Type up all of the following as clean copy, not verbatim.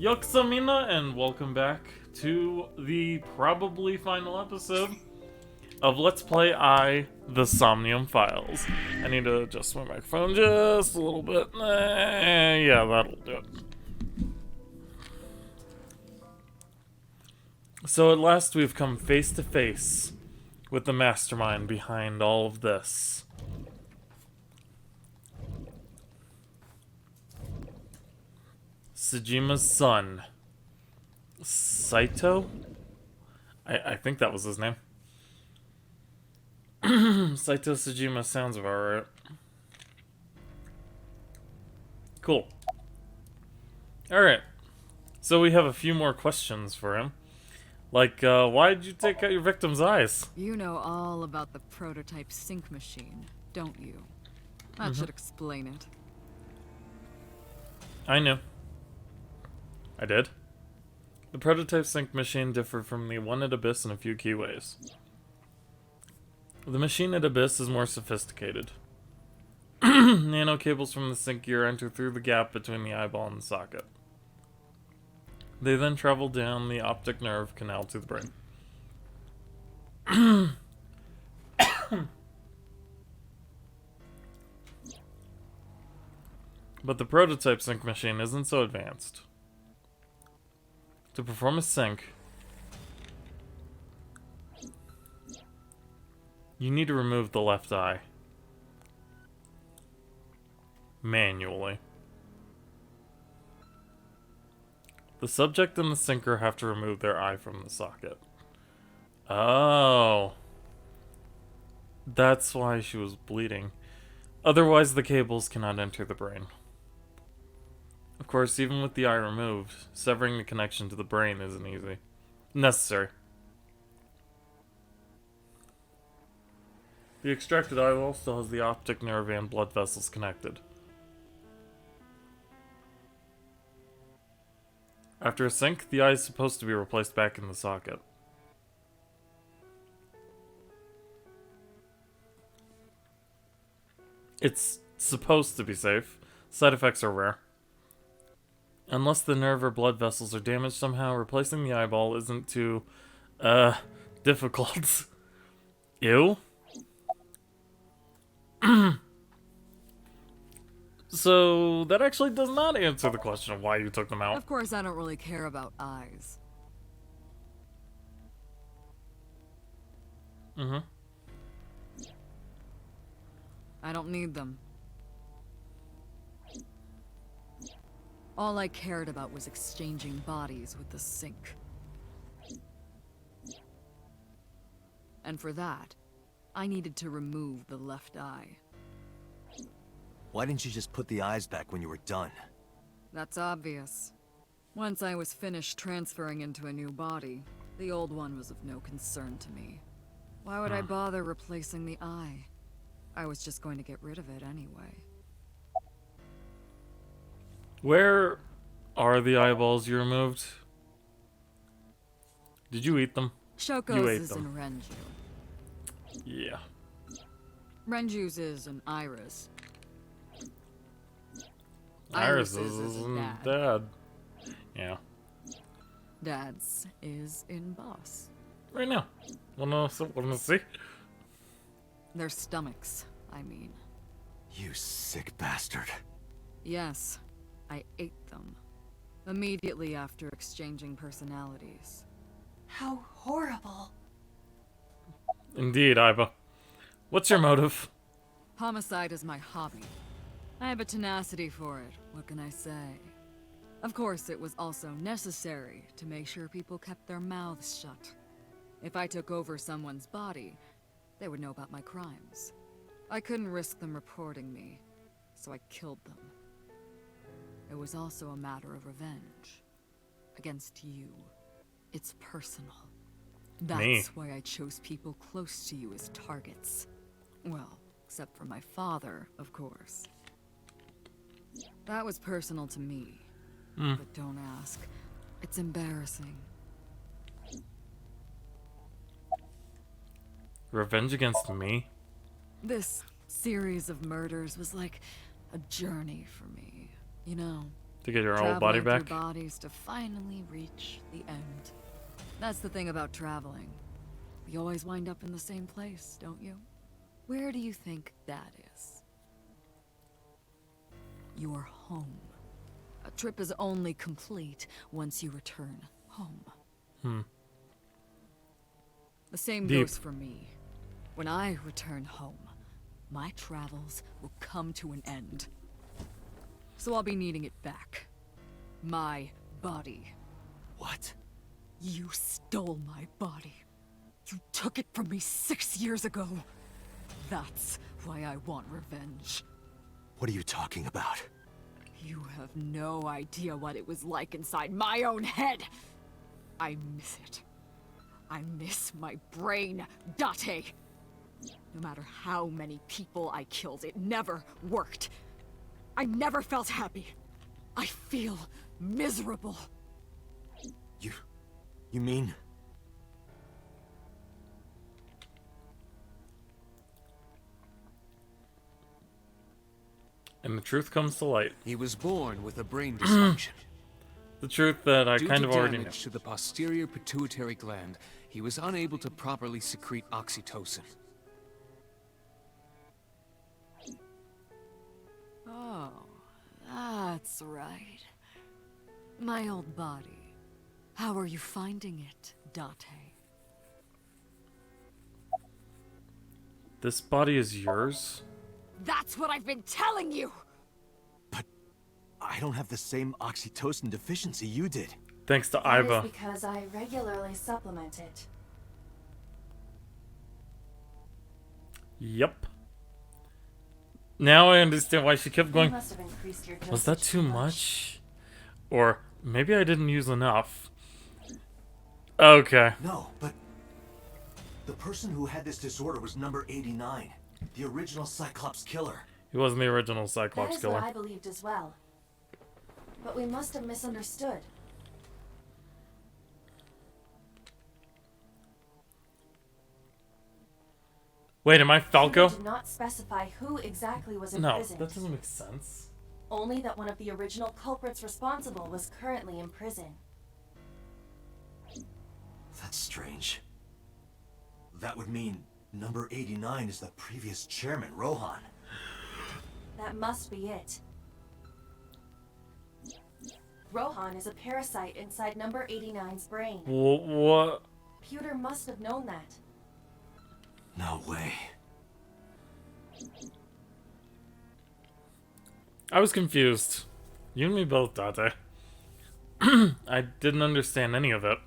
Yoksamina, and welcome back to the probably final episode of Let's Play the Somnium Files. I need to adjust my microphone just a little bit. Yeah, that'll do it. So at last we've come face to face with the mastermind behind all of this. Tsujima's son, Saito? I think that was his name. Saito Tsujima sounds about right. Cool. Alright. So we have a few more questions for him. Like, why'd you take out your victim's eyes? You know all about the prototype sync machine, don't you? That should explain it. I knew. I did. The prototype sync machine differed from the one at Abyss in a few key ways. The machine at Abyss is more sophisticated. Nano cables from the sync gear enter through the gap between the eyeball and the socket. They then travel down the optic nerve canal to the brain. But the prototype sync machine isn't so advanced. To perform a sync, you need to remove the left eye. Manually. The subject and the syncer have to remove their eye from the socket. Oh. That's why she was bleeding. Otherwise, the cables cannot enter the brain. Of course, even with the eye removed, severing the connection to the brain isn't easy. Necessary. The extracted eyeball still has the optic nerve and blood vessels connected. After a sync, the eye is supposed to be replaced back in the socket. It's supposed to be safe. Side effects are rare. Unless the nerve or blood vessels are damaged somehow, replacing the eyeball isn't too, difficult. Ew. So, that actually does not answer the question of why you took them out. Of course, I don't really care about eyes. I don't need them. All I cared about was exchanging bodies with the sync. And for that, I needed to remove the left eye. Why didn't you just put the eyes back when you were done? That's obvious. Once I was finished transferring into a new body, the old one was of no concern to me. Why would I bother replacing the eye? I was just going to get rid of it anyway. Where are the eyeballs you removed? Did you eat them? Shoko's ate is them. in Renju. Yeah. Renju's is an iris. Iris Iris's is in in Dad. Dad. Yeah. Dad's is in Boss. Right now. Wanna see? Their stomachs, I mean. You sick bastard. Yes, I ate them. Immediately after exchanging personalities. How horrible. Indeed, Iba. What's your motive? Homicide is my hobby. I have a tenacity for it, what can I say? Of course, it was also necessary to make sure people kept their mouths shut. If I took over someone's body, they would know about my crimes. I couldn't risk them reporting me, so I killed them. It was also a matter of revenge. Against you. It's personal. That's why I chose people close to you as targets. Well, except for my father, of course. That was personal to me. But don't ask. It's embarrassing. Revenge against me? This series of murders was like a journey for me. You know, To get your old body Traveling back? through bodies to finally reach the end. That's the thing about traveling. We always wind up in the same place, don't you? Where do you think that is? Your home. A trip is only complete once you return home. The same Deep. goes for me. When I return home, my travels will come to an end. So I'll be needing it back. My body. What? You stole my body. You took it from me 6 years ago. That's why I want revenge. What are you talking about? You have no idea what it was like inside my own head. I miss it. I miss my brain, Date. No matter how many people I killed, it never worked. I never felt happy. I feel miserable. You mean? And the truth comes to light. He was born with a brain dysfunction. The truth that I Due kind to of already knew. damage to the posterior pituitary gland, he was unable to properly secrete oxytocin. Oh, that's right. My old body. How are you finding it, Date? This body is yours? That's what I've been telling you! But I don't have the same oxytocin deficiency you did. Thanks to That is Iva. because I regularly supplement it. Yep. Now I understand why she kept You going. must have increased your Was that dosage too much? Or maybe I didn't use enough. Okay. No, but the person who had this disorder was number 89, the original Cyclops killer. He wasn't the original That Cyclops is what I killer. believed as well. But we must have misunderstood. Wait, am I Falco? You did not specify who exactly was No, imprisoned. that doesn't make sense. Only that one of the original culprits responsible was currently in prison. That's strange. That would mean number 89 is the previous chairman, Rohan. That must be it. Rohan is a parasite inside number 89's brain. What? Pewter must have known that. No way. I was confused. You and me both, Date. I didn't understand any of it.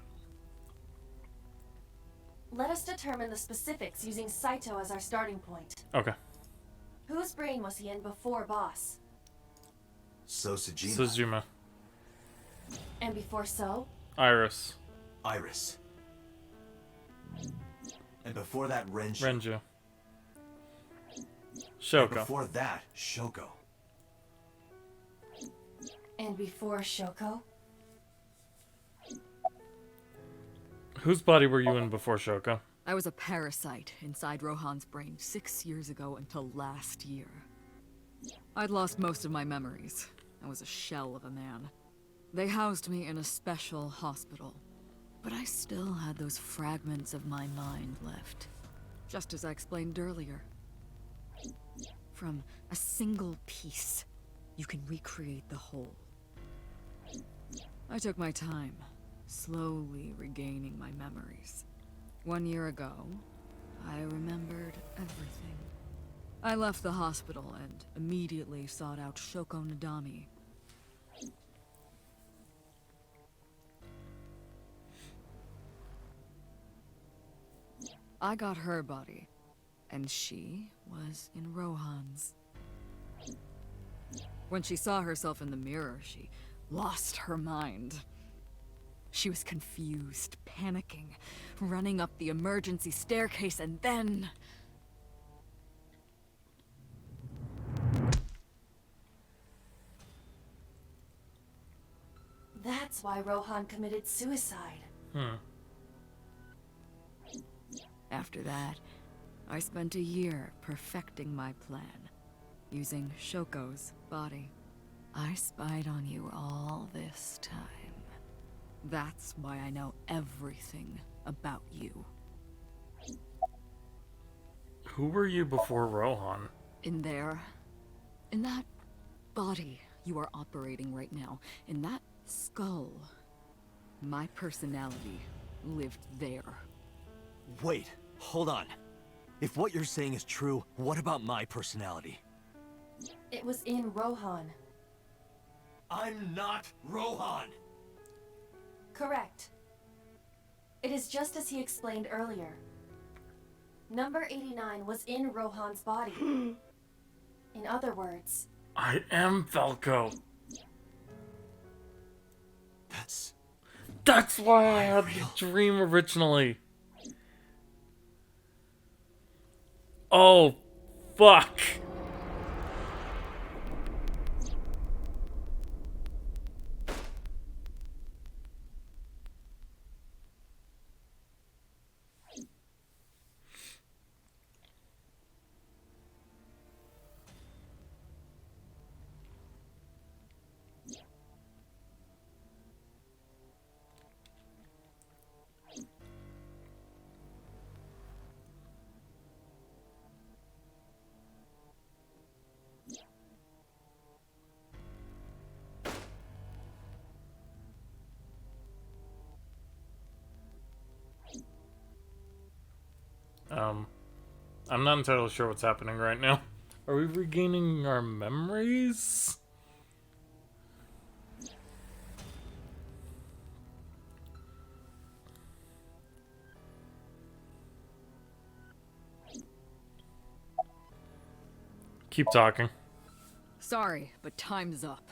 Let us determine the specifics using Saito as our starting point. Okay. Whose brain was he in before Boss? So Sejima. Sejima. And before So? Iris. Iris. And before that, Renju. Renju. And Shoko. before that, Shoko. And before Shoko? Whose body were you in before Shoko? I was a parasite inside Rohan's brain 6 years ago until last year. I'd lost most of my memories. I was a shell of a man. They housed me in a special hospital. But I still had those fragments of my mind left. Just as I explained earlier. From a single piece, you can recreate the whole. I took my time, slowly regaining my memories. 1 year ago, I remembered everything. I left the hospital and immediately sought out Shoko Nadami. I got her body, and she was in Rohan's. When she saw herself in the mirror, she lost her mind. She was confused, panicking, running up the emergency staircase, and then... That's why Rohan committed suicide. After that, I spent a year perfecting my plan, using Shoko's body. I spied on you all this time. That's why I know everything about you. Who were you before Rohan? In there, in that body you are operating right now, in that skull, my personality lived there. Wait, hold on. If what you're saying is true, what about my personality? It was in Rohan. I'm not Rohan! Correct. It is just as he explained earlier. Number 89 was in Rohan's body. In other words, I am Falco. That's why I had the dream originally. Oh, fuck. I'm not entirely sure what's happening right now. Are we regaining our memories? Keep talking. Sorry, but time's up.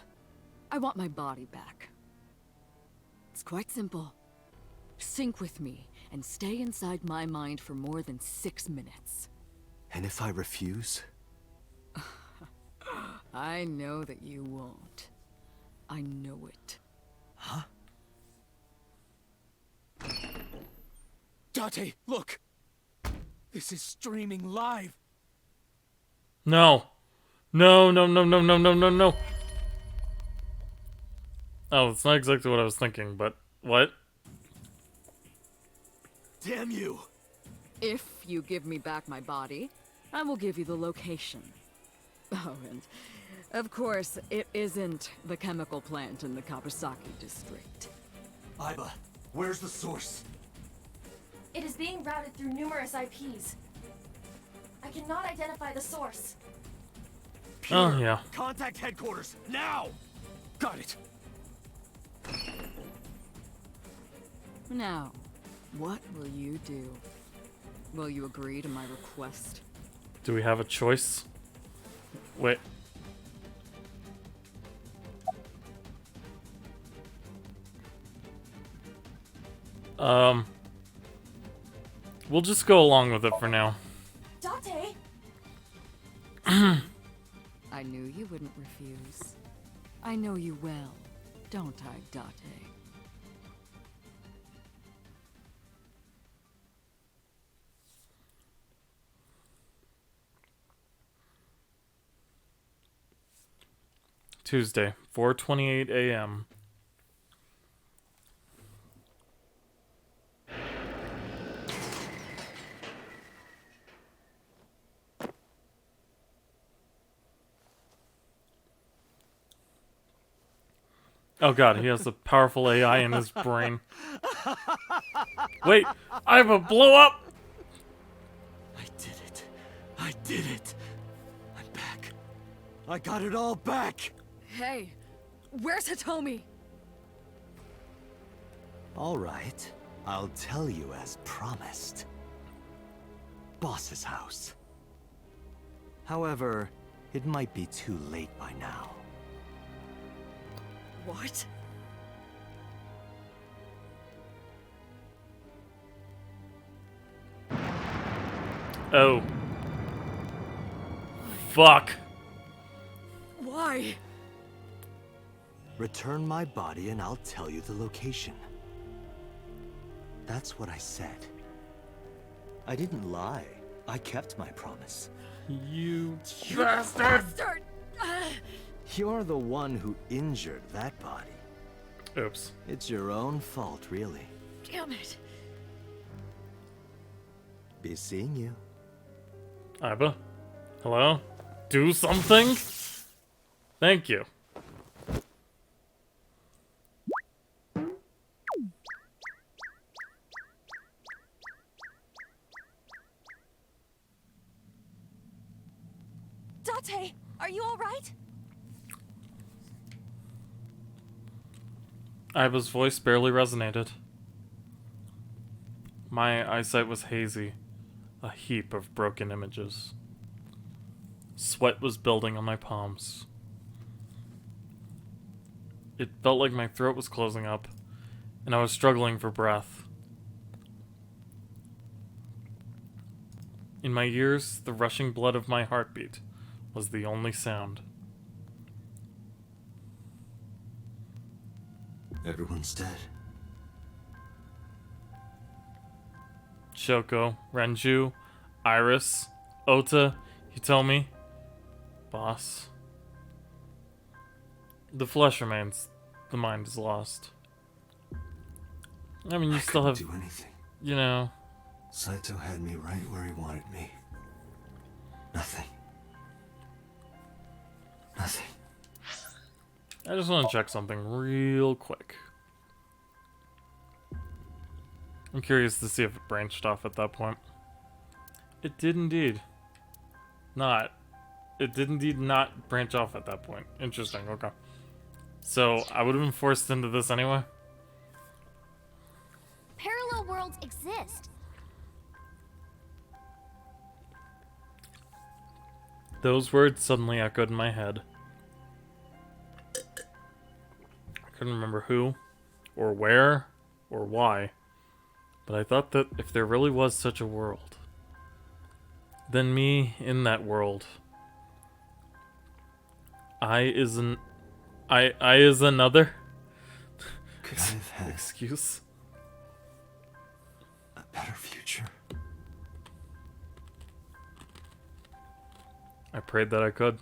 I want my body back. It's quite simple. Sync with me and stay inside my mind for more than 6 minutes. And if I refuse? I know that you won't. I know it. Huh? Date, look! This is streaming live! No. No, no, no, no, no, no, no, no. Oh, it's not exactly what I was thinking, but what? Damn you! If you give me back my body, I will give you the location. Oh, and of course, it isn't the chemical plant in the Kawasaki district. Aiba, where's the source? it is being routed through numerous IPs. I cannot identify the source. Oh, yeah. Contact headquarters, now! Got it! Now, what will you do? Will you agree to my request? Do we have a choice? Wait. We'll just go along with it for now. Date? I knew you wouldn't refuse. I know you well, don't I, Date? Tuesday, 4:28 a.m. Oh god, he has a powerful AI in his brain. Wait, I have a blow up! I did it. I did it. I'm back. I got it all back. Hey, where's Hitomi? All right. I'll tell you as promised. Boss's house. However, it might be too late by now. What? Oh. Fuck. Why? Return my body and I'll tell you the location. That's what I said. I didn't lie. I kept my promise. You bastard! Bastard! You're the one who injured that body. Oops. It's your own fault, really. Damn it. Be seeing you. Iba? Hello? Do something? Thank you. Date, are you alright? Iba's voice barely resonated. My eyesight was hazy, a heap of broken images. Sweat was building on my palms. It felt like my throat was closing up, and I was struggling for breath. In my ears, the rushing blood of my heartbeat was the only sound. Everyone's dead. Shoko, Renju, Iris, Ota, Hitomi, Boss. The flesh remains, the mind is lost. I mean, you still have, do anything. you know... Saito had me right where he wanted me. Nothing. Nothing. I just want to check something real quick. I'm curious to see if it branched off at that point. It did indeed not. It did indeed not branch off at that point. Interesting, okay. So, I would have been forced into this anyway? Parallel worlds exist. Those words suddenly echoed in my head. I couldn't remember who, or where, or why, but I thought that if there really was such a world, then me in that world, I is another Could I have had excuse. a better future? I prayed that I could.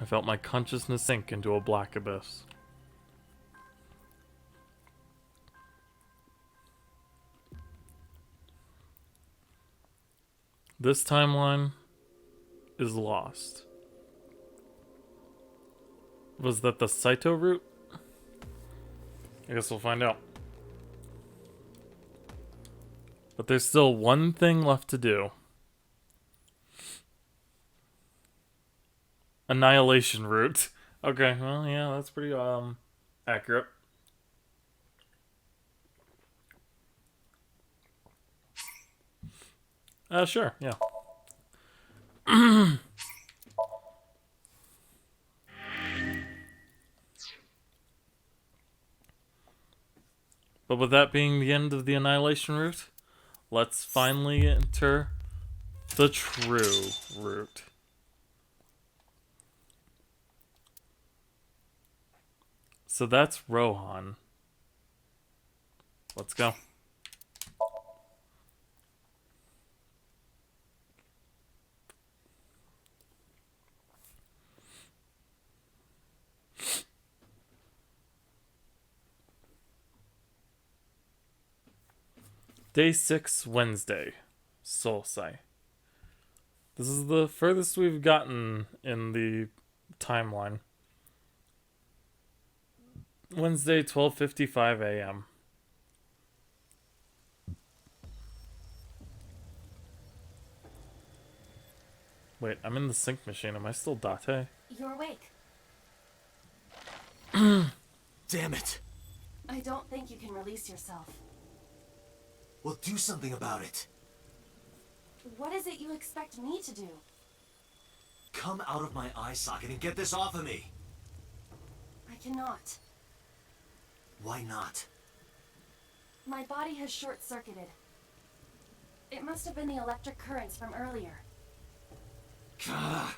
I felt my consciousness sink into a black abyss. This timeline is lost. Was that the Saito route? I guess we'll find out. But there's still one thing left to do. Annihilation route. Okay, well, yeah, that's pretty, accurate. Sure, yeah. But with that being the end of the Annihilation route, let's finally enter the true route. So that's Rohan. Let's go. Day 6, Wednesday. Solsai. This is the furthest we've gotten in the timeline. Wednesday, 12:55 a.m. Wait, I'm in the sync machine. Am I still Date? You're awake. Damn it! I don't think you can release yourself. Well, do something about it. What is it you expect me to do? Come out of my eye socket and get this off of me. I cannot. Why not? My body has short-circuited. It must have been the electric currents from earlier. Gah.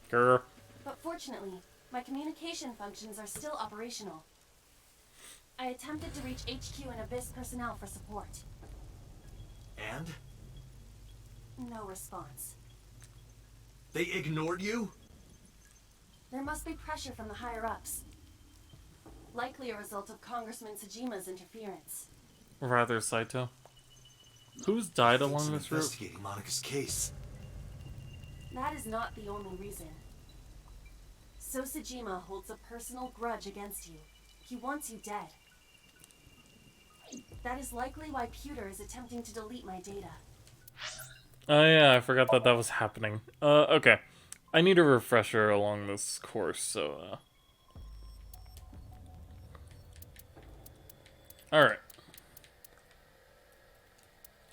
Grr. But fortunately, my communication functions are still operational. I attempted to reach HQ and Abyss personnel for support. And? No response. They ignored you? There must be pressure from the higher-ups. Likely a result of Congressman Tsujima's interference. Rather, Saito. Who's died Thinks along I'm this route? investigating Monika's case. That is not the only reason. So Tsujima holds a personal grudge against you. He wants you dead. That is likely why Pewter is attempting to delete my data. Oh yeah, I forgot that was happening. Okay. I need a refresher along this course, so, Alright.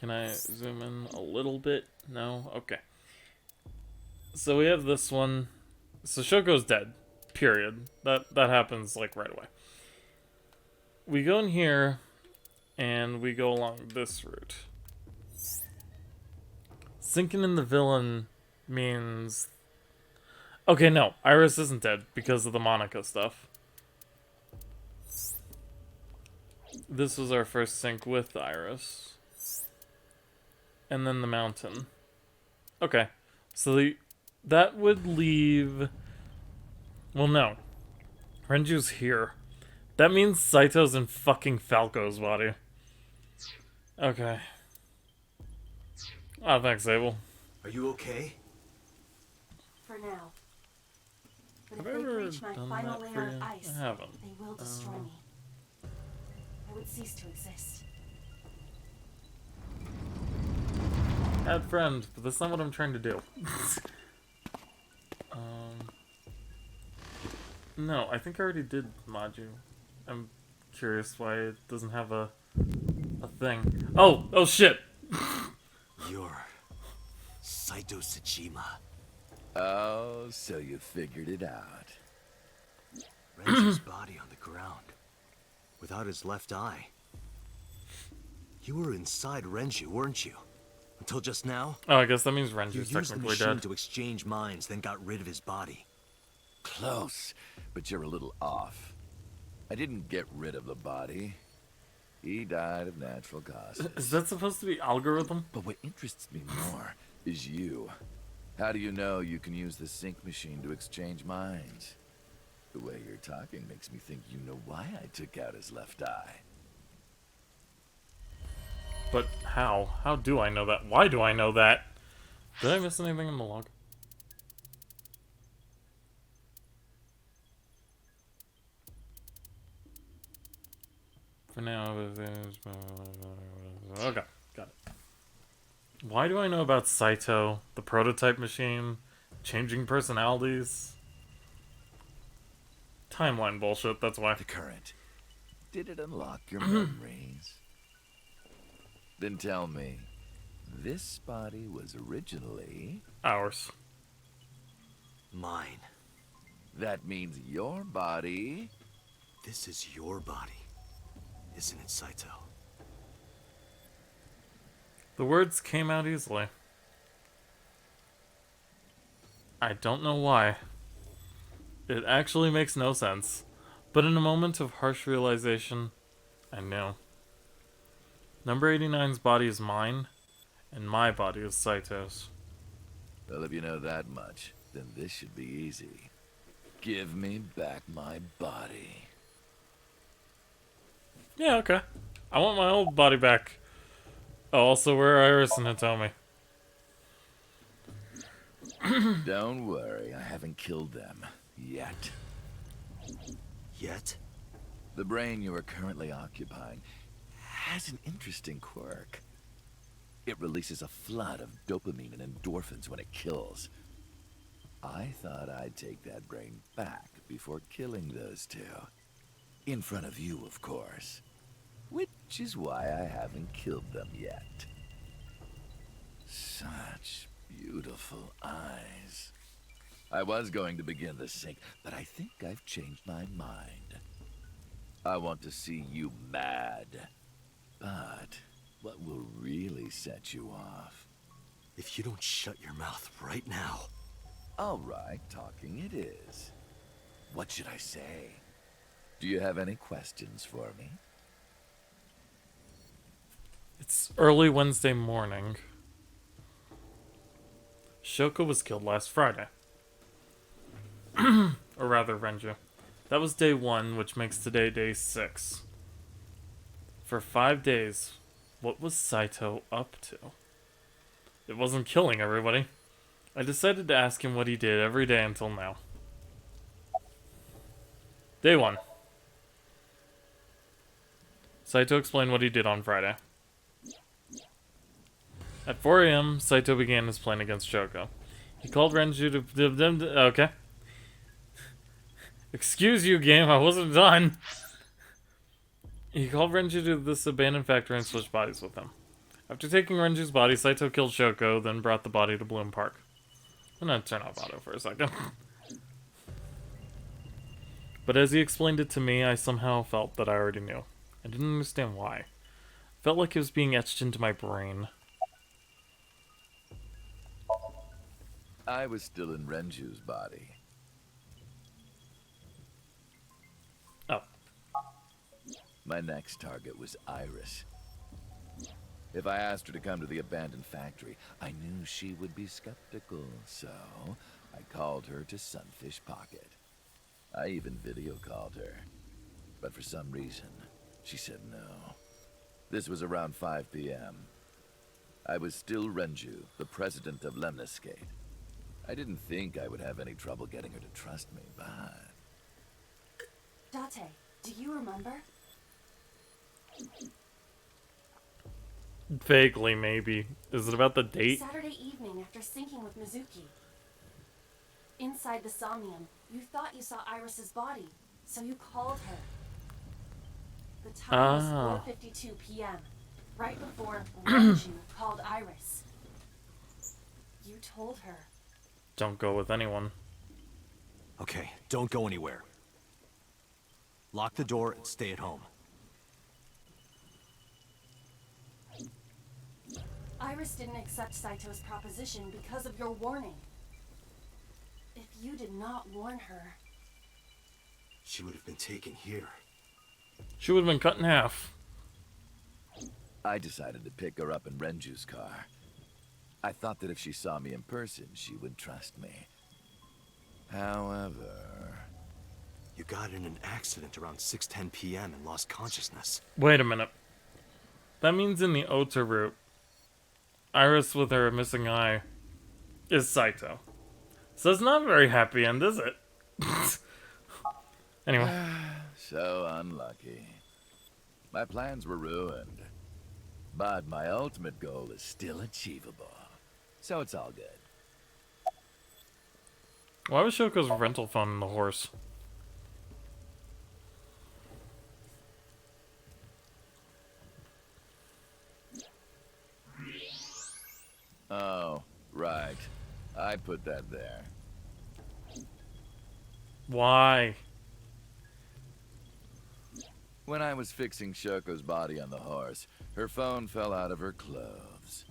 Can I zoom in a little bit? No? Okay. So we have this one. So Shoko's dead. Period. That happens, like, right away. We go in here, and we go along this route. Sinking in the villain means... Okay, no. Iris isn't dead because of the Monika stuff. This was our first sync with Iris. And then the mountain. Okay. So that would leave... Well, no. Renju's here. That means Saito's in fucking Falco's body. Okay. Oh, thanks, Abel. Are you okay? For now. But Have if I they ever breach my done final that layer for of you? ice, I haven't. they will destroy me. I would cease to exist. Add friend, but that's not what I'm trying to do. No, I think I already did mod you. I'm curious why it doesn't have a thing. Oh shit! You're Saito Tsuchima. Oh, so you figured it out. Renji's body on the ground. Without his left eye. You were inside Renji, weren't you? Until just now? Oh, I guess that means You Renju's used the technically machine dead. to exchange minds, then got rid of his body. Close, but you're a little off. I didn't get rid of the body. He died of natural causes. Is that supposed to be algorithm? But what interests me more is you. How do you know you can use the sync machine to exchange minds? The way you're talking makes me think you know why I took out his left eye. But how? How do I know that? Why do I know that? Did I miss anything in the log? For now, okay, got it. Why do I know about Saito, the prototype machine, changing personalities? Timeline bullshit, that's why. The current. Did it unlock your memories? Then tell me, this body was originally... Ours. Mine. That means your body... This is your body. Isn't it, Saito? The words came out easily. I don't know why. It actually makes no sense. But in a moment of harsh realization, I knew. Number 89's body is mine, and my body is Saito's. Well, if you know that much, then this should be easy. Give me back my body. Yeah, okay. I want my old body back. Oh, also, where are Iris and Hitomi? Don't worry, I haven't killed them. Yet. Yet? The brain you are currently occupying has an interesting quirk. It releases a flood of dopamine and endorphins when it kills. I thought I'd take that brain back before killing those two. In front of you, of course. Which is why I haven't killed them yet. Such beautiful eyes. I was going to begin the sync, but I think I've changed my mind. I want to see you mad. But what will really set you off? If you don't shut your mouth right now. All right, talking it is. What should I say? Do you have any questions for me? It's early Wednesday morning. Shoko was killed last Friday. Or rather, Renju. That was day 1, which makes today day 6. For 5 days, what was Saito up to? It wasn't killing everybody. I decided to ask him what he did every day until now. Day 1. Saito explained what he did on Friday. At 4 a.m., Saito began his plan against Shoko. He called Renju to... Okay. Excuse you, game, I wasn't done. He called Renju to this abandoned factory and switched bodies with him. After taking Renju's body, Saito killed Shoko, then brought the body to Bloom Park. I'm gonna turn off auto for a second. But as he explained it to me, I somehow felt that I already knew. I didn't understand why. I felt like it was being etched into my brain. I was still in Renju's body. Oh. My next target was Iris. If I asked her to come to the abandoned factory, I knew she would be skeptical, so I called her to Sunfish Pocket. I even video called her. But for some reason, she said no. This was around 5 p.m. I was still Renju, the president of Lemniscate. I didn't think I would have any trouble getting her to trust me, but... Date, do you remember? Vaguely, maybe. Is it about the date? Saturday evening after syncing with Mizuki. Inside the Somnium, you thought you saw Iris's body, so you called her. The time was 4:52 p.m., right before Renju called Iris. You told her. Don't go with anyone. Okay, don't go anywhere. Lock the door and stay at home. Iris didn't accept Saito's proposition because of your warning. If you did not warn her... She would have been taken here. She would have been cut in half. I decided to pick her up in Renju's car. I thought that if she saw me in person, she would trust me. However... You got in an accident around 6:10 p.m. and lost consciousness. Wait a minute. That means in the Ota route, Iris with her missing eye is Saito. So it's not a very happy end, is it? Anyway. So unlucky. My plans were ruined. But my ultimate goal is still achievable. So it's all good. Why was Shoko's rental phone in the horse? Oh, right. I put that there. Why? When I was fixing Shoko's body on the horse, her phone fell out of her clothes.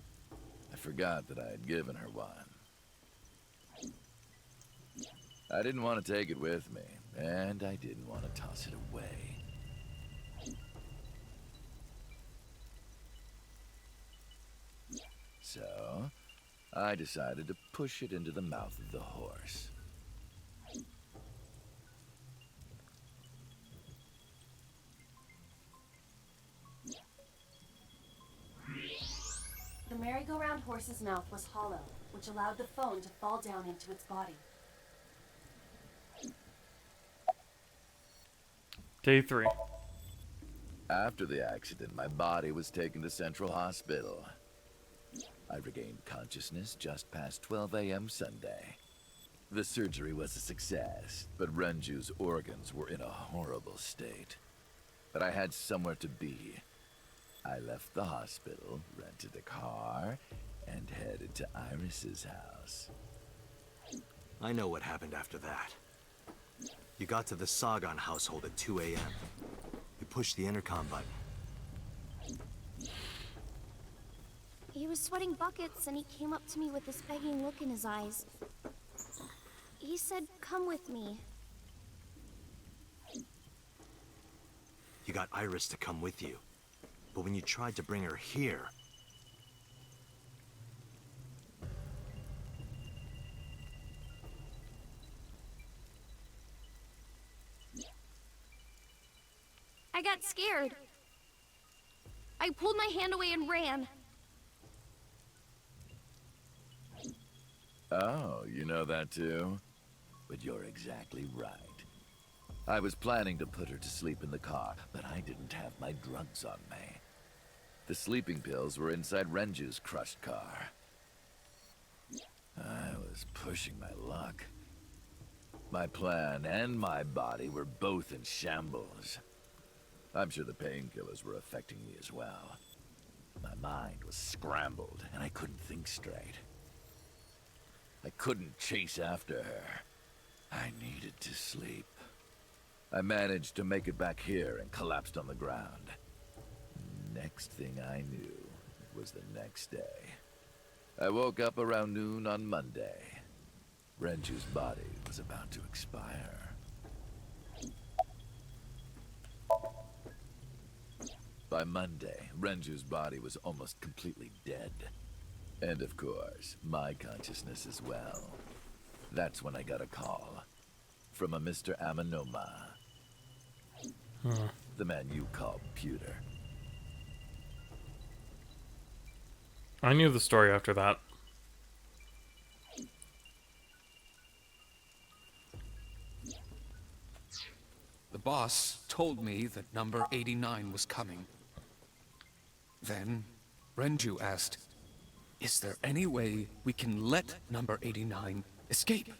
I forgot that I had given her one. I didn't want to take it with me, and I didn't want to toss it away. So, I decided to push it into the mouth of the horse. The merry-go-round horse's mouth was hollow, which allowed the phone to fall down into its body. Day 3. After the accident, my body was taken to Central Hospital. I regained consciousness just past 12 a.m. Sunday. The surgery was a success, but Renju's organs were in a horrible state. But I had somewhere to be. I left the hospital, rented a car, and headed to Iris's house. I know what happened after that. You got to the Sagan household at 2 a.m. You pushed the intercom button. He was sweating buckets and he came up to me with this begging look in his eyes. He said, "Come with me." You got Iris to come with you. But when you tried to bring her here... I got scared. I pulled my hand away and ran. Oh, you know that too? But you're exactly right. I was planning to put her to sleep in the car, but I didn't have my drugs on me. The sleeping pills were inside Renju's crushed car. I was pushing my luck. My plan and my body were both in shambles. I'm sure the painkillers were affecting me as well. My mind was scrambled, and I couldn't think straight. I couldn't chase after her. I needed to sleep. I managed to make it back here and collapsed on the ground. Next thing I knew was the next day. I woke up around noon on Monday. Renju's body was about to expire. By Monday, Renju's body was almost completely dead. And of course, my consciousness as well. That's when I got a call from a Mr. Amanoma. The man you call Pewter. I knew the story after that. The boss told me that number 89 was coming. Then, Renju asked, "Is there any way we can let number 89 escape?"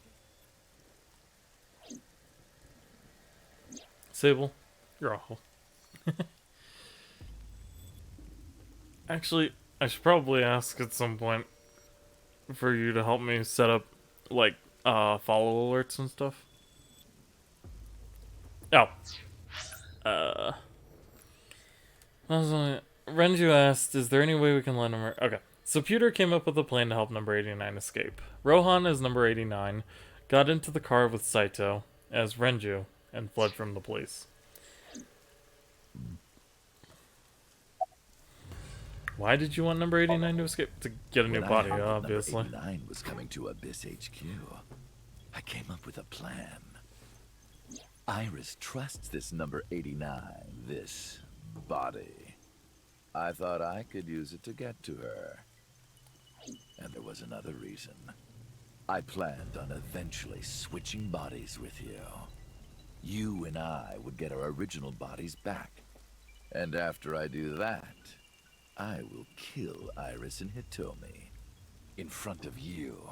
Sable, you're awful. Actually, I should probably ask at some point for you to help me set up, like, follow alerts and stuff. Oh. Renju asked, is there any way we can let him... Okay. So Pewter came up with a plan to help number 89 escape. Rohan, as number 89, got into the car with Saito as Renju and fled from the police. Why did you want number 89 to escape? To get a new body, When I heard that obviously. Number 89 was coming to Abyss HQ, I came up with a plan. Iris trusts this number 89, this body. I thought I could use it to get to her. And there was another reason. I planned on eventually switching bodies with you. You and I would get our original bodies back. And after I do that, I will kill Iris and Hitomi in front of you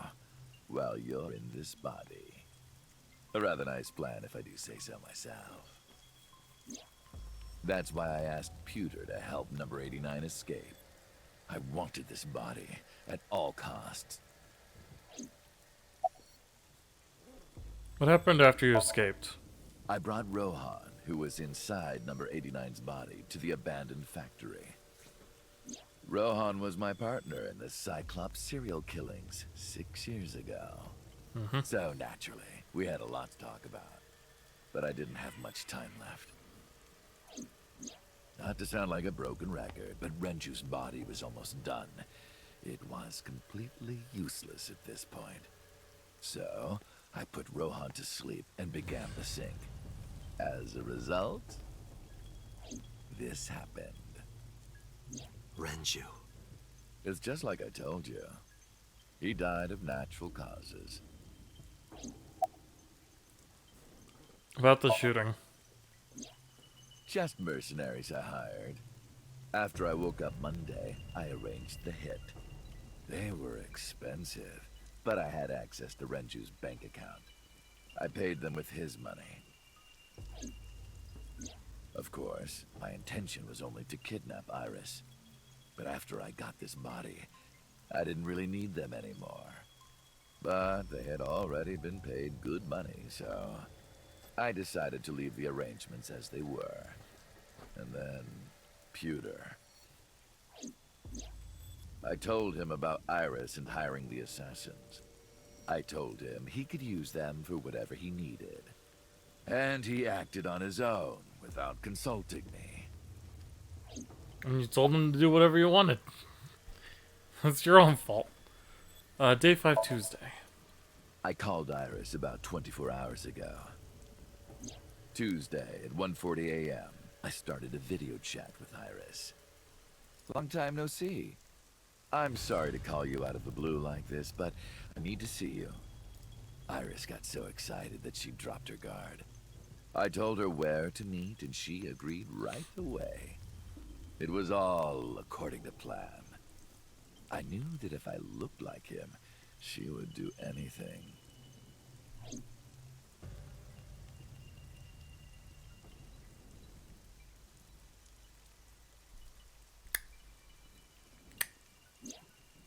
while you're in this body. A rather nice plan if I do say so myself. That's why I asked Pewter to help number 89 escape. I wanted this body at all costs. What happened after you escaped? I brought Rohan, who was inside number 89's body, to the abandoned factory. Rohan was my partner in the Cyclops serial killings 6 years ago. So naturally, we had a lot to talk about. But I didn't have much time left. Not to sound like a broken record, but Renju's body was almost done. It was completely useless at this point. So, I put Rohan to sleep and began the sync. As a result, this happened. Renju. It's just like I told you. He died of natural causes. About the shooting. Just mercenaries I hired. After I woke up Monday, I arranged the hit. They were expensive, but I had access to Renju's bank account. I paid them with his money. Of course, my intention was only to kidnap Iris. But after I got this body, I didn't really need them anymore. But they had already been paid good money, so I decided to leave the arrangements as they were. And then, Pewter. I told him about Iris and hiring the assassins. I told him he could use them for whatever he needed. And he acted on his own, without consulting me. And you told him to do whatever you wanted. That's your own fault. Day 5 Tuesday. I called Iris about 24 hours ago. Tuesday at 1:40 a.m. I started a video chat with Iris. Long time no see. I'm sorry to call you out of the blue like this, but I need to see you. Iris got so excited that she dropped her guard. I told her where to meet, and she agreed right away. It was all according to plan. I knew that if I looked like him, she would do anything.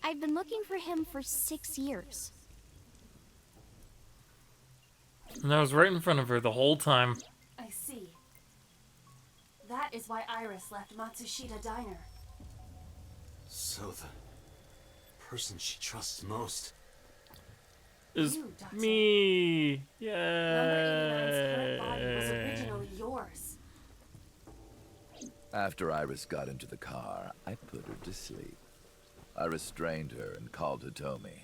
I've been looking for him for 6 years. And I was right in front of her the whole time. I see. That is why Iris left Matsushita Diner. So the person she trusts most. Is You, Dr. me. Number 89's current body was Yay. originally yours. After Iris got into the car, I put her to sleep. I restrained her and called Hitomi.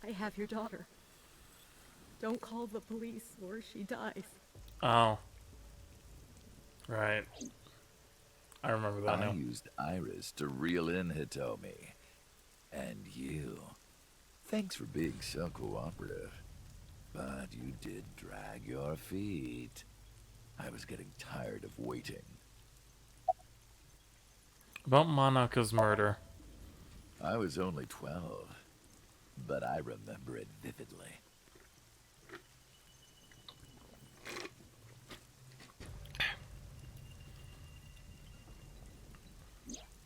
I have your daughter. Don't call the police or she dies. Oh. Right. I remember that I now. used Iris to reel in Hitomi. And you. Thanks for being so cooperative. But you did drag your feet. I was getting tired of waiting. About Monaka's murder. I was only 12, but I remember it vividly.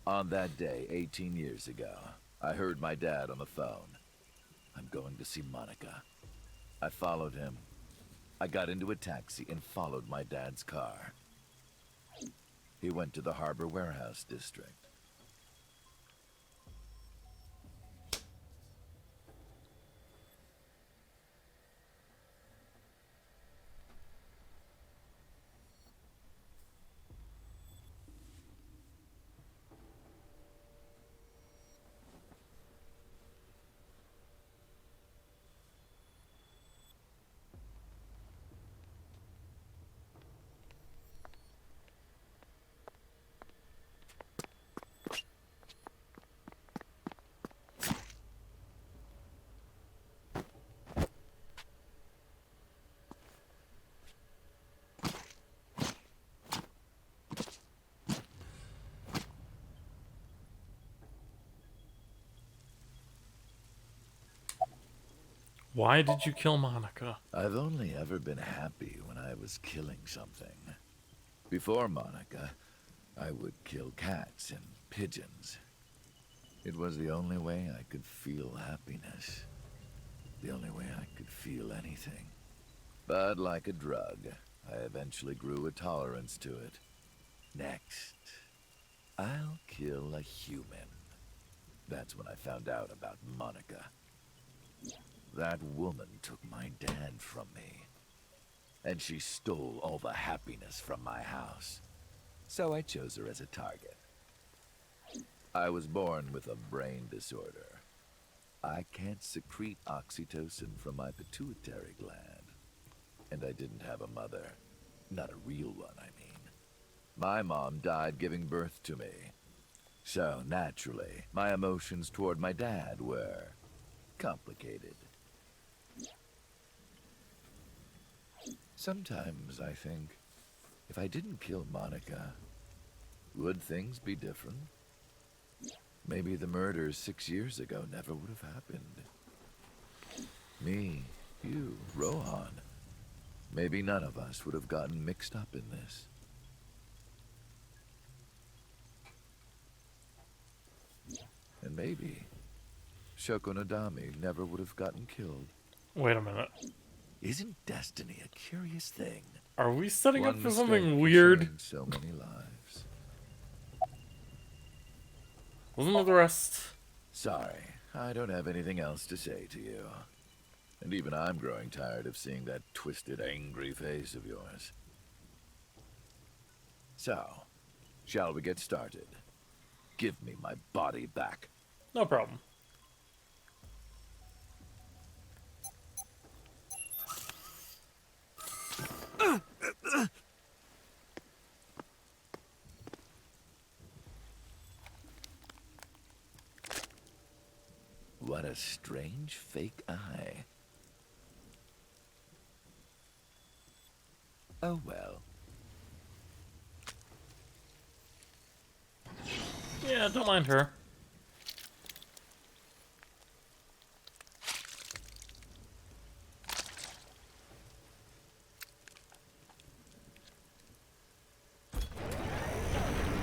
On that day, 18 years ago, I heard my dad on the phone. I'm going to see Monica. I followed him. I got into a taxi and followed my dad's car. He went to the Harbor Warehouse District. Why did you kill Monica? I've only ever been happy when I was killing something. Before Monica, I would kill cats and pigeons. It was the only way I could feel happiness. The only way I could feel anything. But like a drug, I eventually grew a tolerance to it. Next, I'll kill a human. That's when I found out about Monica. That woman took my dad from me. And she stole all the happiness from my house. So I chose her as a target. I was born with a brain disorder. I can't secrete oxytocin from my pituitary gland. And I didn't have a mother. Not a real one, I mean. My mom died giving birth to me. So, naturally, my emotions toward my dad were complicated. Sometimes I think, if I didn't kill Monica, would things be different? Maybe the murders 6 years ago never would have happened. Me, you, Rohan. Maybe none of us would have gotten mixed up in this. And maybe Shoko Nadami never would have gotten killed. Wait a minute. Isn't destiny a curious thing? Are we setting up One for mistake something can weird? change so many lives. Listen to the rest. Sorry, I don't have anything else to say to you. And even I'm growing tired of seeing that twisted, angry face of yours. So, shall we get started? Give me my body back. No problem. got a strange fake eye. Oh well. Yeah, don't mind her.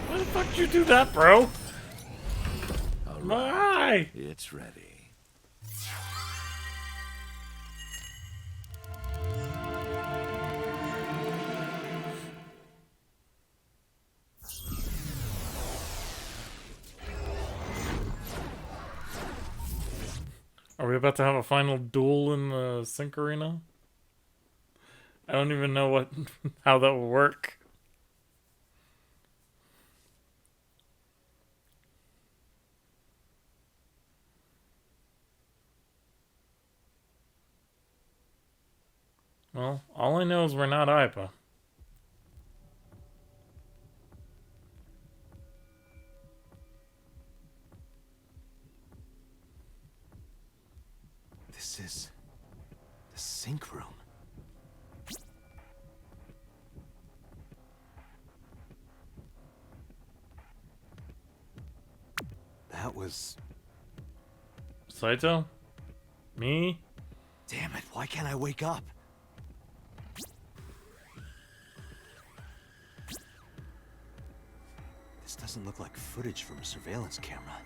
Why the fuck did you do that, bro? All My right. eye! It's ready. Are we about to have a final duel in the Sync Arena? I don't even know what how that will work. Well, all I know is we're not IPA. This is the sync room. That was... Saito? Me? Damn it, why can't I wake up? This doesn't look like footage from a surveillance camera.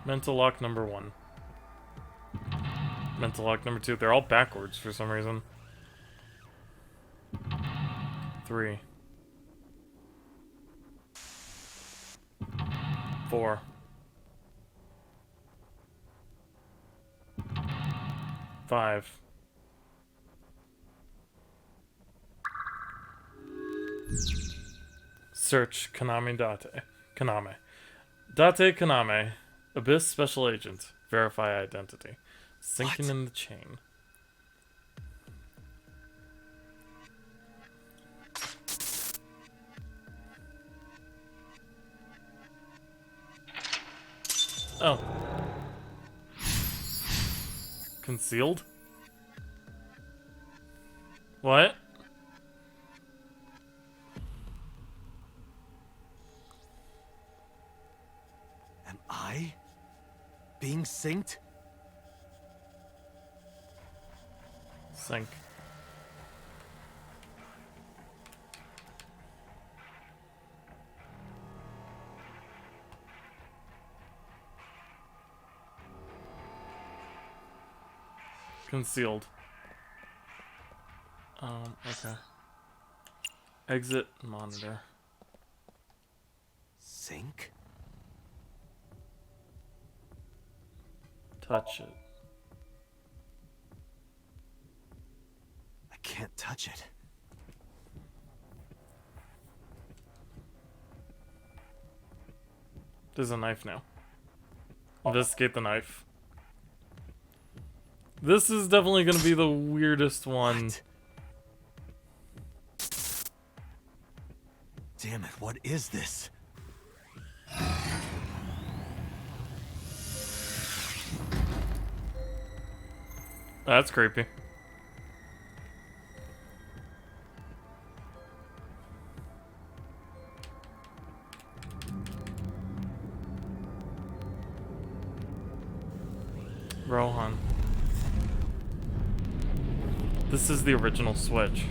Mental lock number 1. Mental lock number 2. They're all backwards for some reason. 3. 4. 5. Search Kaname Date. Kaname. Date Kaname. Abyss Special Agent. Verify identity. Sinking What? in the chain. Oh. Concealed? What? Am I being synced? Sync. Concealed. Okay. Exit monitor. Sync? Touch it. I can't touch it. There's a knife now. Investigate the knife. This is definitely gonna be the weirdest one. What? Damn it, what is this? That's creepy. Rohan. This is the original Switch.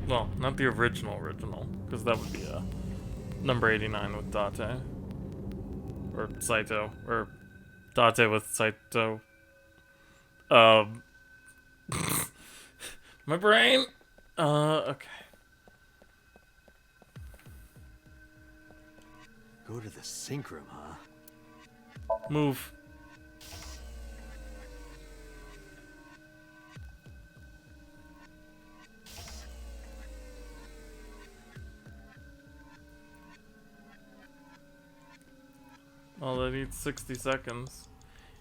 Well, not the original, because that would be number 89 with Date. Or Saito. Or Date with Saito. My brain! Okay. Go to the sync room, huh? Move. Well, that needs 60 seconds.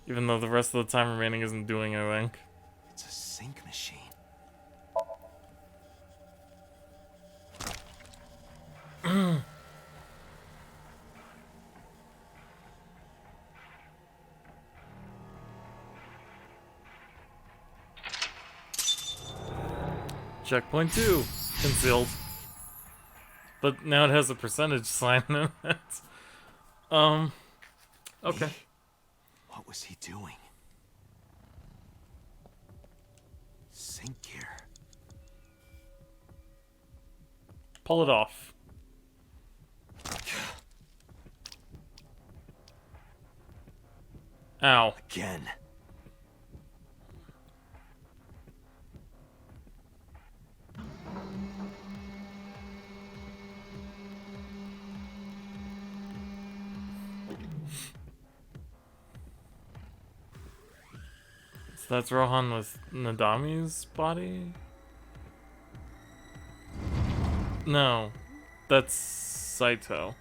Even though the rest of the time remaining isn't doing anything. It's a sync machine. Checkpoint 2. Concealed. But now it has a percentage sign in it. Okay. What was he doing? Sync gear. Pull it off. Ow. Again. So that's Rohan with Nadami's body? No. That's Saito.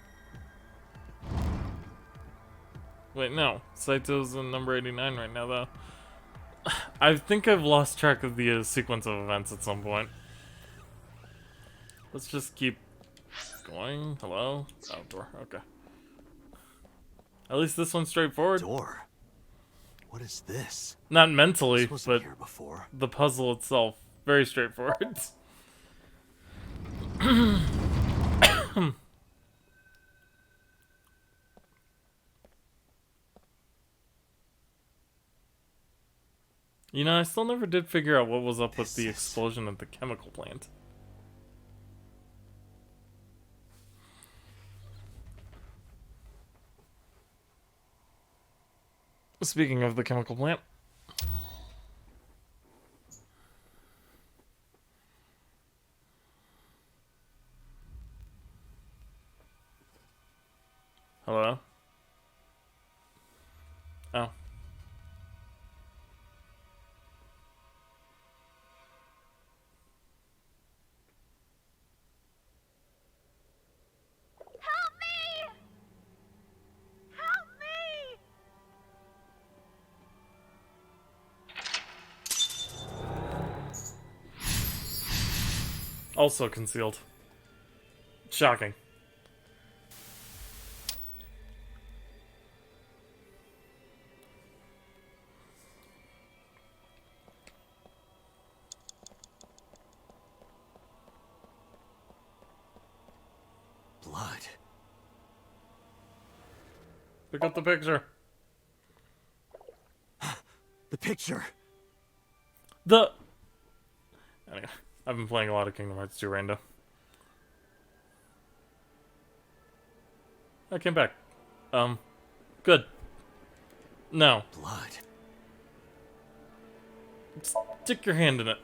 Wait, no. Saito's in number 89 right now, though. I think I've lost track of the sequence of events at some point. Let's just keep going. Hello? Oh, door. Okay. At least this one's straightforward. Door. What is this? Not mentally, This wasn't but here before. the puzzle itself. Very straightforward. You know, I still never did figure out what was up with the explosion at the chemical plant. Speaking of the chemical plant. Hello? Oh. Help me! Help me! Also concealed. Shocking. Blood. Pick up the picture. The picture. Anyway, I've been playing a lot of Kingdom Hearts 2 random. I came back. Good. No. Blood. Stick your hand in it.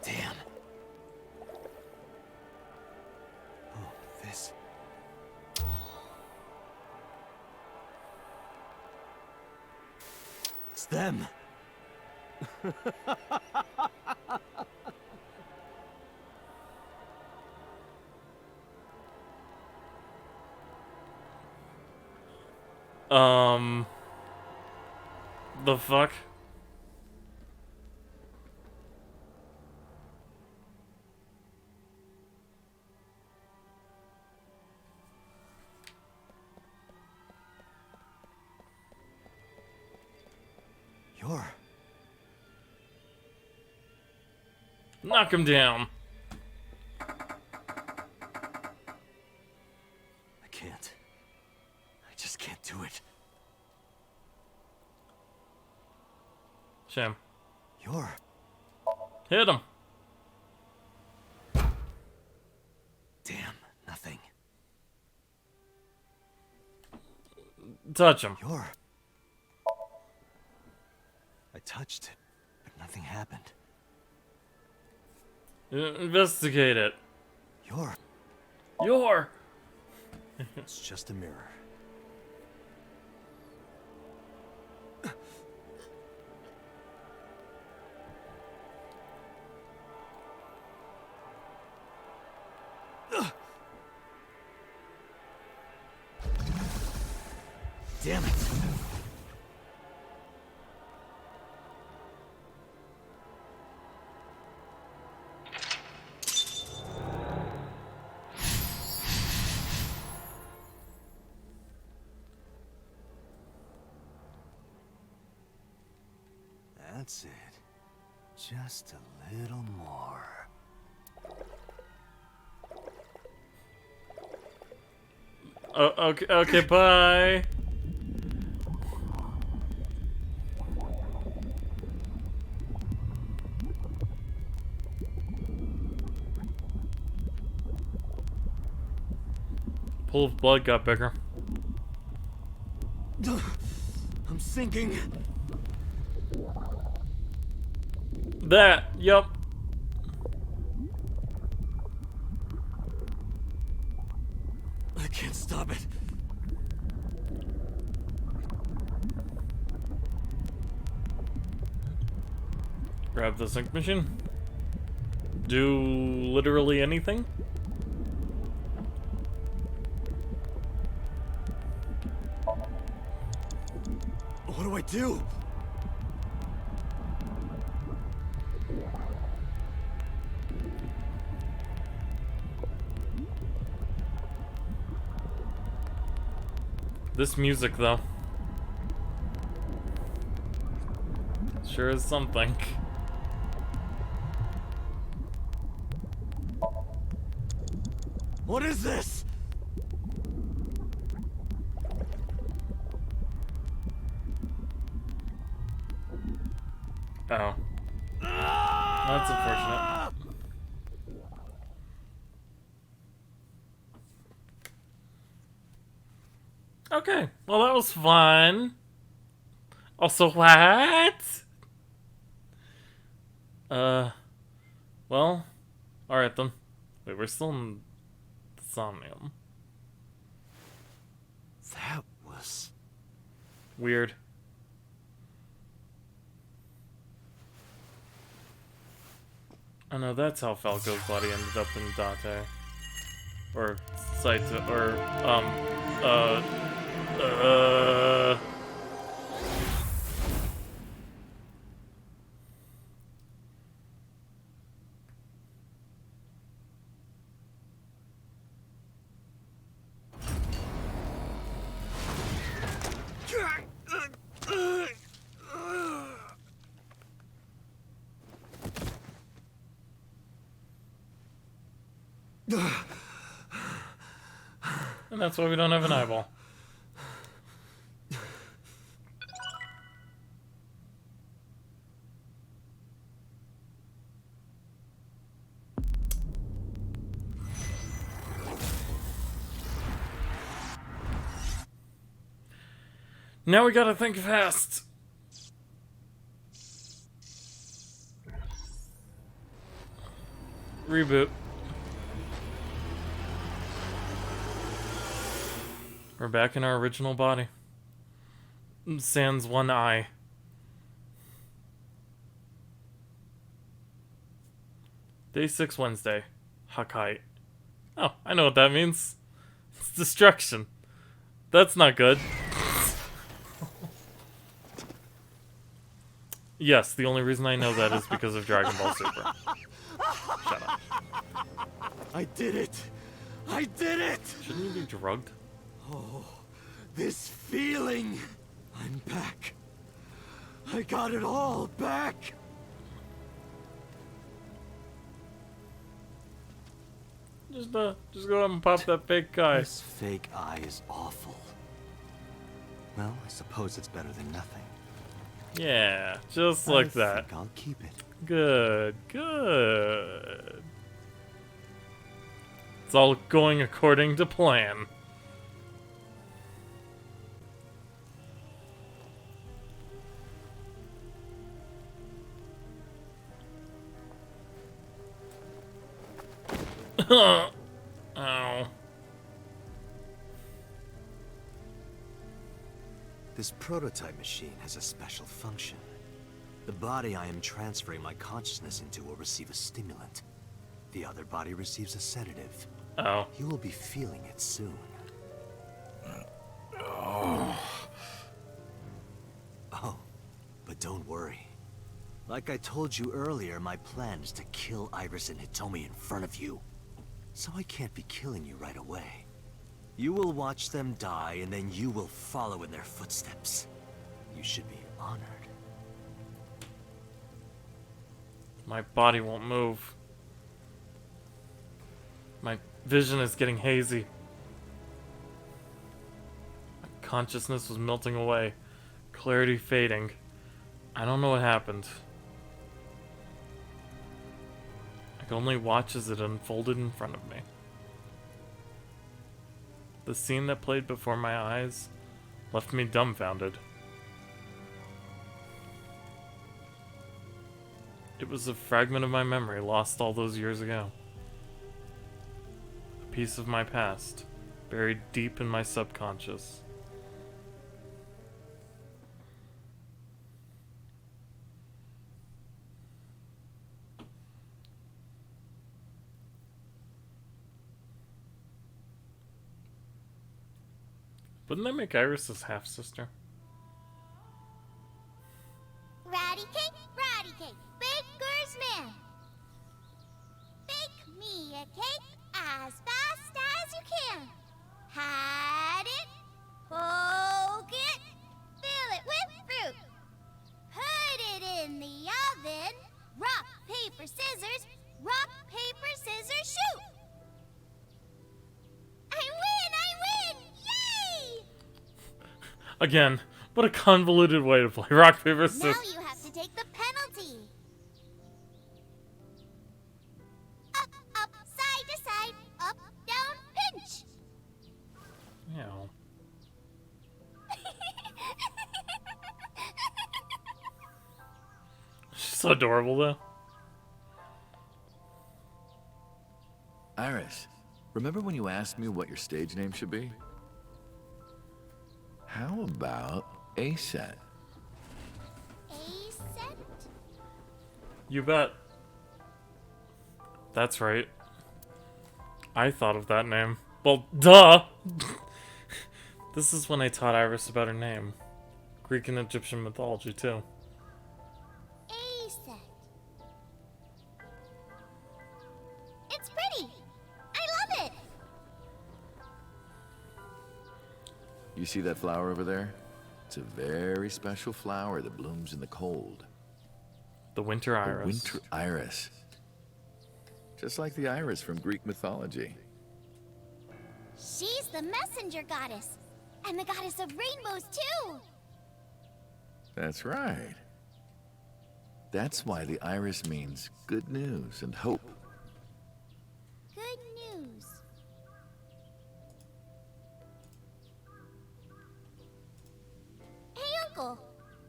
Damn. Oh, this. It's them. The fuck? You're. Knock him down. I can't. I just can't do it. Shame. You're. Hit him. Damn, nothing. Touch him. You're. I touched it, but nothing happened. Investigate it. You're. It's just a mirror. Damn it. That's it. Just a little more. Oh, okay, bye. Pool of blood got bigger. I'm sinking. That, yup. I can't stop it. Grab the sync machine. Do literally anything? What do I do? This music, though. Sure is something. What is this? Oh. That's unfortunate. Okay, well that was fun. Also, what? Well, alright then. Wait, we're still in Somnium. That was... Weird. Oh no, that's how Falco's body ended up in Dante. Or Saito, or, and that's why we don't have an eyeball. Now we gotta think fast. Reboot. We're back in our original body. Sans one eye. Day 6 Wednesday. Hakai. Oh, I know what that means. It's destruction. That's not good. Yes, the only reason I know that is because of Dragon Ball Super. Shut up. I did it! I did it! Shouldn't you be drugged? Oh, this feeling! I'm back. I got it all back! Just go ahead and pop that fake eye. This fake eye is awful. Well, I suppose it's better than nothing. Yeah, just like that. I think I'll keep it. Good, good. It's all going according to plan. Ow. This prototype machine has a special function. The body I am transferring my consciousness into will receive a stimulant. The other body receives a sedative. Oh. You will be feeling it soon. Oh, but don't worry. Like I told you earlier, my plan is to kill Iris and Hitomi in front of you. So I can't be killing you right away. You will watch them die, and then you will follow in their footsteps. You should be honored. My body won't move. My vision is getting hazy. My consciousness was melting away. Clarity fading. I don't know what happened. I could only watch as it unfolded in front of me. The scene that played before my eyes left me dumbfounded. It was a fragment of my memory lost all those years ago. A piece of my past, buried deep in my subconscious. Wouldn't that make Iris his half-sister? Ratty cake, baker's man. Bake me a cake as fast as you can. Pat it, poke it, fill it with fruit. Put it in the oven. Rock, paper, scissors. Rock, paper, scissors, shoot. I win! Yay! Again, what a convoluted way to play rock, paper, scissors. Now you have to take the penalty. Up, side to side, up, down, pinch. Ew. She's so adorable, though. Iris, remember when you asked me what your stage name should be? How about A-Set? A-set? You bet. That's right. I thought of that name. Well, duh! This is when I taught Iris about her name. Greek and Egyptian mythology, too. A-set. It's pretty. I love it. You see that flower over there? It's a very special flower that blooms in the cold. The winter iris. The winter iris. Just like the iris from Greek mythology. She's the messenger goddess. And the goddess of rainbows, too. That's right. That's why the iris means good news and hope. Good news. Hey, Uncle.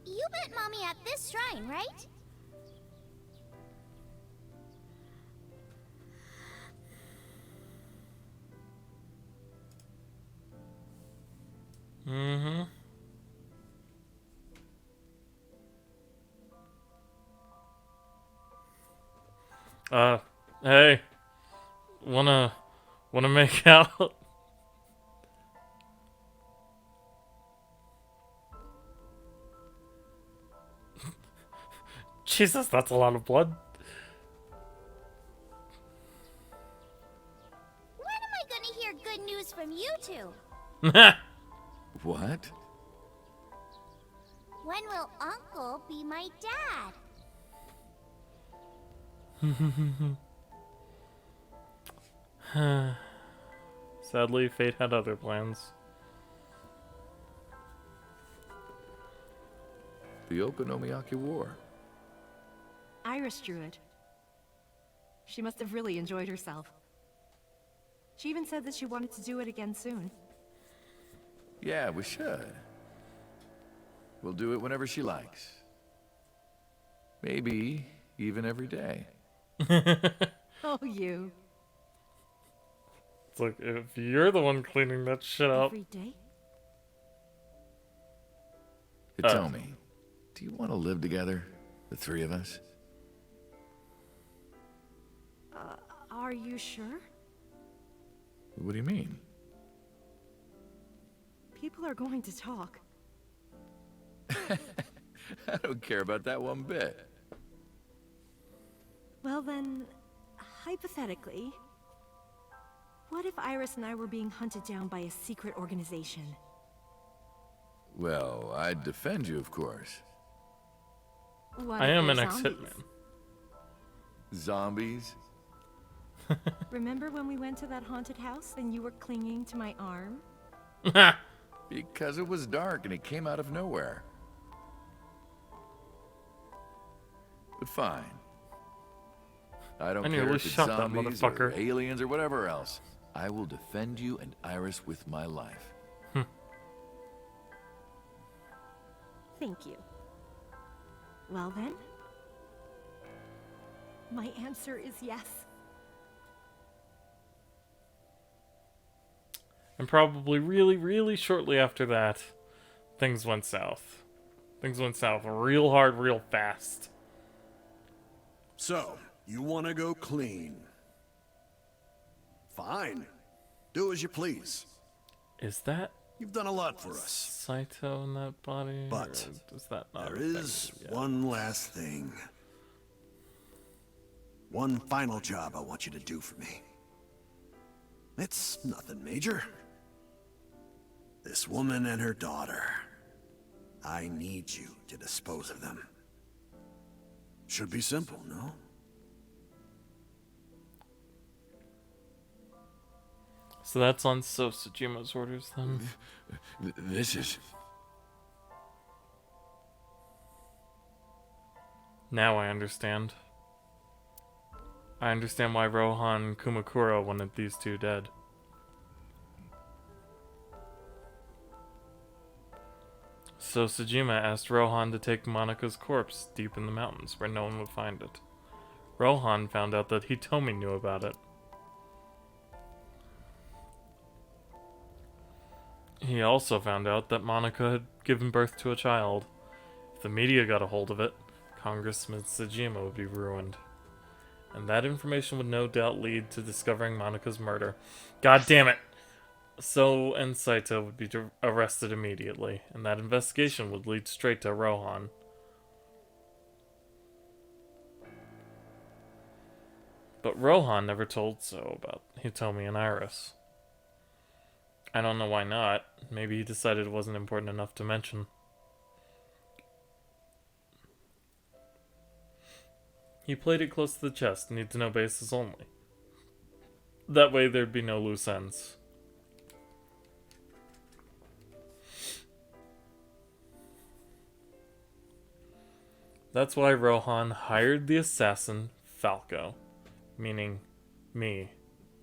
You met Mommy at this shrine, right? Mm-hmm. Hey. Wanna make out? Jesus, that's a lot of blood. When am I gonna hear good news from you two? What? When will Uncle be my dad? Sadly, fate had other plans. The Okonomiyaki War. Iris drew it. She must have really enjoyed herself. She even said that she wanted to do it again soon. Yeah, we should. We'll do it whenever she likes. Maybe even every day. Oh, you. It's like, if you're the one cleaning that shit up. Every day? Hitomi, do you want to live together? The three of us? Are you sure? What do you mean? People are going to talk. I don't care about that one bit. Well then, hypothetically, what if Iris and I were being hunted down by a secret organization? Well, I'd defend you, of course. What I if am an they're ex-hitman. Zombies? Remember when we went to that haunted house and you were clinging to my arm? Because it was dark and it came out of nowhere. But fine. I don't I care nearly if it's shot that zombies or motherfucker. aliens or whatever else. I will defend you and Iris with my life. Thank you. Well then, my answer is yes. And probably really, really shortly after that, things went south. Things went south real hard, real fast. So, you want to go clean? Fine. Do as you please. Is that You've done a lot for us. Saito in that body? But or is that not there a thing? is Yeah. one last thing. One final job I want you to do for me. It's nothing major. This woman and her daughter. I need you to dispose of them. Should be simple, no? So that's on Sosajima's orders then? This is... Now I understand. I understand why Rohan Kumakura wanted these two dead. So Sejima asked Rohan to take Monika's corpse deep in the mountains where no one would find it. Rohan found out that Hitomi knew about it. He also found out that Monika had given birth to a child. If the media got a hold of it, Congressman Sejima would be ruined. And that information would no doubt lead to discovering Monika's murder. God damn it! So and Saito would be arrested immediately, and that investigation would lead straight to Rohan. But Rohan never told So about Hitomi and Iris. I don't know why not. Maybe he decided it wasn't important enough to mention. He played it close to the chest, need-to-know basis only. That way there'd be no loose ends. That's why Rohan hired the assassin Falco, meaning me,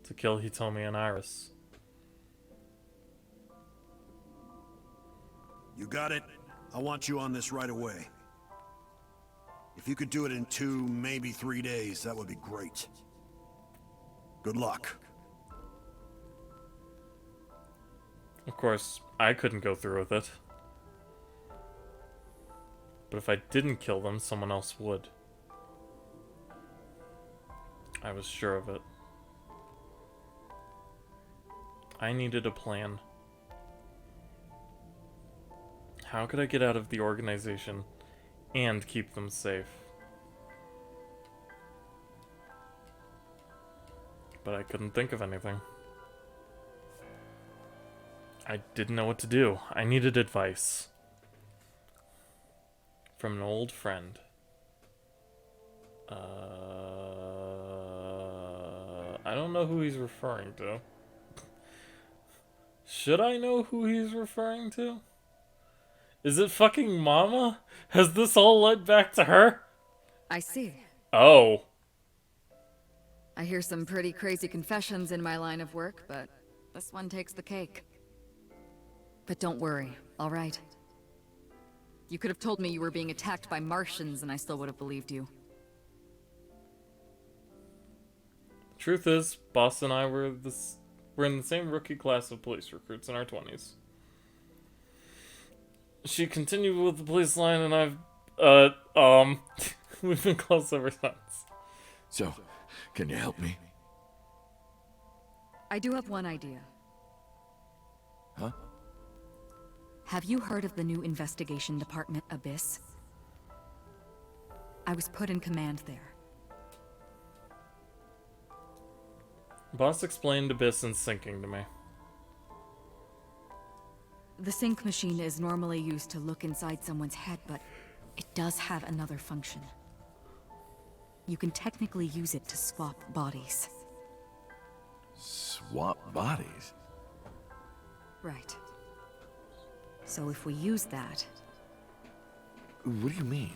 to kill Hitomi and Iris. You got it. I want you on this right away. If you could do it in 2, maybe 3 days, that would be great. Good luck. Of course, I couldn't go through with it. But if I didn't kill them, someone else would. I was sure of it. I needed a plan. How could I get out of the organization and keep them safe? But I couldn't think of anything. I didn't know what to do. I needed advice. From an old friend. I don't know who he's referring to. Should I know who he's referring to? Is it fucking Mama? Has this all led back to her? I see. Oh. I hear some pretty crazy confessions in my line of work, but this one takes the cake. But don't worry, all right? You could have told me you were being attacked by Martians and I still would have believed you. Truth is, Boss and I were in the same rookie class of police recruits in our 20s. She continued with the police line and we've been close ever since. So, can you help me? I do have one idea. Huh? Have you heard of the new investigation department, Abyss? I was put in command there. Boss explained Abyss and sinking to me. The sync machine is normally used to look inside someone's head, but it does have another function. you can technically use it to swap bodies. Swap bodies? Right. So if we use that... What do you mean?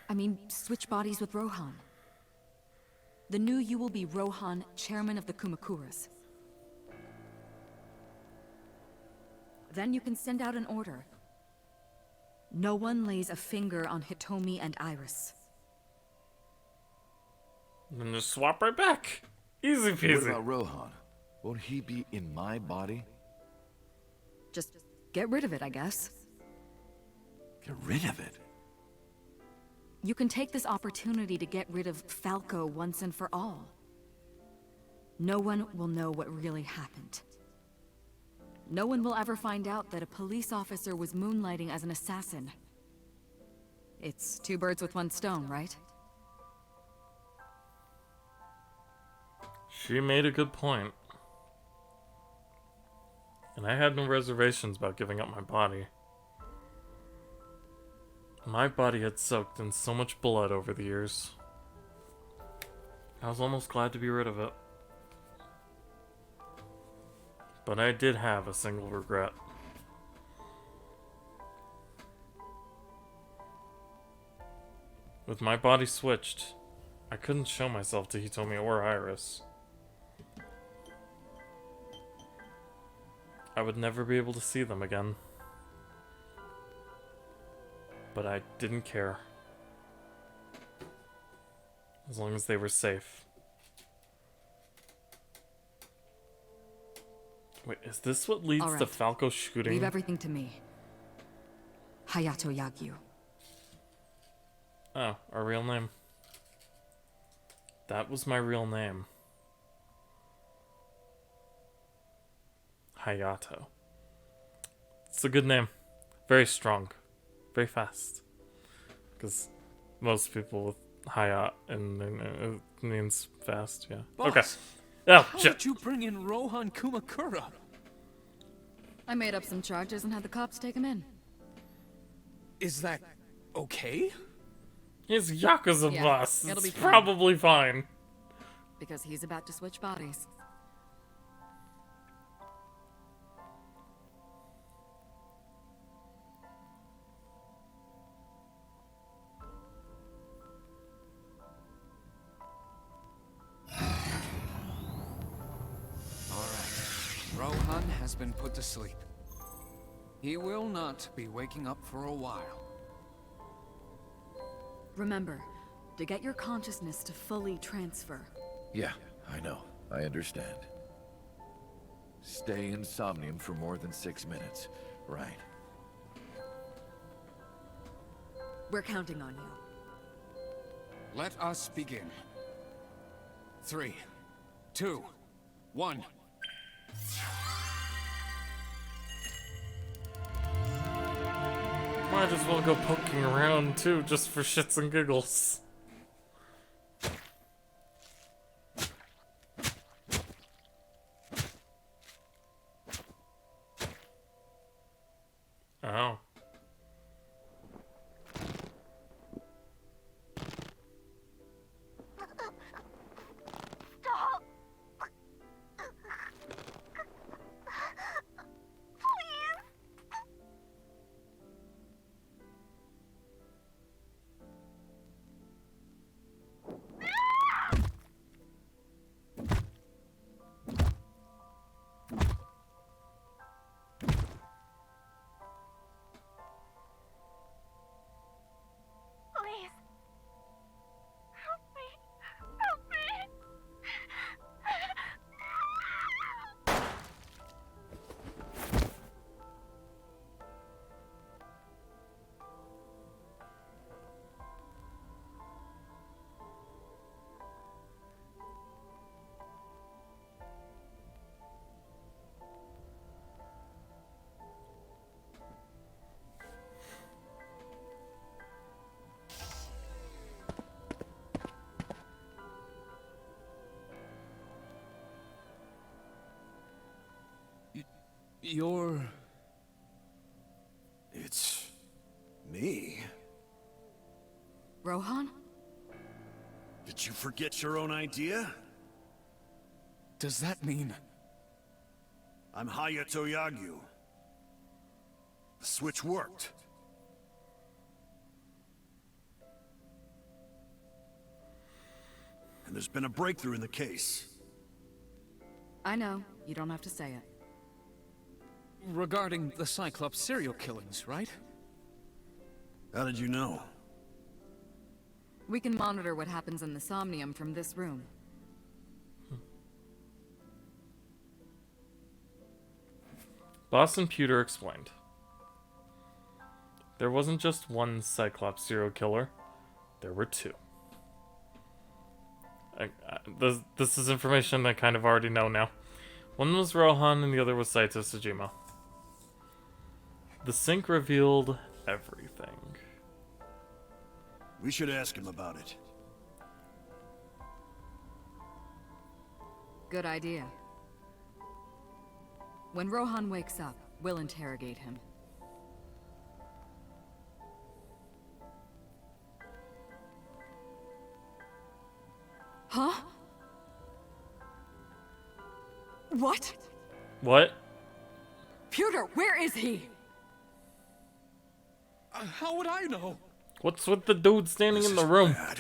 I mean, switch bodies with Rohan. The new you will be Rohan, chairman of the Kumakuras. Then you can send out an order. No one lays a finger on Hitomi and Iris. Then just swap right back. Easy peasy. What about Rohan? Won't he be in my body? Just get rid of it, I guess. Get rid of it? You can take this opportunity to get rid of Falco once and for all. No one will know what really happened. No one will ever find out that a police officer was moonlighting as an assassin. It's two birds with one stone, right? She made a good point. And I had no reservations about giving up my body. My body had soaked in so much blood over the years. I was almost glad to be rid of it. But I did have a single regret. With my body switched, I couldn't show myself to Hitomi or Iris. I would never be able to see them again. But I didn't care. As long as they were safe. Wait, is this what leads All right. to Falco shooting? Leave everything to me. Hayato Yagyu. Oh, our real name. That was my real name. Hayato. It's a good name. Very strong. Very fast. Because most people with Hayat and it means fast, yeah. Boss, okay. Oh, how shit. did you bring in Rohan Kumakura? I made up some charges and had the cops take him in. Is that okay? He's Yakuza Yeah, boss. it'll be It's fine. probably fine. Because he's about to switch bodies. Rohan has been put to sleep. He will not be waking up for a while. Remember, to get your consciousness to fully transfer, Yeah, I know. I understand. Stay in Somnium for more than 6 minutes. Right. we're counting on you. Let us begin. 3, 2, 1. Might as well go poking around too, just for shits and giggles. Oh. Stop! Please! Please. Help me. Help me. You're... It's me. Rohan? Did you forget your own idea? Does that mean... I'm Hayato Yagyu. The switch worked. And there's been a breakthrough in the case. I know. You don't have to say it. Regarding the Cyclops serial killings, right? How did you know? We can monitor what happens in the Somnium from this room. Boss and Pewter explained. There wasn't just one Cyclops serial killer. There were two. This is information I kind of already know now. One was Rohan and the other was Saito Sejima. The sync revealed everything. We should ask him about it. Good idea. When Rohan wakes up, we'll interrogate him. Huh? What? What? Pewter, where is he? How would I know? What's with the dude standing in the room? Bad.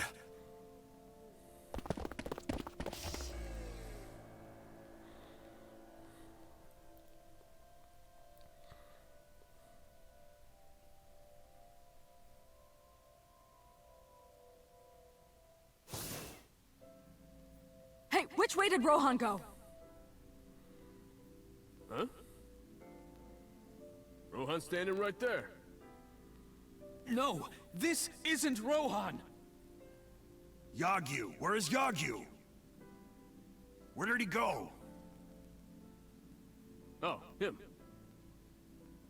Hey, which way did Rohan go? Huh? Rohan's standing right there. No, this isn't Rohan. Yagyu, where is Yagyu? Where did he go? Oh, him.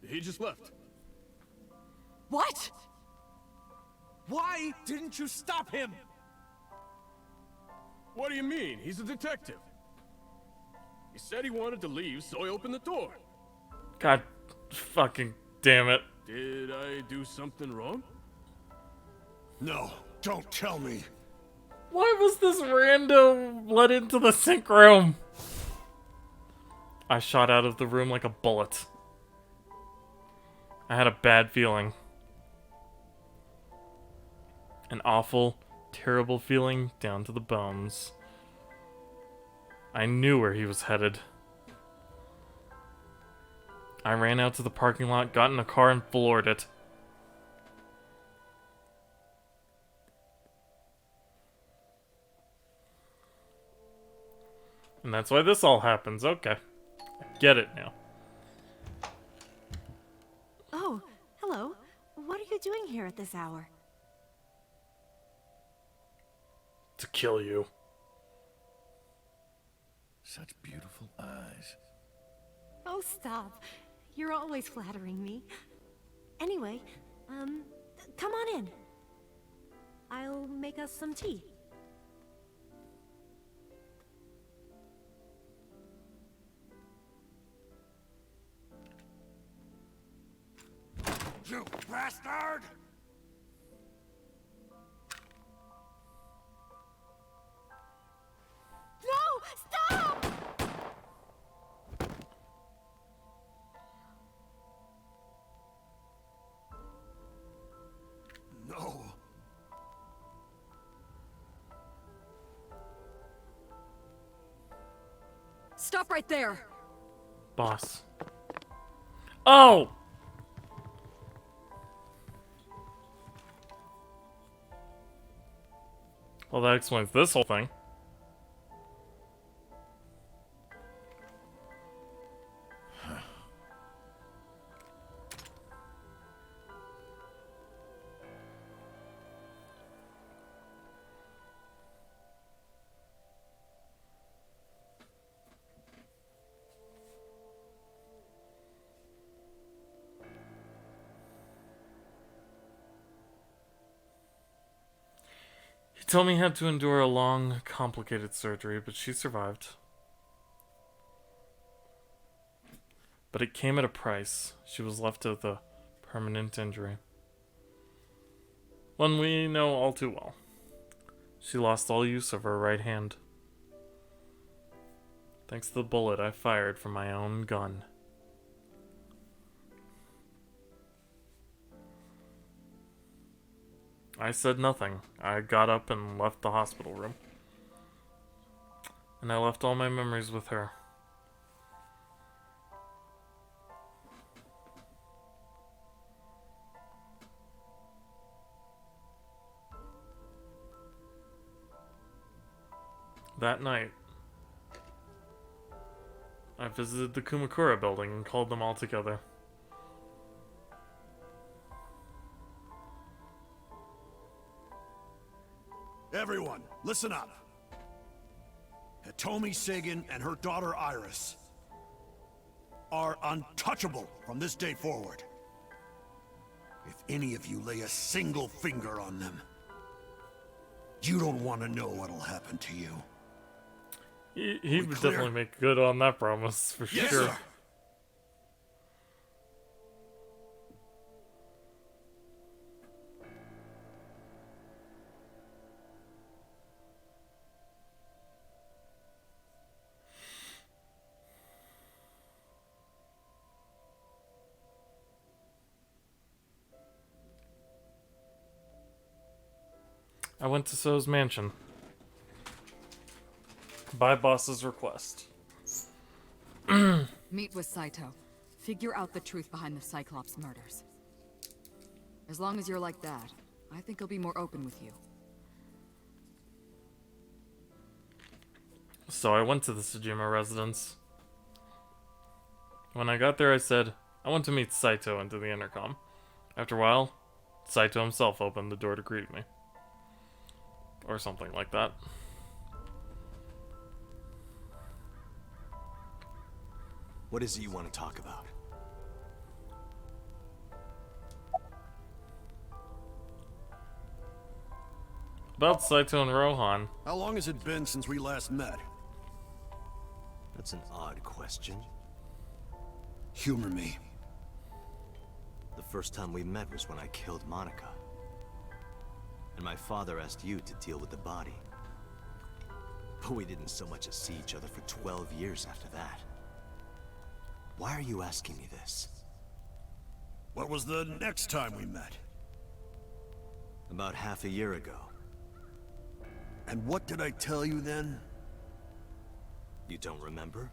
He just left. What? Why didn't you stop him? What do you mean? He's a detective. He said he wanted to leave, so I opened the door. God fucking damn it. Did I do something wrong? No, don't tell me. Why was this rando let into the sync room? I shot out of the room like a bullet. I had a bad feeling. An awful, terrible feeling down to the bones. I knew where he was headed. I ran out to the parking lot, got in a car, and floored it. And that's why this all happens. Okay. I get it now. Oh, hello. What are you doing here at this hour? To kill you. Such beautiful eyes. Oh, stop. You're always flattering me. Anyway, come on in. I'll make us some tea. You bastard! No! Stop! No. Stop right there! Boss. Oh! Well, that explains this whole thing. He told me he had to endure a long, complicated surgery, but she survived. But it came at a price. She was left with a permanent injury. One we know all too well. She lost all use of her right hand. Thanks to the bullet I fired from my own gun. I said nothing. I got up and left the hospital room. And I left all my memories with her. That night, I visited the Kumakura building and called them all together. Everyone, listen up. Hitomi Sagan and her daughter Iris are untouchable from this day forward. If any of you lay a single finger on them, you don't want to know what'll happen to you. He would definitely make good on that promise, for Yes, sure. sir. I went to So's mansion. By boss's request. Meet with Saito. Figure out the truth behind the Cyclops murders. As long as you're like that, I think he'll be more open with you. So I went to the Tsujima residence. When I got there, I said, I want to meet Saito into the intercom. After a while, Saito himself opened the door to greet me. Or something like that. What is it you want to talk about? About Saito and Rohan. How long has it been since we last met? That's an odd question. Humor me. The first time we met was when I killed Monica. And my father asked you to deal with the body. But we didn't so much as see each other for 12 years after that. Why are you asking me this? What was the next time we met? About half a year ago. And what did I tell you then? You don't remember?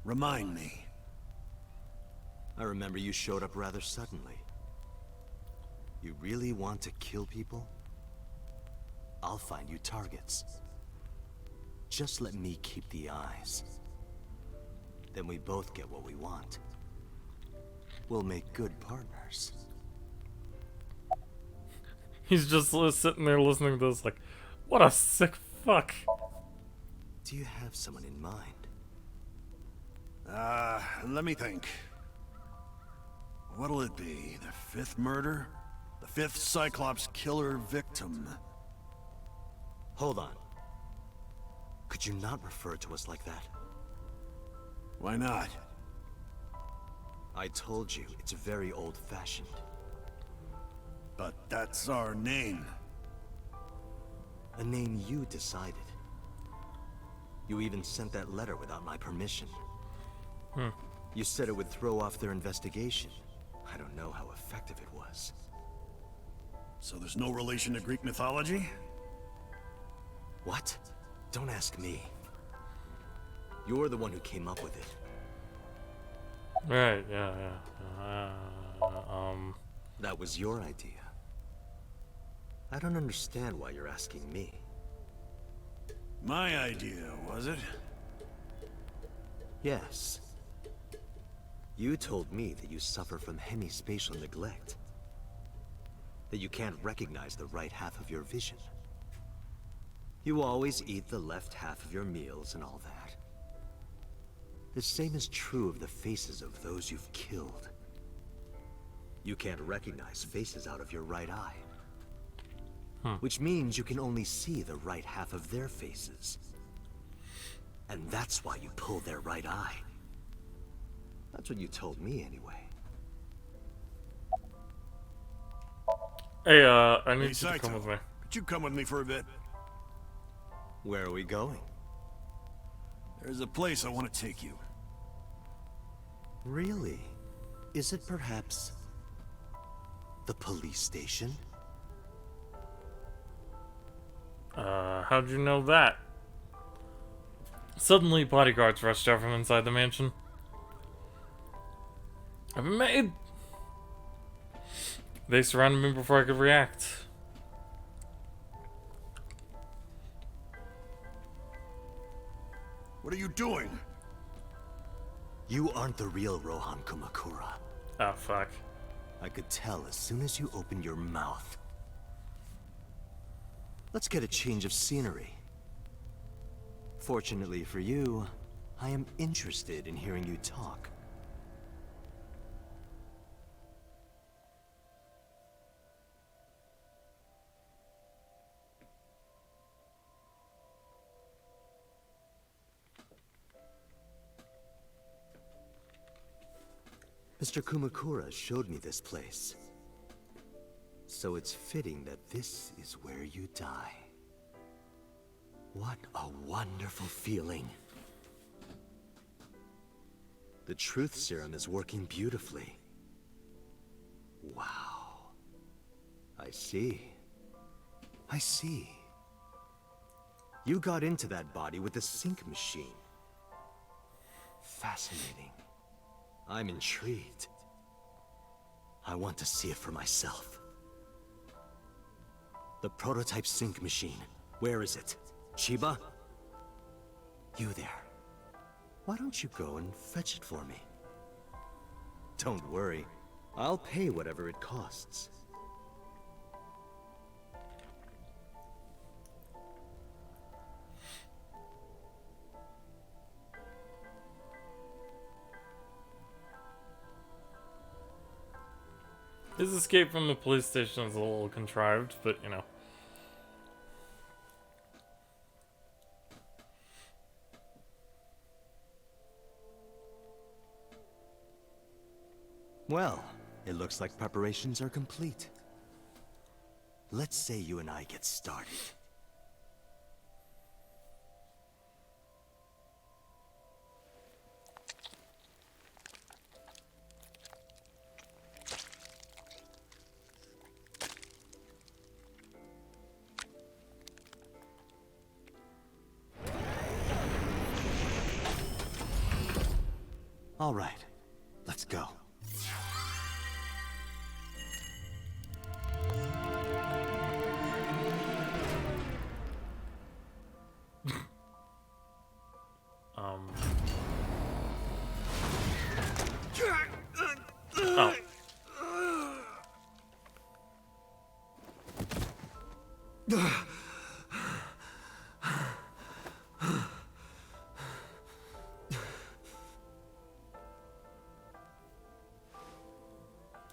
Remind me. I remember you showed up rather suddenly. You really want to kill people? I'll find you targets. Just let me keep the eyes. Then we both get what we want. We'll make good partners. He's just sitting there listening to this like, what a sick fuck. Do you have someone in mind? Let me think. What'll it be? The fifth murder? The fifth Cyclops killer victim? Hold on. Could you not refer to us like that? Why not? I told you, it's very old-fashioned. But that's our name. A name you decided. You even sent that letter without my permission. You said it would throw off their investigation. I don't know how effective it was. So there's no relation to Greek mythology? What? Don't ask me. You're the one who came up with it. Right, yeah. That was your idea. I don't understand why you're asking me. My idea, was it? Yes. You told me that you suffer from hemispatial neglect. That you can't recognize the right half of your vision. You always eat the left half of your meals and all that. The same is true of the faces of those you've killed. You can't recognize faces out of your right eye. Which means you can only see the right half of their faces. And that's why you pull their right eye. That's what you told me anyway. Hey, I need you to Saito. come with me. Would you come with me for a bit? Where are we going? There's a place I want to take you. Really? Is it perhaps the police station? How'd you know that? Suddenly, bodyguards rushed out from inside the mansion. I've been made! They surrounded me before I could react. What are you doing? You aren't the real Rohan Kumakura. Oh, fuck. I could tell as soon as you opened your mouth. Let's get a change of scenery. Fortunately for you, I am interested in hearing you talk. Mr. Kumakura showed me this place. So it's fitting that this is where you die. What a wonderful feeling. The truth serum is working beautifully. Wow. I see. I see. You got into that body with the sync machine. Fascinating. I'm intrigued. I want to see it for myself. The prototype sync machine. Where is it? Chiba? You there. Why don't you go and fetch it for me? Don't worry. I'll pay whatever it costs. His escape from the police station is a little contrived, but you know. Well, it looks like preparations are complete. Let's say you and I get started. All right, let's go. Oh.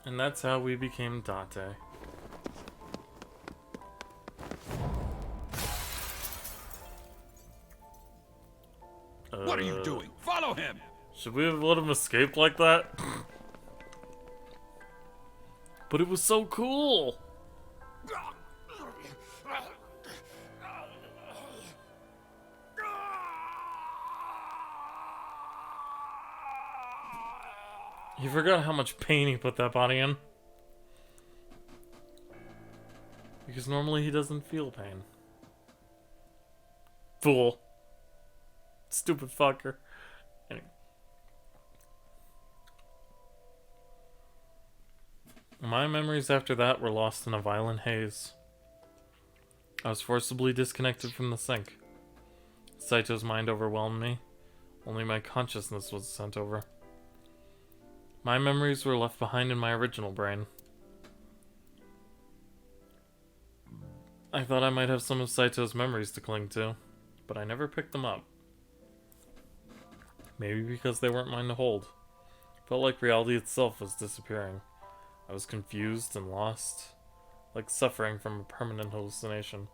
And that's how we became Date. What are you doing? Follow him! Should we have let him escape like that? But it was so cool! You forgot how much pain he put that body in. Because normally he doesn't feel pain. Fool. Stupid fucker. Anyway. My memories after that were lost in a violent haze. I was forcibly disconnected from the sync. Saito's mind overwhelmed me. Only my consciousness was sent over. My memories were left behind in my original brain. I thought I might have some of Saito's memories to cling to, but I never picked them up. Maybe because they weren't mine to hold. Felt like reality itself was disappearing. I was confused and lost, like suffering from a permanent hallucination.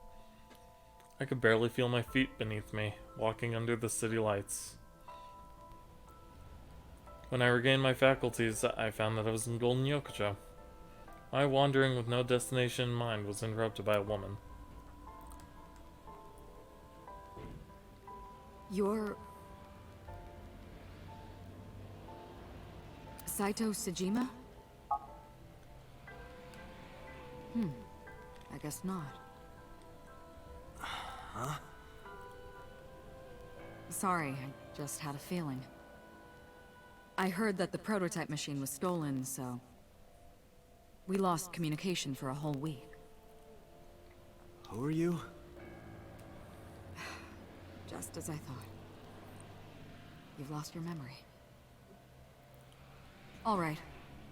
I could barely feel my feet beneath me, walking under the city lights. When I regained my faculties, I found that I was in Golden Yokocho. My wandering with no destination in mind was interrupted by a woman. You're... Saito Sejima? I guess not. Huh? Sorry, I just had a feeling. I heard that the prototype machine was stolen, so... we lost communication for a whole week. Who are you? Just as I thought. You've lost your memory. All right.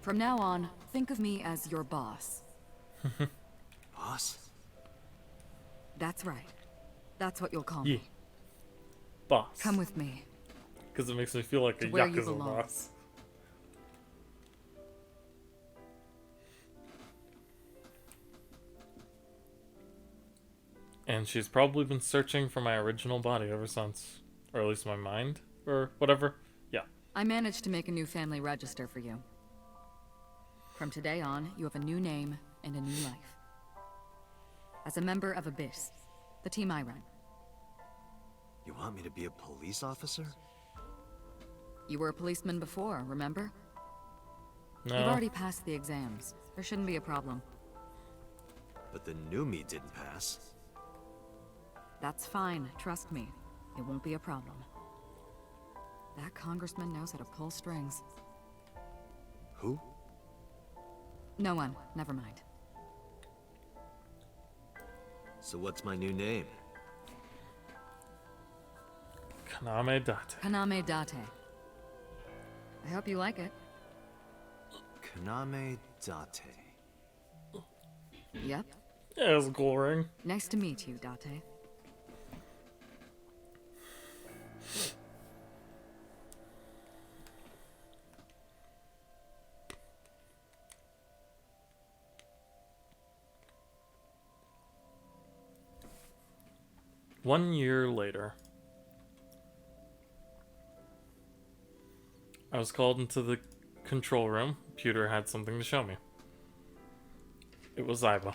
From now on, think of me as your boss. Boss? That's right. That's what you'll call Yeah. me. Boss. Come with me. Because it makes me feel like a To where you Yakuza belong. boss. And she's probably been searching for my original body ever since. Or at least my mind. Or whatever. Yeah. I managed to make a new family register for you. From today on, you have a new name and a new life. As a member of Abyss, the team I run. You want me to be a police officer? You were a policeman before, remember? No. You've already passed the exams. There shouldn't be a problem. But the new me didn't pass. That's fine, trust me. It won't be a problem. That congressman knows how to pull strings. Who? No one, never mind. So what's my new name? Kaname Date. Kaname Date. I hope you like it. Kaname Date. Yep. Yeah, it's a cool ring. Nice to meet you, Date. One year later, I was called into the control room. Computer had something to show me. It was Iba.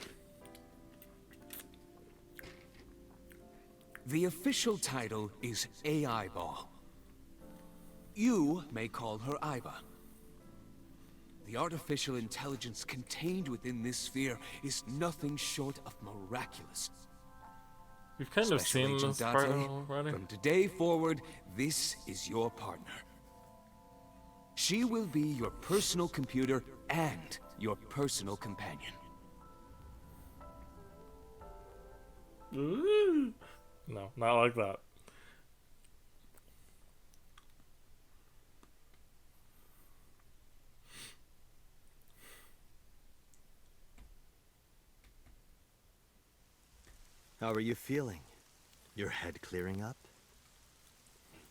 The official title is AI Ball. You may call her Iba. The artificial intelligence contained within this sphere is nothing short of miraculous. We've kind of Special seen Agent this part Date, already. from today forward, this is your partner. She will be your personal computer and your personal companion. Ooh. No, not like that. How are you feeling? Your head clearing up?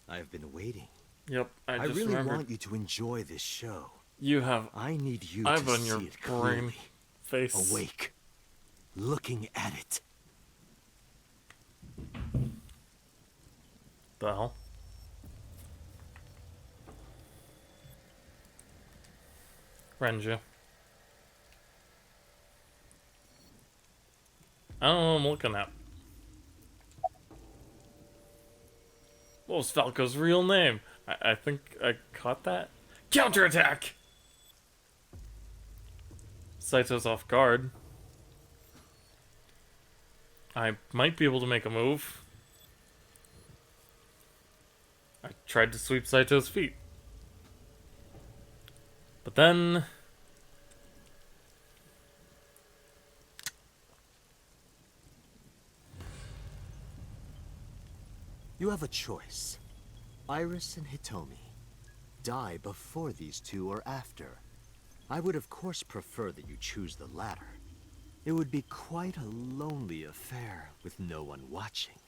I've been waiting. Yep, I just really remembered. want you to enjoy this show. You have I need you Iba to in your see it brain clearly. face. Awake. Looking at it. The hell? Renju. I don't know what I'm looking at. What was Falco's real name? I think I caught that. Counterattack! Saito's off guard. I might be able to make a move. I tried to sweep Saito's feet. But then... You have a choice. Iris and Hitomi. Die before these two or after. I would of course prefer that you choose the latter. It would be quite a lonely affair with no one watching.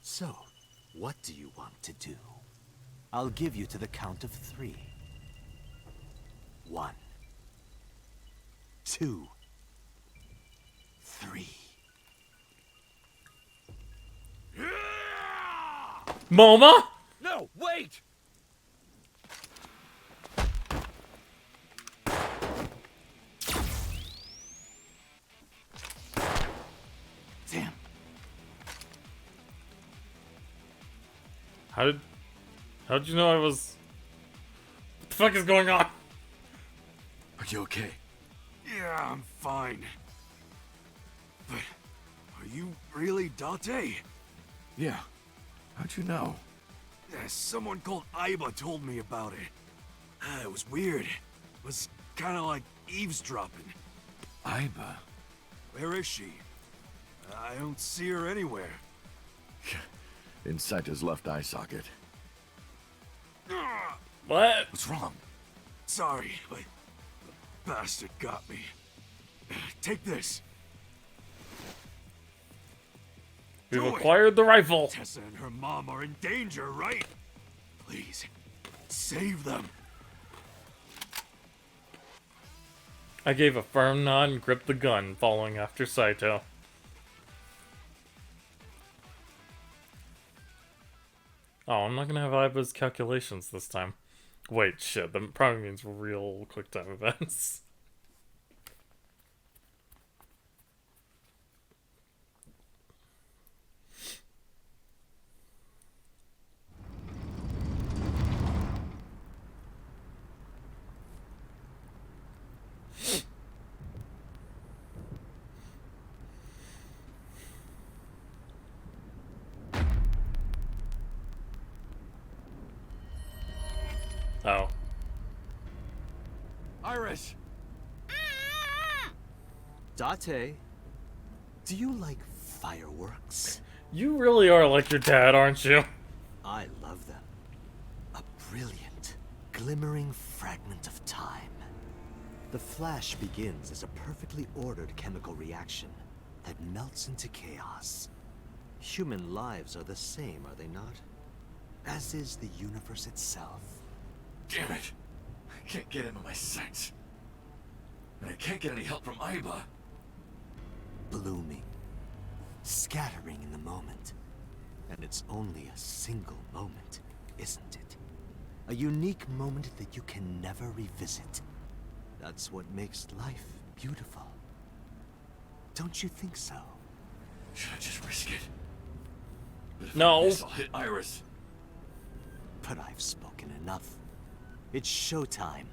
So, what do you want to do? I'll give you to the count of 3. 1, 2, 3. MoMA? No, wait! Damn. How'd you know I was... What the fuck is going on? Are you okay? Yeah, I'm fine. But are you really Date? Yeah. How'd you know? Yeah, someone called Iba told me about it. It was weird. It was kind of like eavesdropping. Iba. Where is she? I don't see her anywhere. Inside his left eye socket. What? What's wrong? Sorry, but the bastard got me. Take this. We've Do it. acquired the rifle. Tessa and her mom are in danger, right? Please, save them. I gave a firm nod and gripped the gun, following after Saito. Oh, I'm not gonna have Iba's calculations this time. Wait, shit, that probably means real quick time events. Oh. Iris! Date, do you like fireworks? You really are like your dad, aren't you? I love them. A brilliant, glimmering fragment of time. The flash begins as a perfectly ordered chemical reaction that melts into chaos. Human lives are the same, are they not? As is the universe itself. Damn it! I can't get into my sights. And I can't get any help from Iba. Blooming, scattering in the moment. And it's only a single moment, isn't it? A unique moment that you can never revisit. That's what makes life beautiful. Don't you think so? Should I just risk it? But if No. I miss, I'll hit Iris. But I've spoken enough. It's showtime.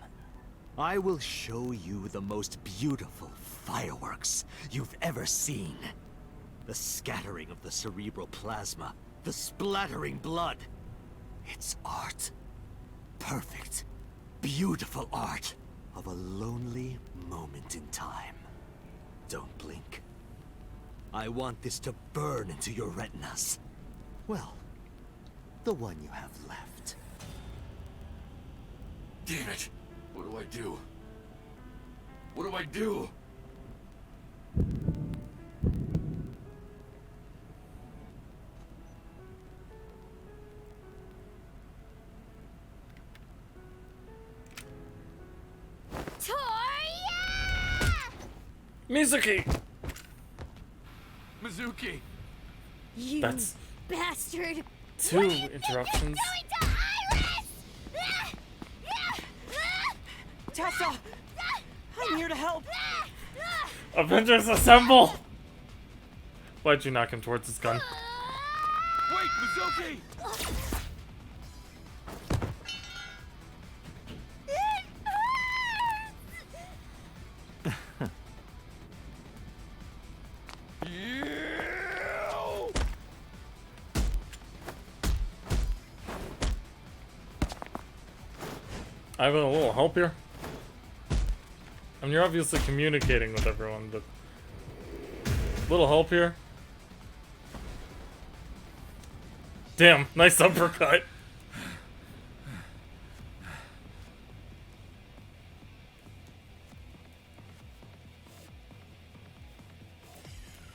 I will show you the most beautiful fireworks you've ever seen. The scattering of the cerebral plasma, the splattering blood. It's art. Perfect, beautiful art of a lonely moment in time. Don't blink. I want this to burn into your retinas. Well, the one you have left. Damn it! What do I do? What do I do? Toya! Mizuki! Mizuki! You That's bastard! two interruptions. Going to Iris! Tessa! I'm here to help! Avengers assemble! Why'd you knock him towards his gun? Wait, Mizuki! I have a little help here. I mean, you're obviously communicating with everyone, but... Little help here. Damn, nice uppercut.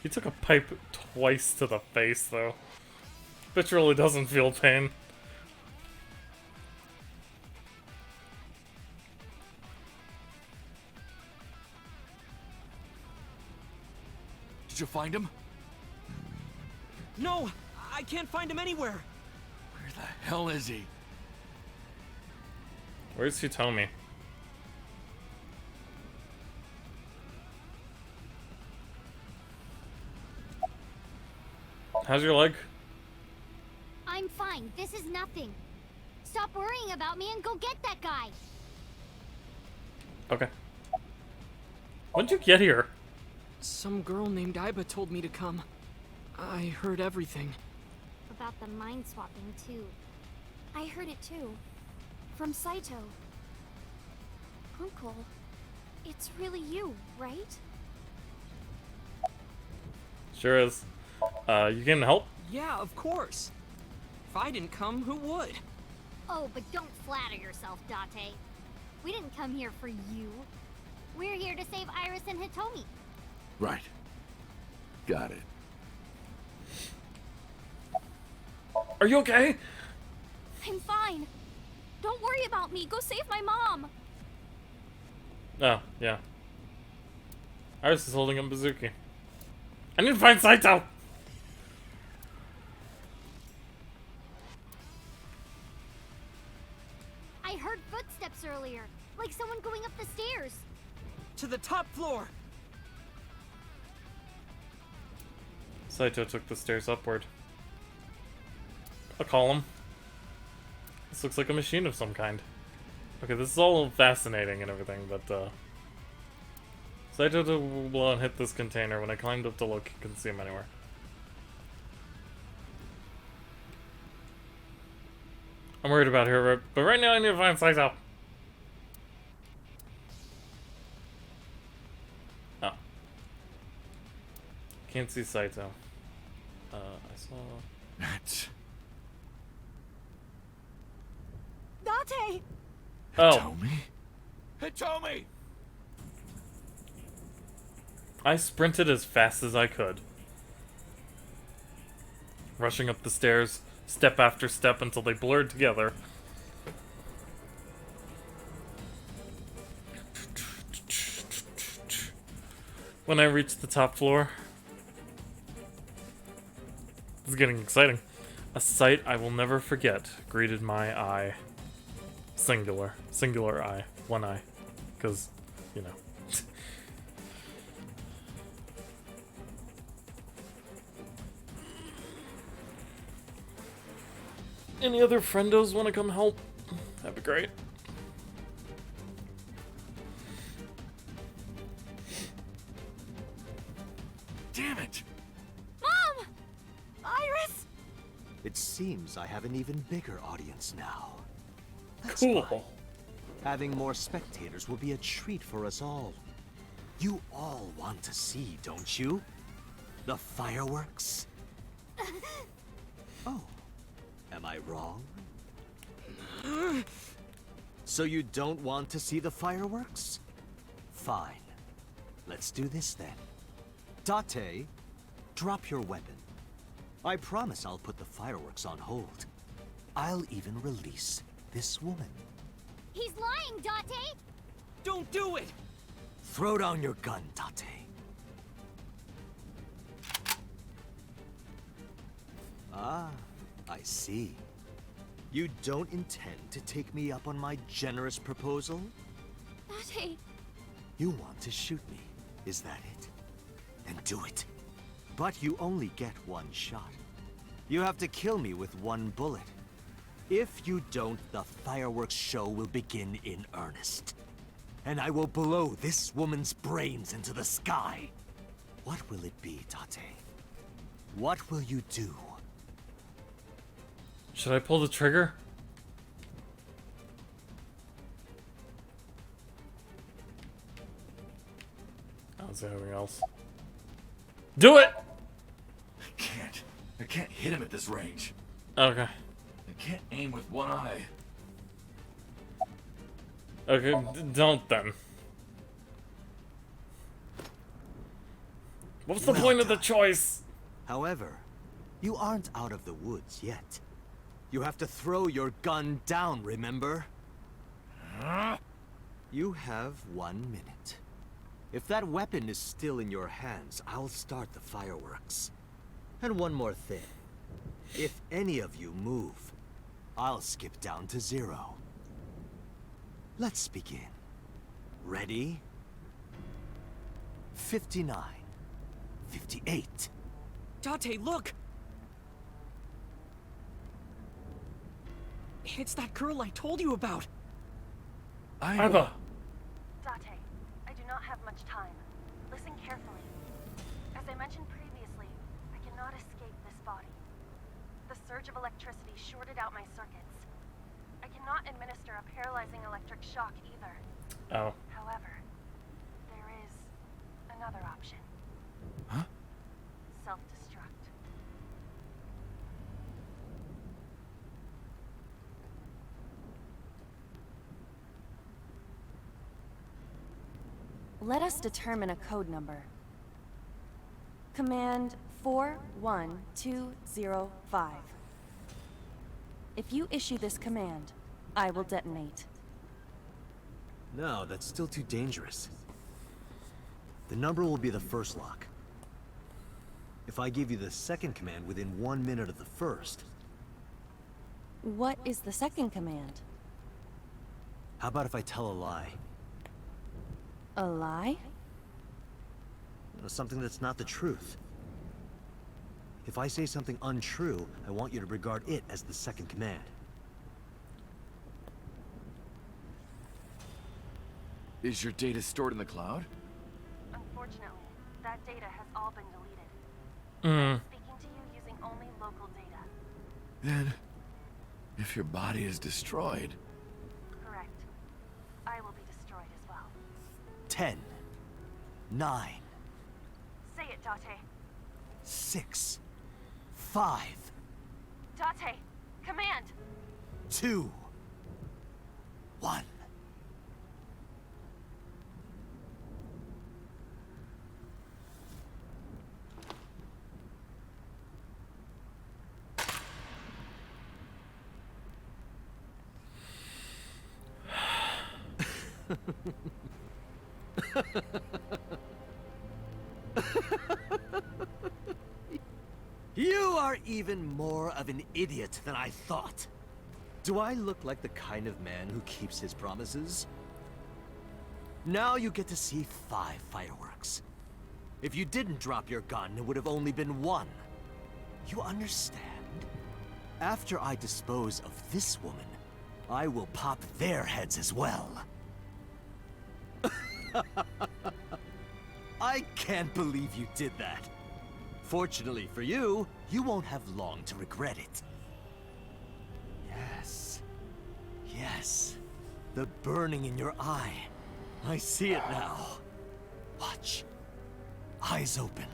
He took a pipe twice to the face, though. Bitch really doesn't feel pain. Did you find him? No! I can't find him anywhere! Where the hell is he? Where's Hitomi? How's your leg? I'm fine. This is nothing. Stop worrying about me and go get that guy. Okay. When'd you get here? Some girl named Iba told me to come. I heard everything. About the mind swapping, too. I heard it, too. From Saito. Uncle, it's really you, right? Sure is. You can help? Yeah, of course. If I didn't come, who would? Oh, but don't flatter yourself, Date. We didn't come here for you. We're here to save Iris and Hitomi. Right. Got it. Are you okay? I'm fine. Don't worry about me. Go save my mom. Oh, yeah. Iris is holding a bazooki. I need to find Saito! I heard footsteps earlier, like someone going up the stairs. To the top floor! Saito took the stairs upward. I'll call him. This looks like a machine of some kind. Okay, this is all fascinating and everything, but, Saito to blow and hit this container. When I climbed up to look, you couldn't see him anywhere. I'm worried about her, but right now I need to find Saito. Oh. Can't see Saito. I saw... That's... Date! Oh. Hitomi! I sprinted as fast as I could. Rushing up the stairs, step after step until they blurred together. When I reached the top floor, this is getting exciting. A sight I will never forget greeted my eye. Singular. Singular eye. One eye. Because, you know. Any other friendos want to come help? That'd be great. Damn it! Mom! Iris! It seems I have an even bigger audience now. That's Cool. fine. Having more spectators will be a treat for us all. You all want to see, don't you? The fireworks? Oh, am I wrong? So you don't want to see the fireworks? Fine. Let's do this then. Date, drop your weapon. I promise I'll put the fireworks on hold. I'll even release this woman. He's lying, Date! Don't do it! Throw down your gun, Date. Ah, I see. You don't intend to take me up on my generous proposal? Date! You want to shoot me, is that it? Then do it. But you only get one shot. You have to kill me with one bullet. If you don't, the fireworks show will begin in earnest. And I will blow this woman's brains into the sky. What will it be, Date? What will you do? Should I pull the trigger? I don't see anything else. Do it! I can't hit him at this range. Okay. I can't aim with one eye. Okay, don't then. What was the Well point of the done. choice? However, you aren't out of the woods yet. You have to throw your gun down, remember? You have 1 minute. If that weapon is still in your hands, I'll start the fireworks. And one more thing. If any of you move, I'll skip down to 0. Let's begin. Ready? 59. 58. Date, look! It's that girl I told you about. Iva. Date, I do not have much time. Listen carefully. As I mentioned previously, I cannot escape this body. The surge of electricity shorted out my circuits. I cannot administer a paralyzing electric shock either. Oh. However, there is another option. Huh? Self-destruct. Let us determine a code number. Command 41205. If you issue this command, I will detonate. No, that's still too dangerous. The number will be the first lock. If I give you the second command within 1 minute of the first, What is the second command? how about if I tell a lie? A lie? Something that's not the truth. If I say something untrue, I want you to regard it as the second command. Is your data stored in the cloud? Unfortunately, that data has all been deleted. Hmm. Speaking to you using only local data. Then, if your body is destroyed, Correct. I will be destroyed as well. 10, 9, Say it, Date. 6, 5, Date, command! 2, 1. You are even more of an idiot than I thought. Do I look like the kind of man who keeps his promises? Now you get to see 5 fireworks. If you didn't drop your gun, it would have only been 1. You understand? After I dispose of this woman, I will pop their heads as well. I can't believe you did that. Fortunately for you, you won't have long to regret it. Yes. Yes. The burning in your eye. I see it now. Watch. Eyes open.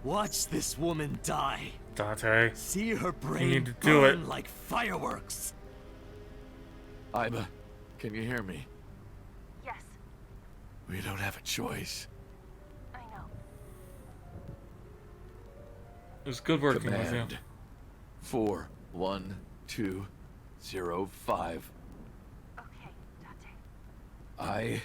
Watch this woman die. Date. See her brain need to do burn it. like fireworks. Iba, can you hear me? Yes, We don't have a choice. I know. It was good working with you. Command 41205. Okay, Date. I...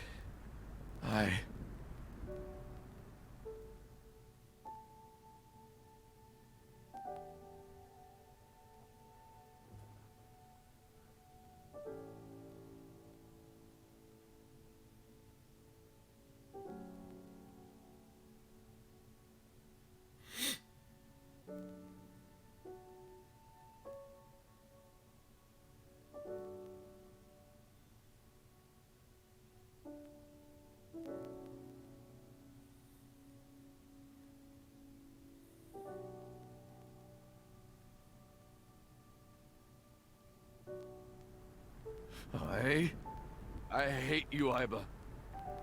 I hate you, Iba.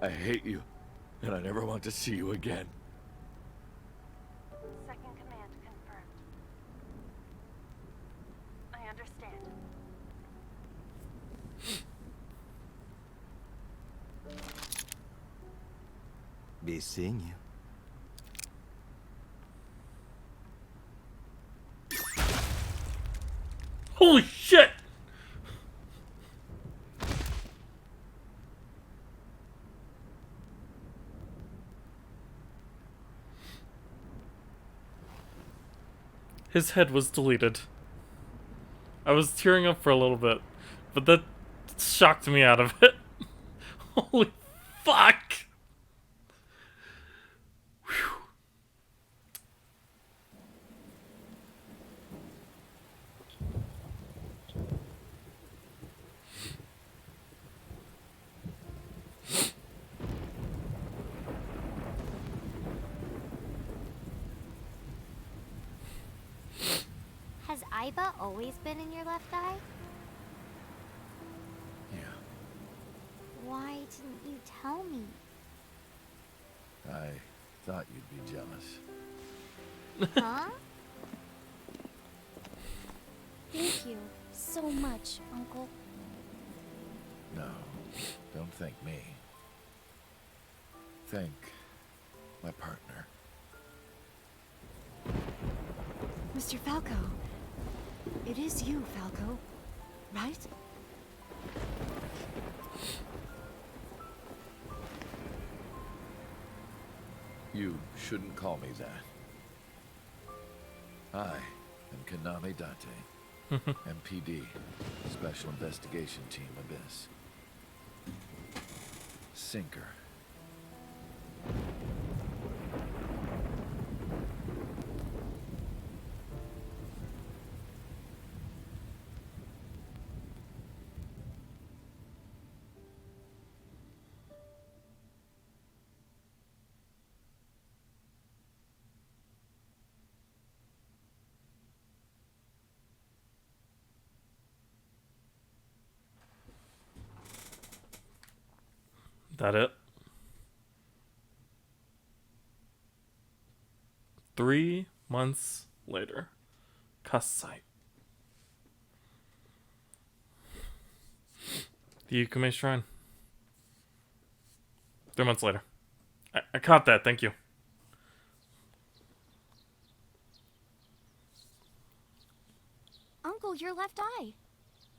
I hate you, and I never want to see you again. Second command confirmed. I understand. Be seeing you. Holy shit! His head was deleted. I was tearing up for a little bit, but that shocked me out of it. Holy fuck! Whew. Iva always been in your left eye? Yeah, Why didn't you tell me? I thought you'd be jealous. Huh? Thank you so much, Uncle. No, don't thank me. Thank my partner. Mr. Falco. It is you, Falco. Right? You shouldn't call me that. I am Kaname Date, MPD, Special Investigation Team Abyss. Sinker. That it? 3 months later. Cuss site. The Yukume Shrine. 3 months later. I caught that, thank you. Uncle, your left eye.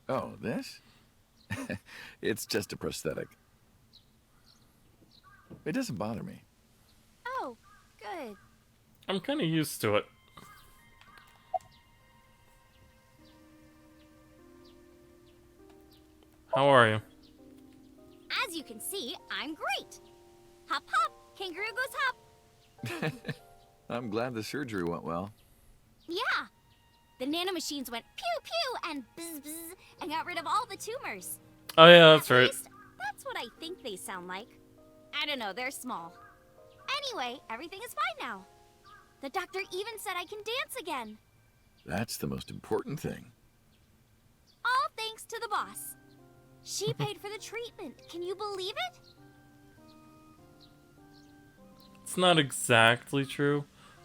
Oh, this? It's just a prosthetic. It doesn't bother me. Oh, good. I'm kind of used to it. How are you? As you can see, I'm great. Hop hop, kangaroo goes hop. I'm glad the surgery went well. Yeah. The nanomachines went pew pew and bzz bzz and got rid of all the tumors. Oh yeah, that's At right. least, that's what I think they sound like. I don't know, they're small. Anyway, everything is fine now. The doctor even said I can dance again. That's the most important thing. All thanks to the boss. She paid for the treatment. Can you believe it? It's not exactly true.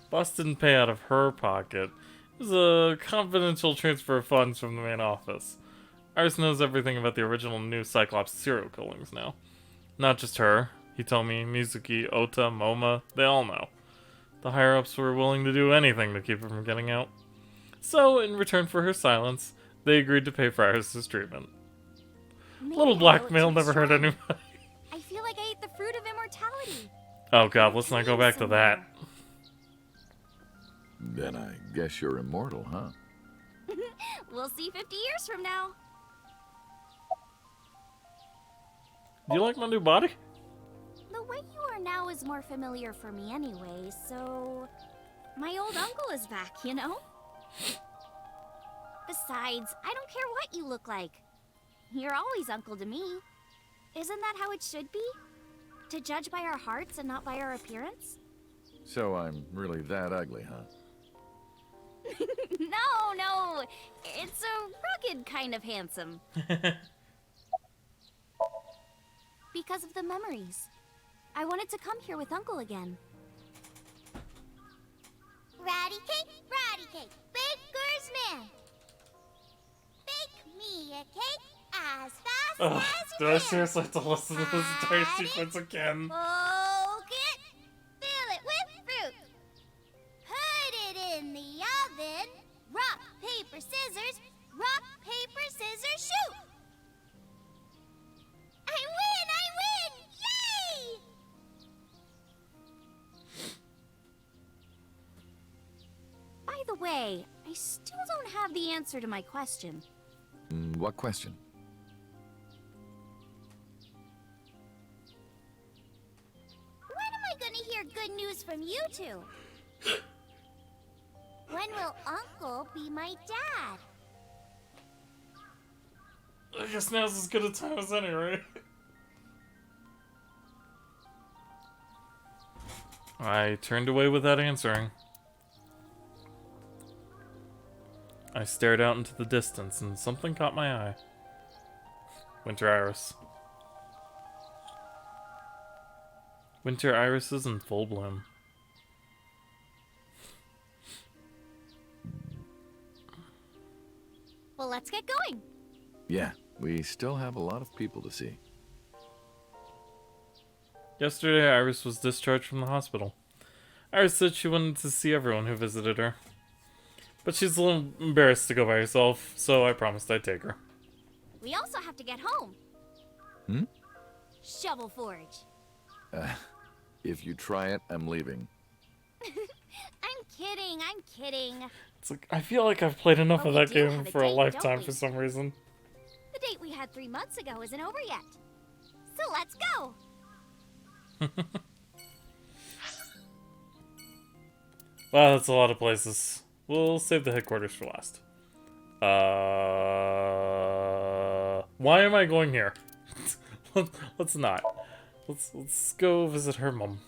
Boss didn't pay out of her pocket. It was a confidential transfer of funds from the main office. Iris knows everything about the original new Cyclops serial killings now. Not just her. Hitomi, Mizuki, Ota, Moma, they all know. The higher-ups were willing to do anything to keep her from getting out. So, in return for her silence, they agreed to pay for Iris' treatment. Maybe Little I owe it blackmail to never hurt Shrine. anybody. I feel like I ate the fruit of immortality. Oh god, let's not go back to that. Then I guess you're immortal, huh? We'll see 50 years from now. Do you like my new body? The way you are now is more familiar for me anyway, so... My old uncle is back, you know? Besides, I don't care what you look like. You're always uncle to me. Isn't that how it should be? To judge by our hearts and not by our appearance? So I'm really that ugly, huh? No. It's a rugged kind of handsome. Because of the memories. I wanted to come here with Uncle again. Ratty cake, baker's man. Bake me a cake as fast Ugh, as you do I can. seriously have to listen to this entire sequence again? Poke it, fill it with fruit. Put it in the oven. Rock, paper, scissors. Rock, paper, scissors, shoot. I win! Yay! By the way, I still don't have the answer to my question. What question? When am I gonna hear good news from you two? When will Uncle be my dad? I guess now's as good a time as any, right? I turned away without answering. I stared out into the distance and something caught my eye. Winter iris. Winter irises in full bloom. Well, let's get going. Yeah, we still have a lot of people to see. Yesterday, Iris was discharged from the hospital. Iris said she wanted to see everyone who visited her. But she's a little embarrassed to go by herself, so I promised I'd take her. We also have to get home. Hmm? Shovel Forge. If you try it, I'm leaving. I'm kidding. It's like, I feel like I've played enough But of we that do game have a for a date, lifetime don't we? for some reason. The date we had 3 months ago isn't over yet. So let's go. Wow, that's a lot of places. We'll save the headquarters for last. Why am I going here? Let's not. Let's go visit her mom.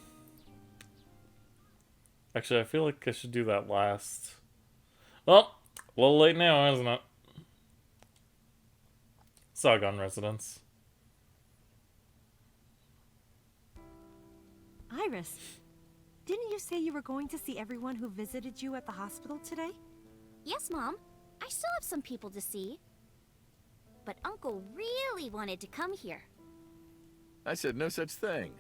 Actually, I feel like I should do that last. Well, a little late now, isn't it? Saigon residence. Iris, didn't you say you were going to see everyone who visited you at the hospital today? Yes, Mom. I still have some people to see. But Uncle really wanted to come here. I said no such thing.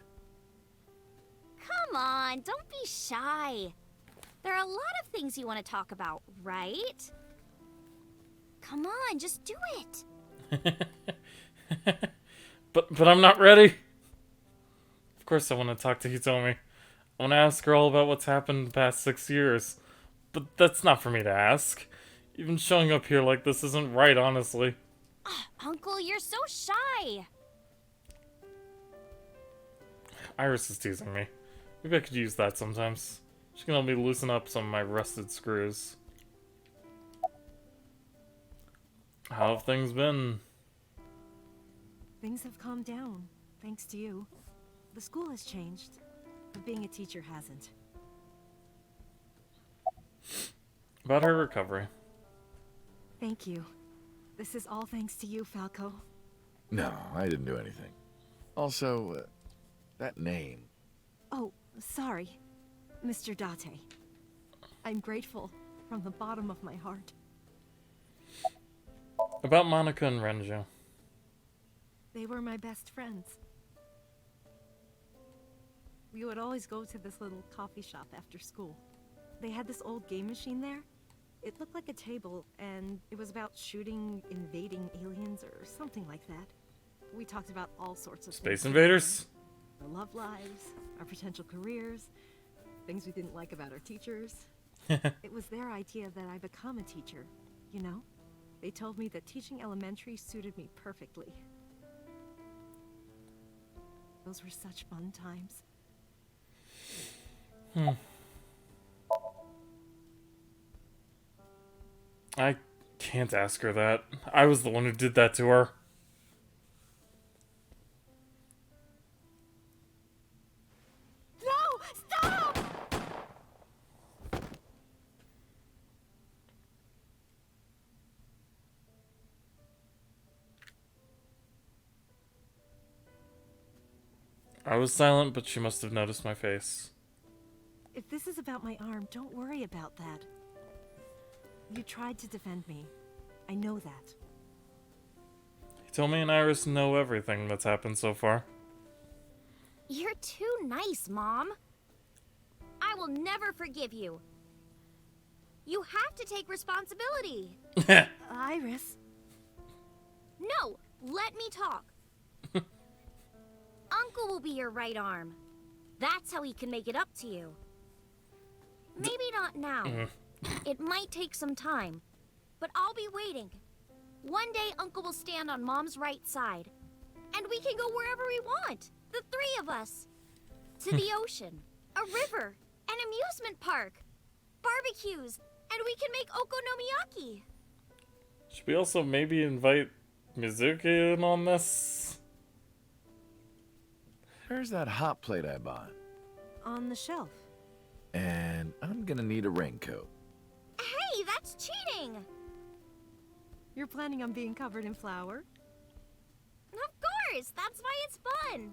Come on, don't be shy. There are a lot of things you want to talk about, right? Come on, just do it. But I'm not ready. Of course I want to talk to Hitomi. I want to ask her all about what's happened the past 6 years. But that's not for me to ask. Even showing up here like this isn't right, honestly. Uncle, you're so shy. Iris is teasing me. Maybe I could use that sometimes. She can help me loosen up some of my rusted screws. How have things been? Things have calmed down, thanks to you. The school has changed, but being a teacher hasn't. About her recovery. Thank you. This is all thanks to you, Falco. No, I didn't do anything. Also, that name. Oh, sorry, Mr. Date. I'm grateful from the bottom of my heart. About Monica and Renju. They were my best friends. We would always go to this little coffee shop after school. They had this old game machine there. It looked like a table, and it was about shooting invading aliens or something like that. We talked about all sorts of Space things. invaders? Our love lives, our potential careers, things we didn't like about our teachers. It was their idea that I become a teacher, you know? They told me that teaching elementary suited me perfectly. Those were such fun times. I can't ask her that. I was the one who did that to her. No! Stop! I was silent, but she must have noticed my face. If this is about my arm, don't worry about that. You tried to defend me. I know that. Hitomi and Iris know everything that's happened so far. You're too nice, Mom. I will never forgive you. You have to take responsibility. Iris. No, let me talk. Uncle will be your right arm. That's how he can make it up to you. Maybe not now. It might take some time, but I'll be waiting. One day, Uncle will stand on Mom's right side, and we can go wherever we want. The 3 of us. To the ocean, a river, an amusement park, barbecues, and we can make okonomiyaki. Should we also maybe invite Mizuki in on this? Where's that hot plate I bought? On the shelf. And I'm gonna need a raincoat. Hey, that's cheating! You're planning on being covered in flour? Of course! That's why it's fun!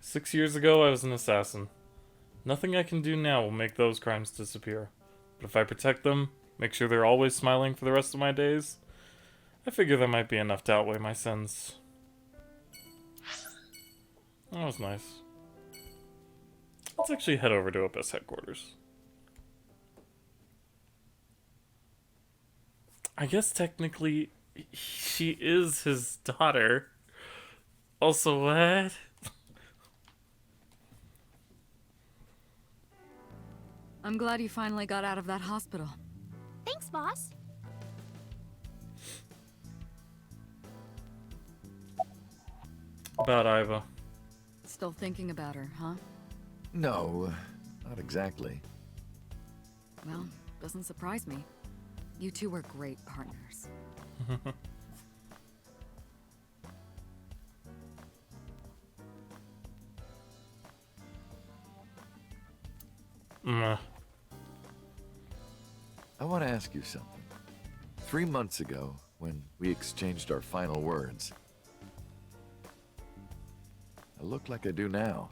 6 years ago, I was an assassin. Nothing I can do now will make those crimes disappear. But if I protect them, make sure they're always smiling for the rest of my days, I figure that might be enough to outweigh my sins. That was nice. Let's actually head over to Abyss headquarters. I guess technically, she is his daughter. Also, what? I'm glad you finally got out of that hospital. Thanks, boss. About Iva. Still thinking about her, huh? No, not exactly. Well, doesn't surprise me. You two were great partners. I want to ask you something. 3 months ago, when we exchanged our final words, I look like I do now.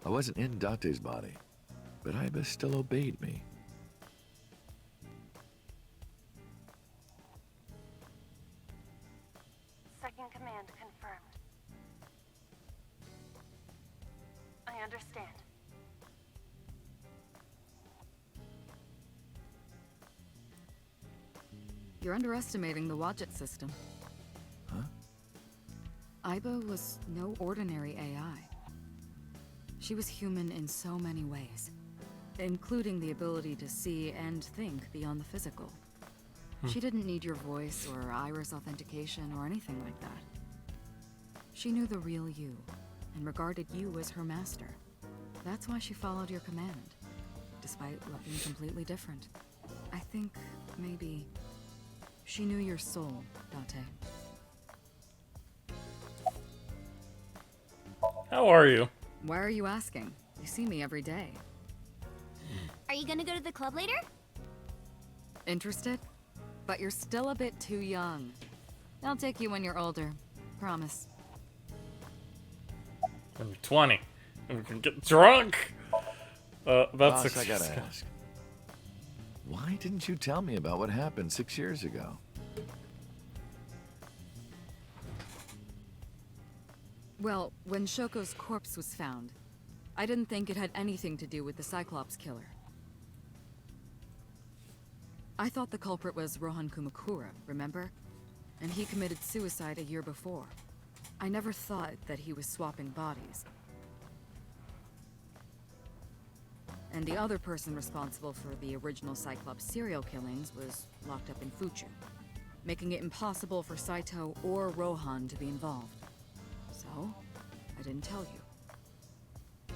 I wasn't in Date's body, but Iba still obeyed me. Second command confirmed. I understand. You're underestimating the Wadjet system. Huh? Iba was no ordinary AI. She was human in so many ways, including the ability to see and think beyond the physical. She didn't need your voice or iris authentication or anything like that. She knew the real you, and regarded you as her master. That's why she followed your command, despite looking completely different. I think, maybe, she knew your soul, Date. How are you? Why are you asking? You see me every day. Are you gonna go to the club later? Interested? But you're still a bit too young. I'll take you when you're older. Promise. When you're 20, and we can get drunk. About Boss, 6 I years gotta ago. ask. Why didn't you tell me about what happened 6 years ago? Well, when Shoko's corpse was found, I didn't think it had anything to do with the Cyclops killer. I thought the culprit was Rohan Kumakura, remember? And he committed suicide a year before. I never thought that he was swapping bodies. And the other person responsible for the original Cyclops serial killings was locked up in Fuchu, making it impossible for Saito or Rohan to be involved. So, I didn't tell you.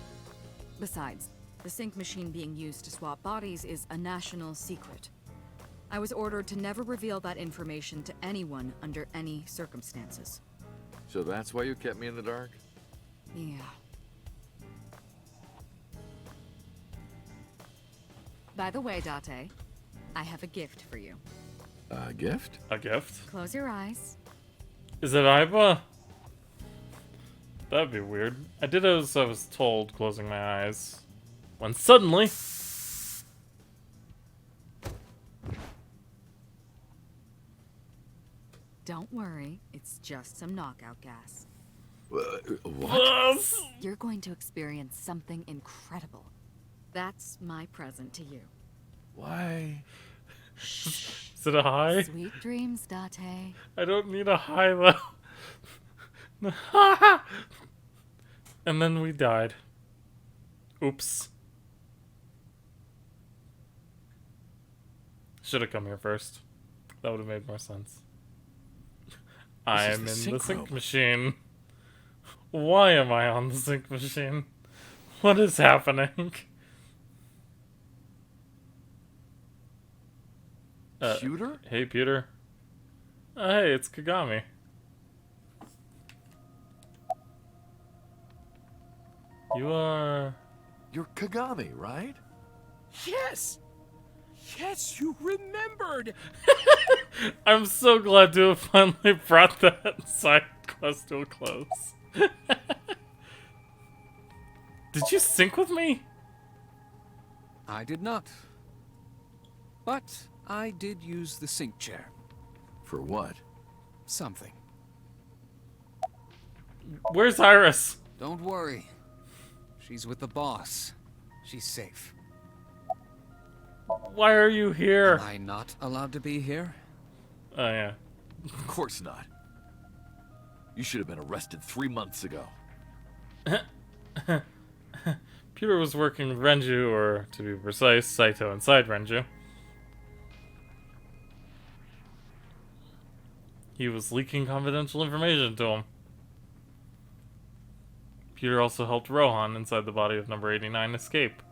Besides, the sync machine being used to swap bodies is a national secret. I was ordered to never reveal that information to anyone under any circumstances. So that's why you kept me in the dark? Yeah. By the way, Date, I have a gift for you. A gift? A gift? Close your eyes. Is it Iba? That'd be weird. I did as I was told, closing my eyes. When suddenly... Don't worry, it's just some knockout gas. What? You're going to experience something incredible. That's my present to you. Why? Is it a high? Sweet dreams, Date. I don't need a high though. And then we died. Oops. Should have come here first. That would have made more sense. I'm in the sync machine. Why am I on the sync machine? What is happening? Shooter? Hey, Peter. Hey, it's Kagami. You are... You're Kagami, right? Yes! Yes, you remembered! I'm so glad to have finally brought that side quest to a close. Did you sync with me? I did not. But I did use the sync chair. For what? Something. Where's Iris? Don't worry. She's with the boss. She's safe. Why are you here? Am I not allowed to be here? Oh, yeah. Of course not. You should have been arrested 3 months ago. Peter was working with Renju, or to be precise, Saito inside Renju. He was leaking confidential information to him. Peter also helped Rohan inside the body of number 89 escape.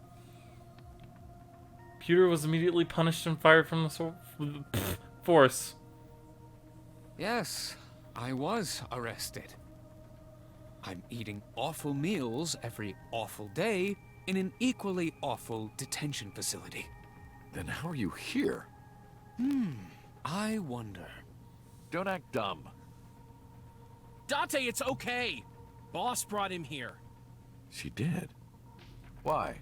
Peter was immediately punished and fired from the force. Yes, I was arrested. I'm eating awful meals every awful day in an equally awful detention facility. Then how are you here? I wonder. Don't act dumb. Date, it's okay! Boss brought him here. She did. Why?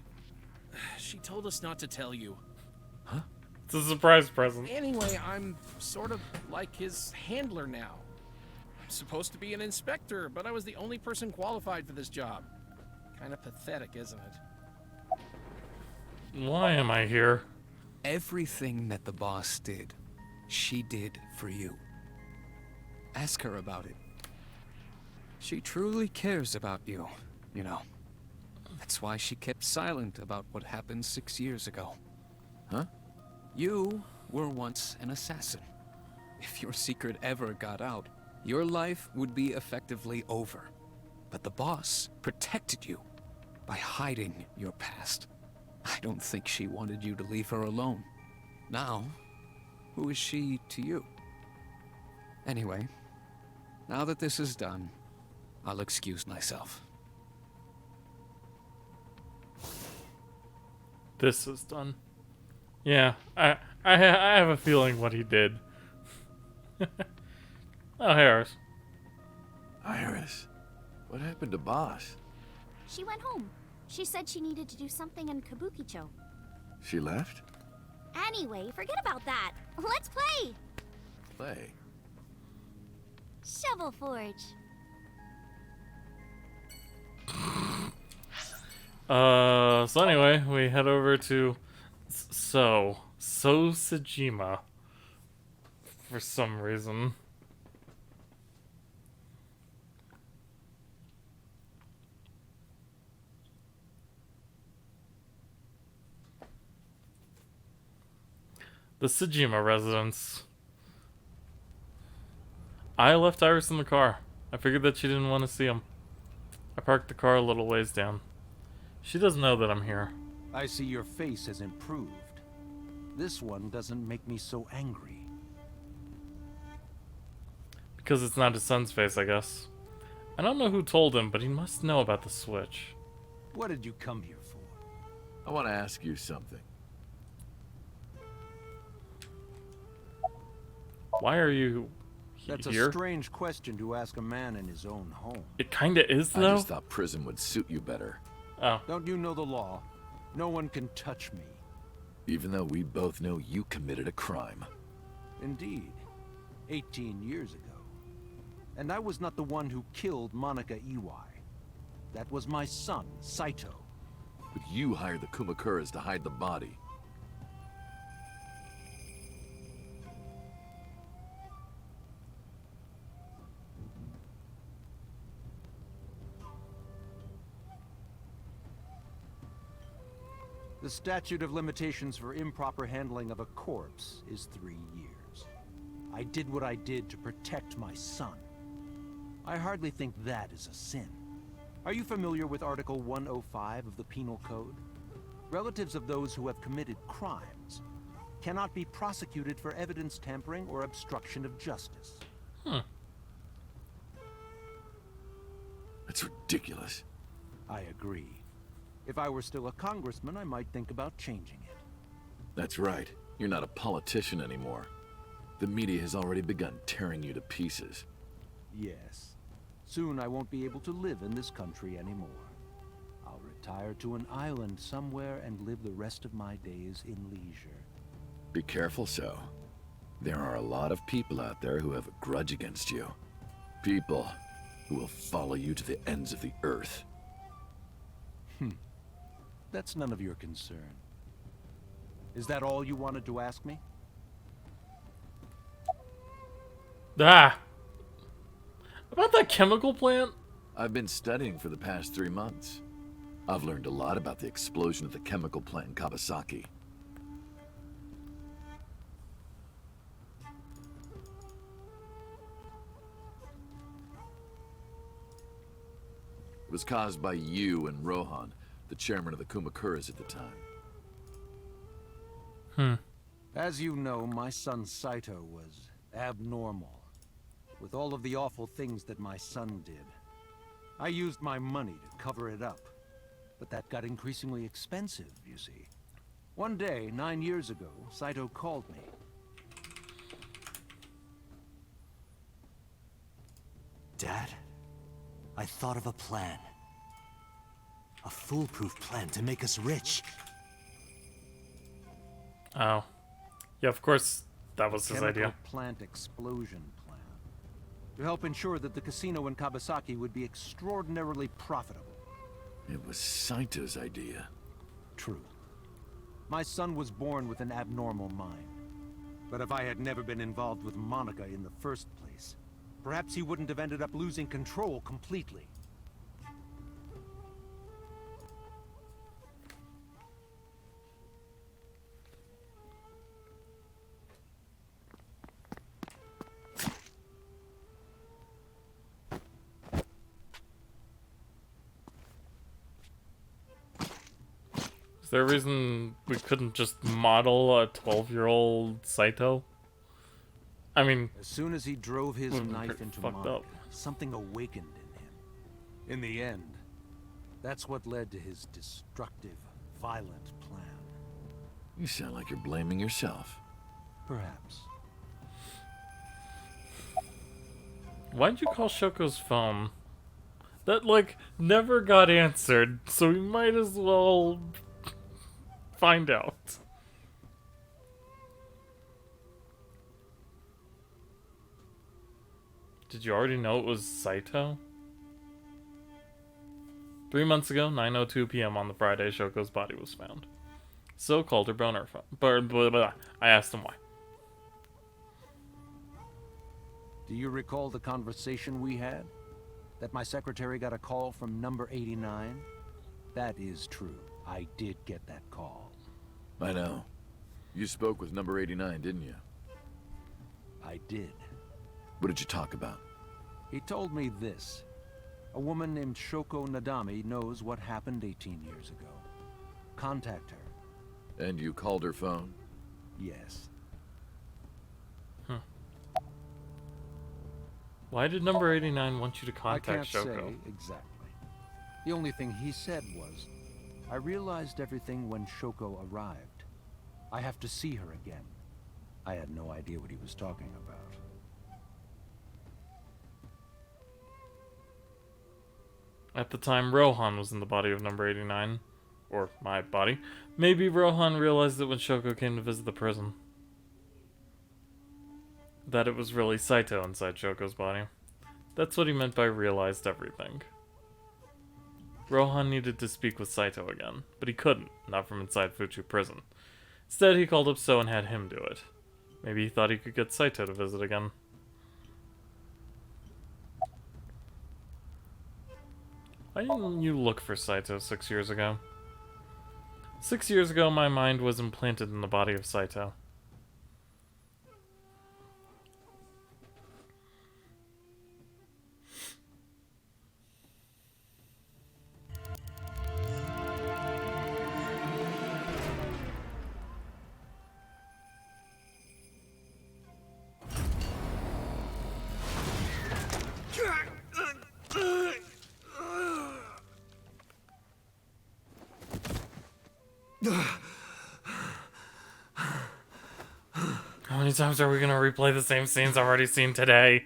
She told us not to tell you. It's a surprise present. Anyway, I'm sort of like his handler now. I'm supposed to be an inspector, but I was the only person qualified for this job. Kind of pathetic, isn't it? Why am I here? Everything that the boss did, she did for you. Ask her about it. She truly cares about you, you know. That's why she kept silent about what happened 6 years ago. Huh? You were once an assassin. If your secret ever got out, your life would be effectively over. But the boss protected you by hiding your past. I don't think she wanted you to leave her alone. Now, who is she to you? Anyway, now that this is done, I'll excuse myself. This is done. Yeah, I have a feeling what he did. Oh, Harris. Iris, what happened to Boss? She went home. She said she needed to do something in Kabukicho. She left? Anyway, forget about that. Let's play! Play. Shovel Forge. So anyway, we head over to Sajima for some reason. The Sajima residence. I left Iris in the car. I figured that she didn't want to see him. I parked the car a little ways down. She doesn't know that I'm here. I see your face has improved. This one doesn't make me so angry. Because it's not his son's face, I guess. I don't know who told him, but he must know about the switch. What did you come here for? I want to ask you something. Why are you That's here? a strange question to ask a man in his own home. It kinda is, I though. just thought prison would suit you better. Oh. Don't you know the law? No one can touch me. Even though we both know you committed a crime. Indeed. 18 years ago. And I was not the one who killed Monica Iwai. That was my son, Saito. But you hired the Kumakuras to hide the body. The statute of limitations for improper handling of a corpse is 3 years. I did what I did to protect my son. I hardly think that is a sin. Are you familiar with Article 105 of the Penal Code? Relatives of those who have committed crimes cannot be prosecuted for evidence tampering or obstruction of justice. That's ridiculous. I agree. If I were still a congressman, I might think about changing it. That's right. You're not a politician anymore. The media has already begun tearing you to pieces. Yes. Soon I won't be able to live in this country anymore. I'll retire to an island somewhere and live the rest of my days in leisure. Be careful, So. There are a lot of people out there who have a grudge against you. People who will follow you to the ends of the earth. That's none of your concern. Is that all you wanted to ask me? Ah! About that chemical plant? I've been studying for the past 3 months. I've learned a lot about the explosion of the chemical plant in Kawasaki. It was caused by you and Rohan, the chairman of the Kumakuras at the time. As you know, my son Saito was abnormal. With all of the awful things that my son did. I used my money to cover it up. But that got increasingly expensive, you see. One day, 9 years ago, Saito called me. Dad, I thought of a plan. A foolproof plan to make us rich. Oh. Yeah, of course that was his Chemical idea. plant explosion plan. To help ensure that the casino in Kawasaki would be extraordinarily profitable. It was Saito's idea. True. My son was born with an abnormal mind. But if I had never been involved with Monica in the first place, perhaps he wouldn't have ended up losing control completely. Is there a reason we couldn't just model a 12-year-old Saito? I mean, as soon as he drove his knife into fucked Monica, up. something awakened in him. In the end, that's what led to his destructive, violent plan. You sound like you're blaming yourself. Perhaps. Why'd you call Shoko's phone? That, like, never got answered, so we might as well find out. Did you already know it was Saito? 3 months ago, 9:02 p.m. on the Friday, Shoko's body was found. So called her boner phone. I asked him why. Do you recall the conversation we had? That my secretary got a call from number 89? That is true. I did get that call. I know. You spoke with number 89, didn't you? I did. What did you talk about? He told me this. A woman named Shoko Nadami knows what happened 18 years ago. Contact her. And you called her phone? Yes. Why did number 89 want you to I contact can't Shoko? say exactly. The only thing he said was, I realized everything when Shoko arrived. I have to see her again. I had no idea what he was talking about. At the time, Rohan was in the body of number 89. Or my body. Maybe Rohan realized it when Shoko came to visit the prison. That it was really Saito inside Shoko's body. That's what he meant by realized everything. Rohan needed to speak with Saito again, but he couldn't, not from inside Fuchu prison. Instead, he called up So and had him do it. Maybe he thought he could get Saito to visit again. Why didn't you look for Saito 6 years ago? 6 years ago, my mind was implanted in the body of Saito. many times are we gonna replay the same scenes I've already seen today?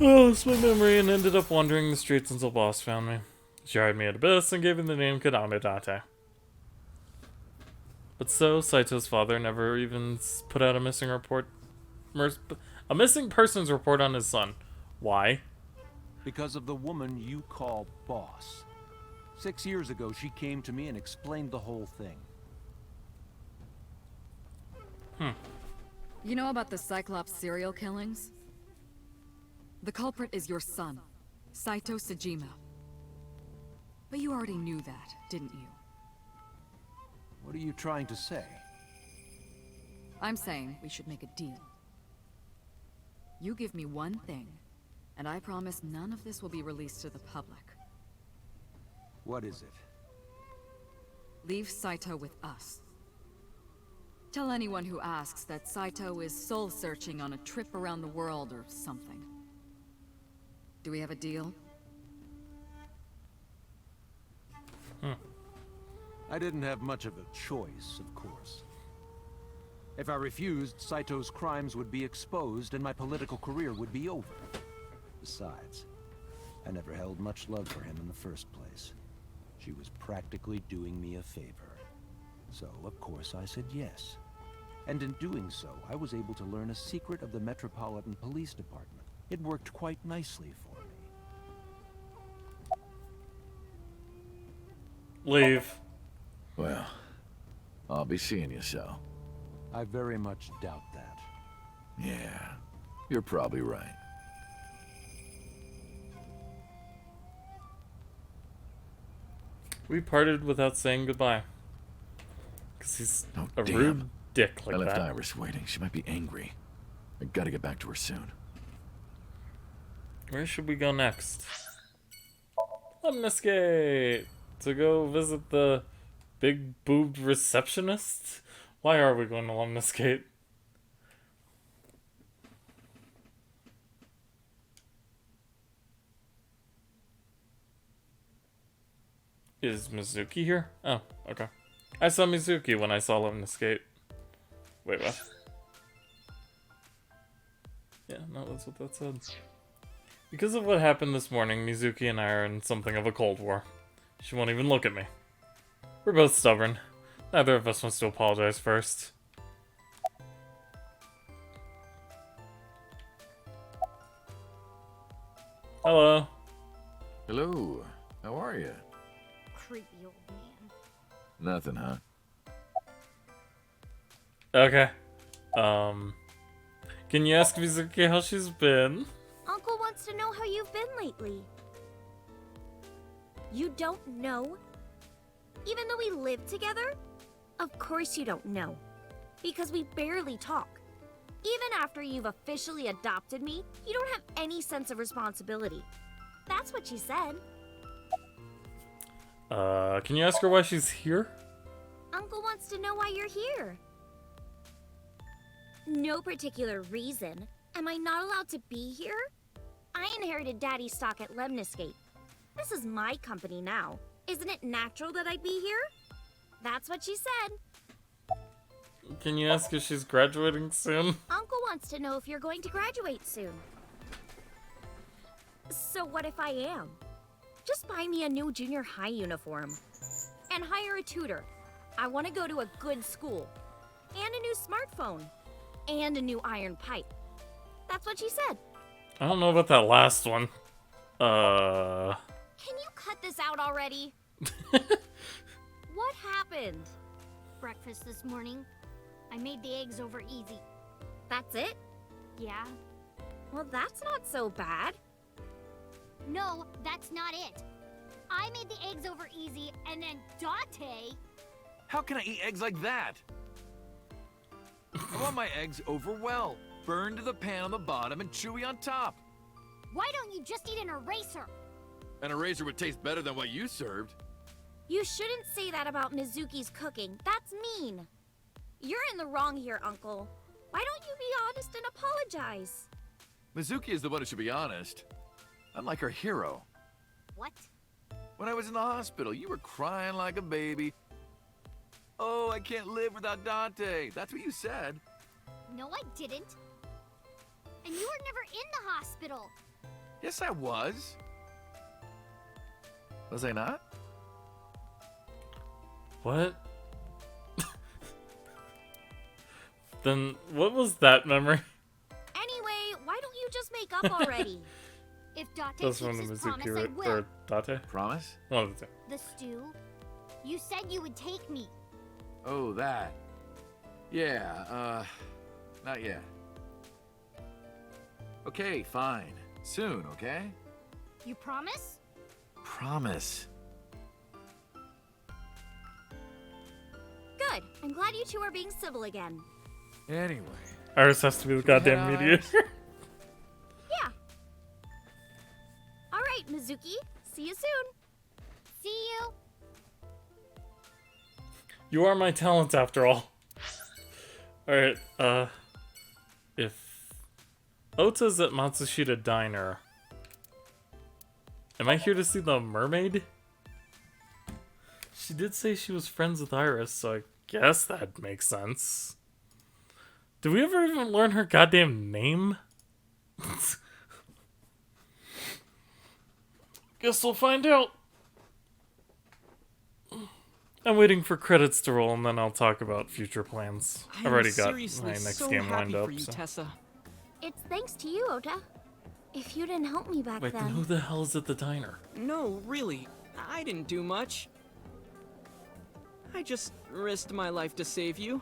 Oh, it's my memory, and ended up wandering the streets until Boss found me. She hired me at Abyss and gave me the name Kadamidate. But so, Saito's father never even put out a missing persons report on his son. Why? Because of the woman you call boss. 6 years ago, she came to me and explained the whole thing. You know about the Cyclops serial killings? The culprit is your son, Saito Sejima. But you already knew that, didn't you? What are you trying to say? I'm saying we should make a deal. You give me one thing, and I promise none of this will be released to the public. What is it? Leave Saito with us. Tell anyone who asks that Saito is soul-searching on a trip around the world or something. Do we have a deal? I didn't have much of a choice, of course. If I refused, Saito's crimes would be exposed and my political career would be over. Besides, I never held much love for him in the first place. She was practically doing me a favor. So, of course, I said yes. And in doing so, I was able to learn a secret of the Metropolitan Police Department. It worked quite nicely for me. Leave. Well, I'll be seeing you, so. I very much doubt that. Yeah, you're probably right. We parted without saying goodbye. Because he's a damn. rude dick like I left that. Iris waiting. She might be angry. I gotta get back to her soon. Where should we go next? Lemniscate! To go visit the big-boobed receptionist? Why are we going to Lemniscate? Is Mizuki here? Oh, okay. I saw Mizuki when I saw Lemniscate. Wait, what? Yeah, no, that's what that said. Because of what happened this morning, Mizuki and I are in something of a cold war. She won't even look at me. We're both stubborn. Neither of us wants to apologize first. Hello. Hello. How are you? Creepy old man. Nothing, huh? Okay. Can you ask Mizuki how she's been? Uncle wants to know how you've been lately. You don't know? Even though we live together? Of course you don't know. Because we barely talk. Even after you've officially adopted me, you don't have any sense of responsibility. That's what she said. Can you ask her why she's here? Uncle wants to know why you're here. No particular reason. Am I not allowed to be here? I inherited Daddy's stock at Lemniscate. This is my company now. Isn't it natural that I'd be here? That's what she said. Can you ask if she's graduating soon? Uncle wants to know if you're going to graduate soon. So what if I am? Just buy me a new junior high uniform. And hire a tutor. I want to go to a good school. And a new smartphone. And a new iron pipe. That's what she said. I don't know about that last one. Can you cut this out already? What happened? Breakfast this morning. I made the eggs over easy. That's it? Yeah? Well, that's not so bad. No, that's not it. I made the eggs over easy, and then Date... How can I eat eggs like that? I want my eggs over well. Burned to the pan on the bottom and chewy on top. Why don't you just eat an eraser? An eraser would taste better than what you served. You shouldn't say that about Mizuki's cooking. That's mean. You're in the wrong here, Uncle. Why don't you be honest and apologize? Mizuki is the one who should be honest. I'm like her hero. What? When I was in the hospital, you were crying like a baby. Oh, I can't live without Dante. That's what you said. No, I didn't. And you were never in the hospital. Yes, I was. Was I not? What? Then what was that memory? Anyway, why don't you just make up already? If Date That's keeps one of his Mizuki promise, I will. or Date? Promise? One of the two. The stew? You said you would take me. Oh, that. Yeah, not yet. Okay, fine. Soon, okay? You promise? Promise. Good. I'm glad you two are being civil again. Anyway. Iris has to be the goddamn mediator. Yeah. All right, Mizuki. See you soon. See you. You are my talent after all. Alright, if Ota's at Matsushita Diner, am I here to see the mermaid? She did say she was friends with Iris, so I guess that makes sense. Did we ever even learn her goddamn name? Guess we'll find out. I'm waiting for credits to roll, and then I'll talk about future plans. I've already got my next game lined up. You, so. Tessa. It's thanks to you, Ota. If you didn't help me back Wait, then... then who the hell is at the diner? No, really. I didn't do much. I just risked my life to save you.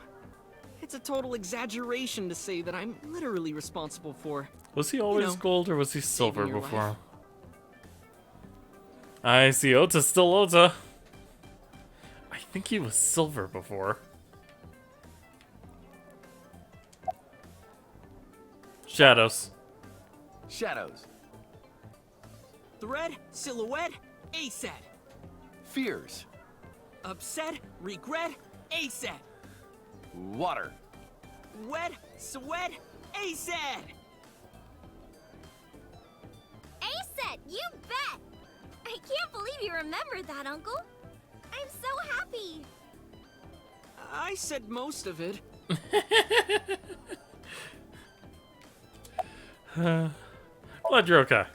It's a total exaggeration to say that I'm literally responsible for. Was he always You know, gold or was he silver saving your before? life. I see Ota's still Ota. I think he was silver before. Shadows. Shadows. Thread, silhouette, ASAT. Fears. Upset, regret, ASAT. Water. Wet, sweat, ASAT. ASAT, you bet! I can't believe you remembered that, Uncle. I'm so happy. I said most of it. Glad you're okay.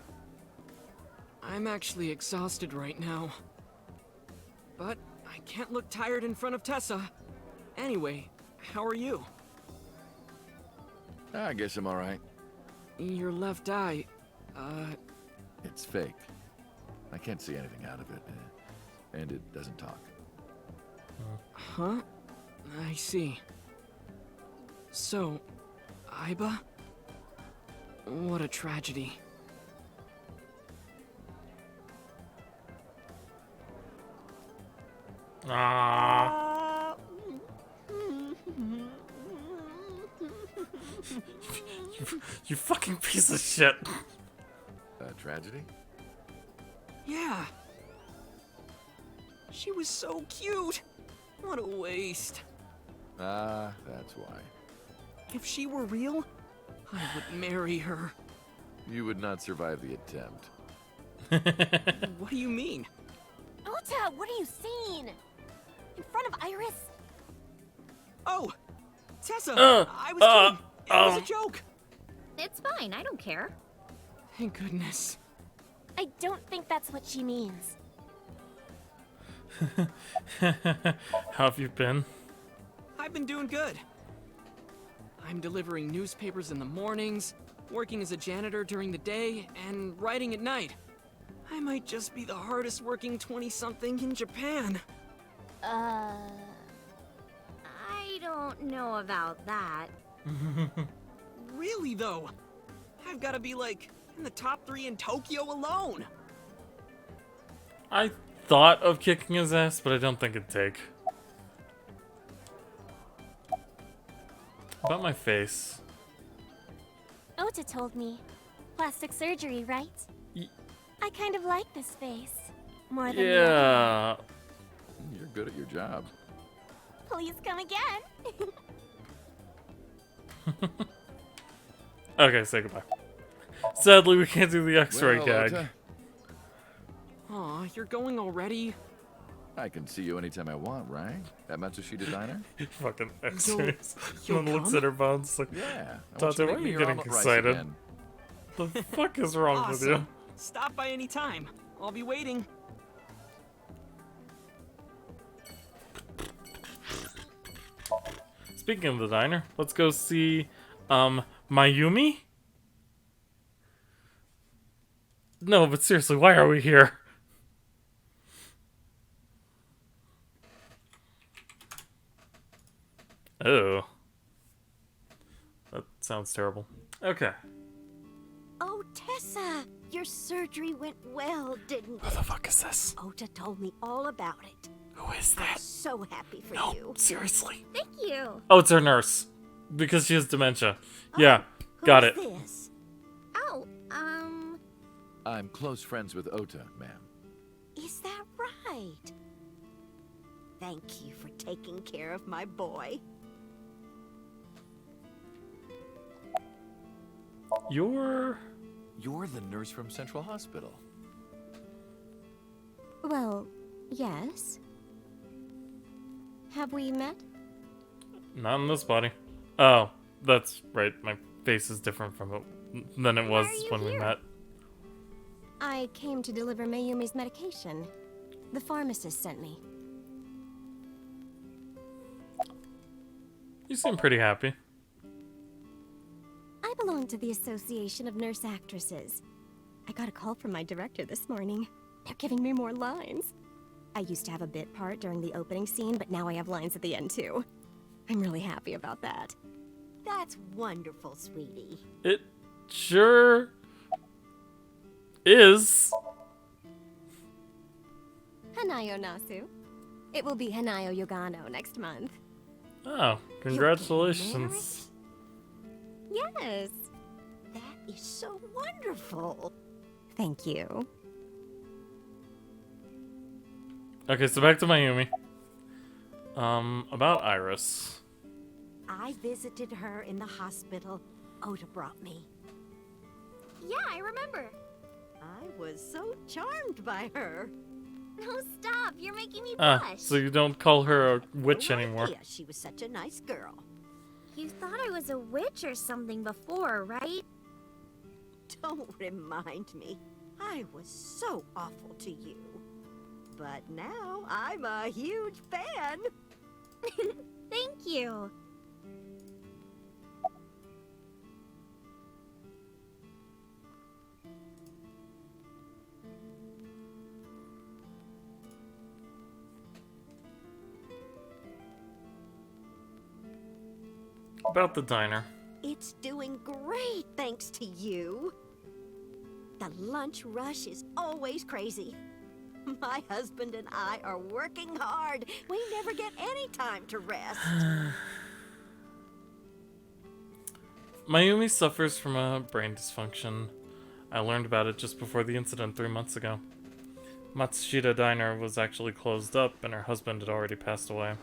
I'm actually exhausted right now. But I can't look tired in front of Tessa. Anyway, how are you? I guess I'm alright. Your left eye, It's fake. I can't see anything out of it. And it doesn't talk. Huh? I see. So, Aiba? What a tragedy. Aww. You fucking piece of shit. Tragedy? Yeah. She was so cute. What a waste. That's why. If she were real, I would marry her. You would not survive the attempt. What do you mean? Ota, what are you seeing? In front of Iris? Oh! Tessa! I was kidding! It was a joke! It's fine, I don't care. Thank goodness. I don't think that's what she means. How have you been? I've been doing good. I'm delivering newspapers in the mornings, working as a janitor during the day, and writing at night. I might just be the hardest working 20-something in Japan. I don't know about that. Really, though? I've got to be, like, in the top 3 in Tokyo alone. I thought of kicking his ass, but I don't think it'd take. About my face. Ota told me. Plastic surgery, right? I kind of like this face. More than the other. Yeah. You're good at your job. Please come again. Okay, say goodbye. Sadly, we can't do the X-ray Well, gag. Ota, Aw, Aw, you're going already? I can see you anytime I want, right? At Matsushita Diner? Fucking X-rays. You'll And then looks come? at her bones like, Yeah. Tate, why are you getting excited? The fuck is wrong with you? Awesome. Stop by any time. I'll be waiting. Speaking of the diner, let's go see, Mayumi? No, but seriously, why are we here? Oh. That sounds terrible. Okay. Oh, Tessa, your surgery went well, didn't it? Who the fuck is this? Ota told me all about it. Who is I'm that? so happy for No, you. seriously. Thank you. Oh, it's her nurse. Because she has dementia. Yeah, got it. This? Oh, I'm close friends with Ota, ma'am. is that right? Thank you for taking care of my boy. You're the nurse from Central Hospital. Well, yes. Have we met? not in this body. Oh, that's right. My face is different from it than it was when we met. I came to deliver Mayumi's medication. The pharmacist sent me. You seem pretty happy. I belong to the Association of Nurse Actresses. I got a call from my director this morning. They're giving me more lines. I used to have a bit part during the opening scene, but now I have lines at the end too. I'm really happy about that. That's wonderful, sweetie. It sure is. Hanayo Nasu. It will be Hanayo Yogano next month. Oh, congratulations. Yes. That is so wonderful. Thank you. Okay, so back to Mayumi. About Iris. I visited her in the hospital. Ota brought me. Yeah, I remember. I was so charmed by her. No, stop. You're making me Ah, blush. so you don't call her a witch No anymore. idea she was such a nice girl. You thought I was a witch or something before, right? Don't remind me. I was so awful to you. But now I'm a huge fan. Thank you. About the diner. It's doing great thanks to you. The lunch rush is always crazy. My husband and I are working hard. We never get any time to rest. Mayumi suffers from a brain dysfunction. I learned about it just before the incident 3 months ago. Matsushita Diner was actually closed up and her husband had already passed away.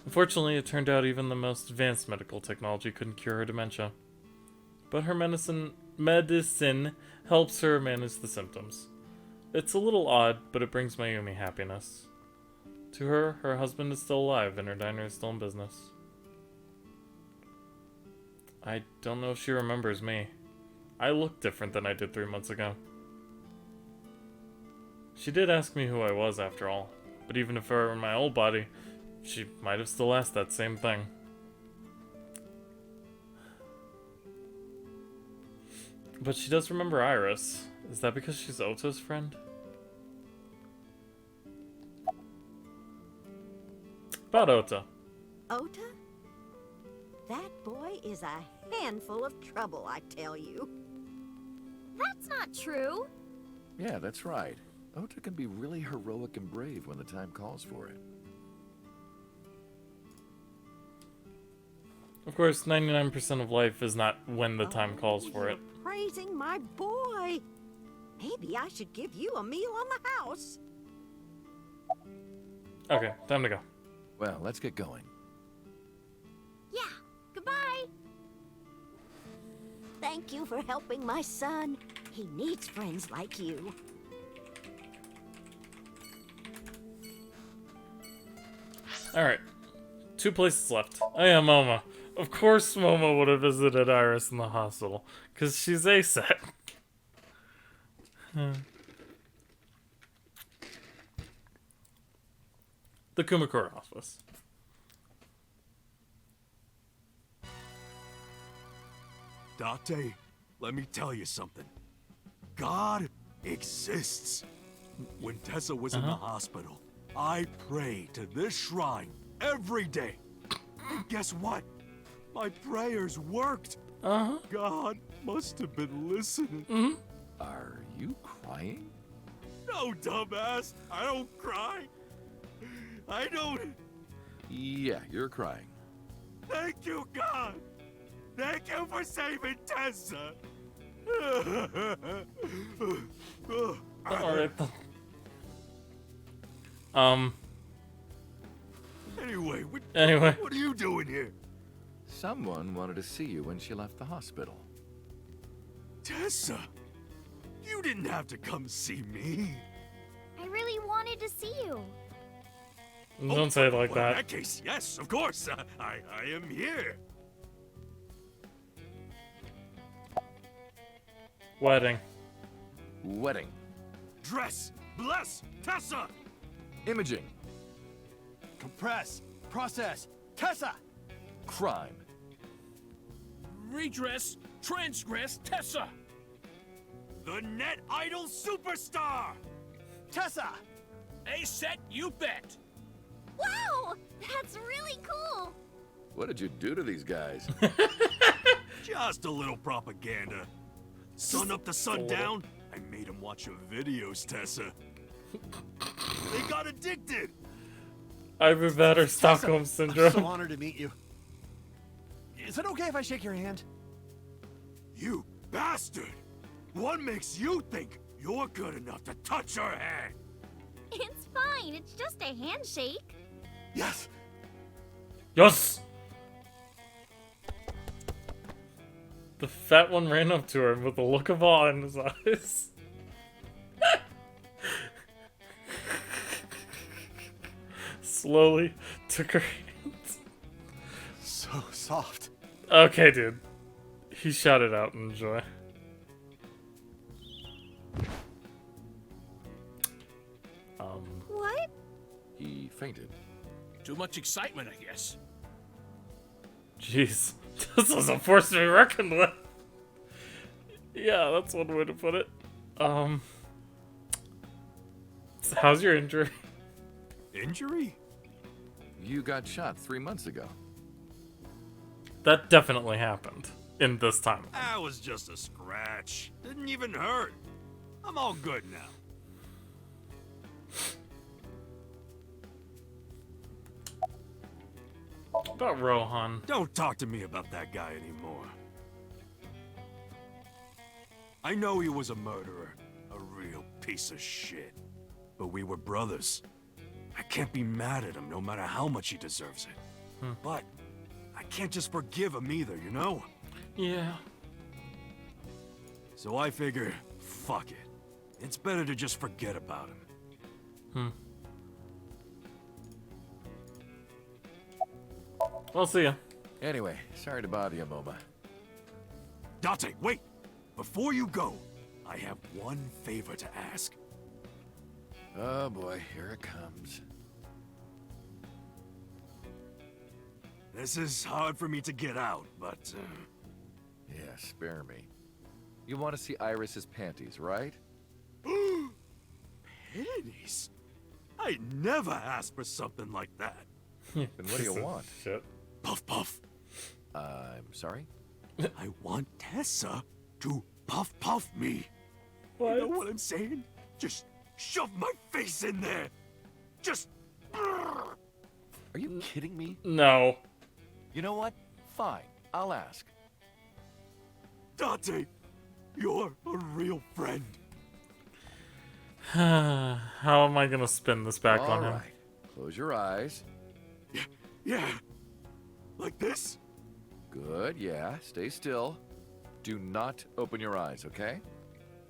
Unfortunately, it turned out even the most advanced medical technology couldn't cure her dementia. But her medicine helps her manage the symptoms. It's a little odd, but it brings Mayumi happiness. To her, her husband is still alive and her diner is still in business. I don't know if she remembers me. I look different than I did 3 months ago. She did ask me who I was after all, but even if I were in my old body, she might have still asked that same thing. But she does remember Iris. Is that because she's Ota's friend? About Ota. Ota? That boy is a handful of trouble, I tell you. That's not true. Yeah, that's right. Ota can be really heroic and brave when the time calls for it. Of course, 99% of life is not when the time calls for it. You're praising my boy. Maybe I should give you a meal on the house. Okay, time to go. Well, let's get going. Yeah. Goodbye. Thank you for helping my son. He needs friends like you. Alright. 2 places left. Oh yeah, Momo. Of course Momo would have visited Iris in the hospital. Because she's ASAP. The Kumakura office. Date, let me tell you something. God exists. When Tessa was in the hospital, I prayed to this shrine every day. And guess what? My prayers worked. God must have been listening. Are you crying? No, dumbass. I don't cry. I don't. Yeah, you're crying. Thank you, God. Thank you for saving Tessa. Alright then. Anyway, Anyway. what are you doing here? Someone wanted to see you when she left the hospital. Tessa, you didn't have to come see me. I really wanted to see you. Don't say it like Well, that. in that case, yes, of course. I am here. Wedding. Wedding. Dress, bless, Tessa. Imaging. Compress, process, Tessa. Crime. Redress, transgress, Tessa. The net idol superstar. Tessa. A set, you bet. Wow! That's really cool! What did you do to these guys? Just a little propaganda. Sun up to sundown, I made them watch your videos, Tessa. They got addicted. Either that or Stockholm I'm Syndrome. so honored to meet you. Is it okay if I shake your hand? You bastard! What makes you think you're good enough to touch her hand? It's fine, it's just a handshake. Yes. Yes! The fat one ran up to her with a look of awe in his eyes. Slowly took her hands. So soft. Okay, dude. He shouted out in joy. What? He fainted. Too much excitement, I guess. Jeez. This is a force to be reckoned with. Yeah, that's one way to put it. So how's your injury? Injury? You got shot 3 months ago. That definitely happened in this time. That was just a scratch. Didn't even hurt. I'm all good now. About Rohan. Don't talk to me about that guy anymore. I know he was a murderer, a real piece of shit. But we were brothers. I can't be mad at him no matter how much he deserves it. But I can't just forgive him either, you know? Yeah. So I figure, fuck it. It's better to just forget about him. I'll see ya. Anyway, sorry to bother you, Moba. Date, wait! Before you go, I have one favor to ask. Oh boy, here it comes. This is hard for me to get out, but... Yeah, spare me. You want to see Iris's panties, right? Panties? I never asked for something like that. Then what do you want? Shit. Puff puff. I'm sorry? I want Tessa to puff puff me. What? You know what I'm saying? Just shove my face in there. Just... Are you kidding me? No. You know what? Fine, I'll ask. Date, you're a real friend. How am I gonna spin this back on him? All right, close your eyes. Yeah. Like this? Good, yeah, stay still. Do not open your eyes, okay?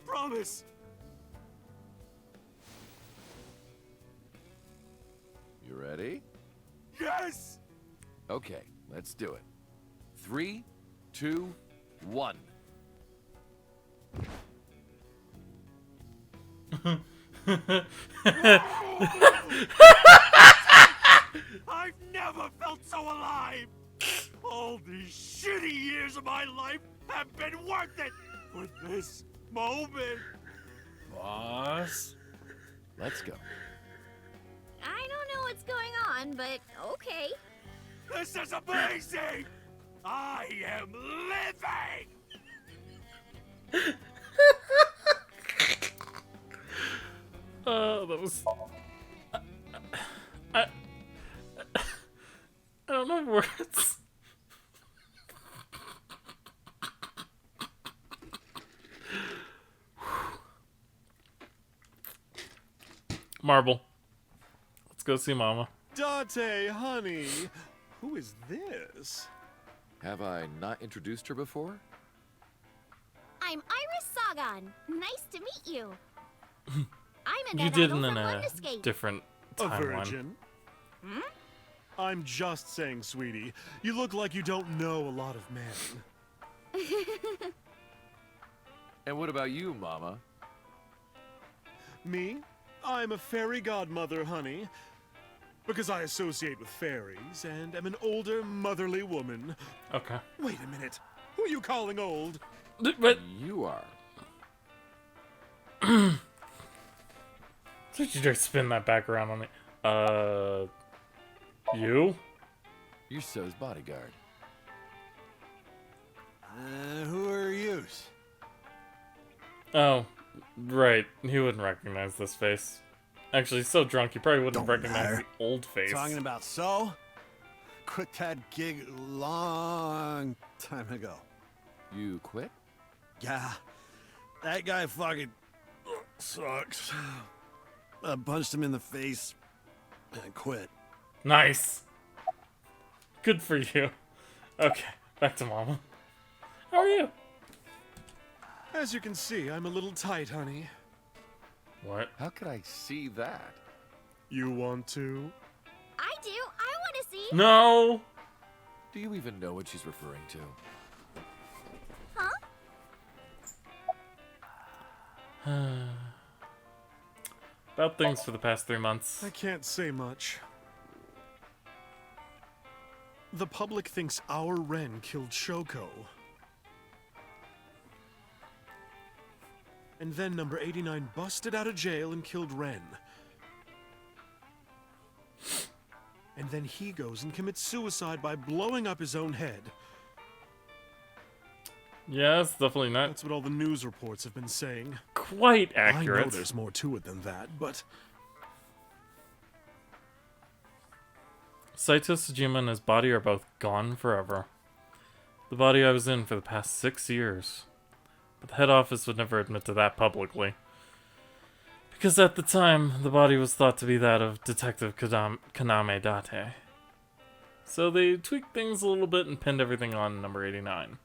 Promise. You ready? Yes! Okay, let's do it. 3, 2, 1. I've never felt so alive! All these shitty years of my life have been worth it for this moment! Boss? Let's go. I don't know what's going on, but okay. This is amazing! I am living! That was... I don't have words. Marble. Let's go see Mama. Date, honey. Who is this? Have I not introduced her before? I'm Iris Sagan. Nice to meet you. I'm You Annette did Idol in from a Wondescape. different A timeline. virgin? I'm just saying, sweetie. You look like you don't know a lot of men. And what about you, Mama? Me? I'm a fairy godmother, honey. Because I associate with fairies and am an older, motherly woman. Okay. Wait a minute. Who are you calling old? But You are. did you just spin that back around on me? You? You're So's bodyguard. Who are yous? Oh, right. He wouldn't recognize this face. Actually, he's so drunk he probably wouldn't Don't recognize matter. the old face. Talking about So? Quit that gig long time ago. You quit? Yeah, that guy fucking sucks. I punched him in the face and quit. Nice. Good for you. Okay, back to Mama. How are you? As you can see, I'm a little tight, honey. What? How could I see that? You want to? I do. I want to see. No! Do you even know what she's referring to? Huh? About things for the past 3 months. I can't say much. The public thinks our Ren killed Shoko. And then number 89 busted out of jail and killed Ren. And then he goes and commits suicide by blowing up his own head. Yeah, it's definitely not That's what all the news reports have been saying. quite I know accurate. there's more to it than that, but Saito Sejima and his body are both gone forever. The body I was in for the past 6 years. But the head office would never admit to that publicly. Because at the time, the body was thought to be that of Detective Kaname Date. So they tweaked things a little bit and pinned everything on number 89.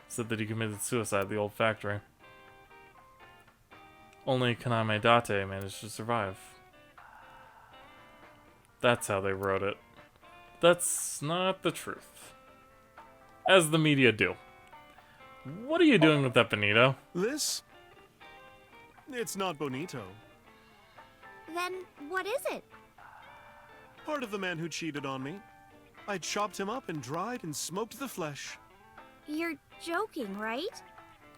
Said that he committed suicide at the old factory. Only Kaname Date managed to survive. That's how they wrote it. That's not the truth. As the media do. What are you doing with that bonito? this? It's not bonito. Then what is it? Part of the man who cheated on me. I chopped him up and dried and smoked the flesh. You're joking, right?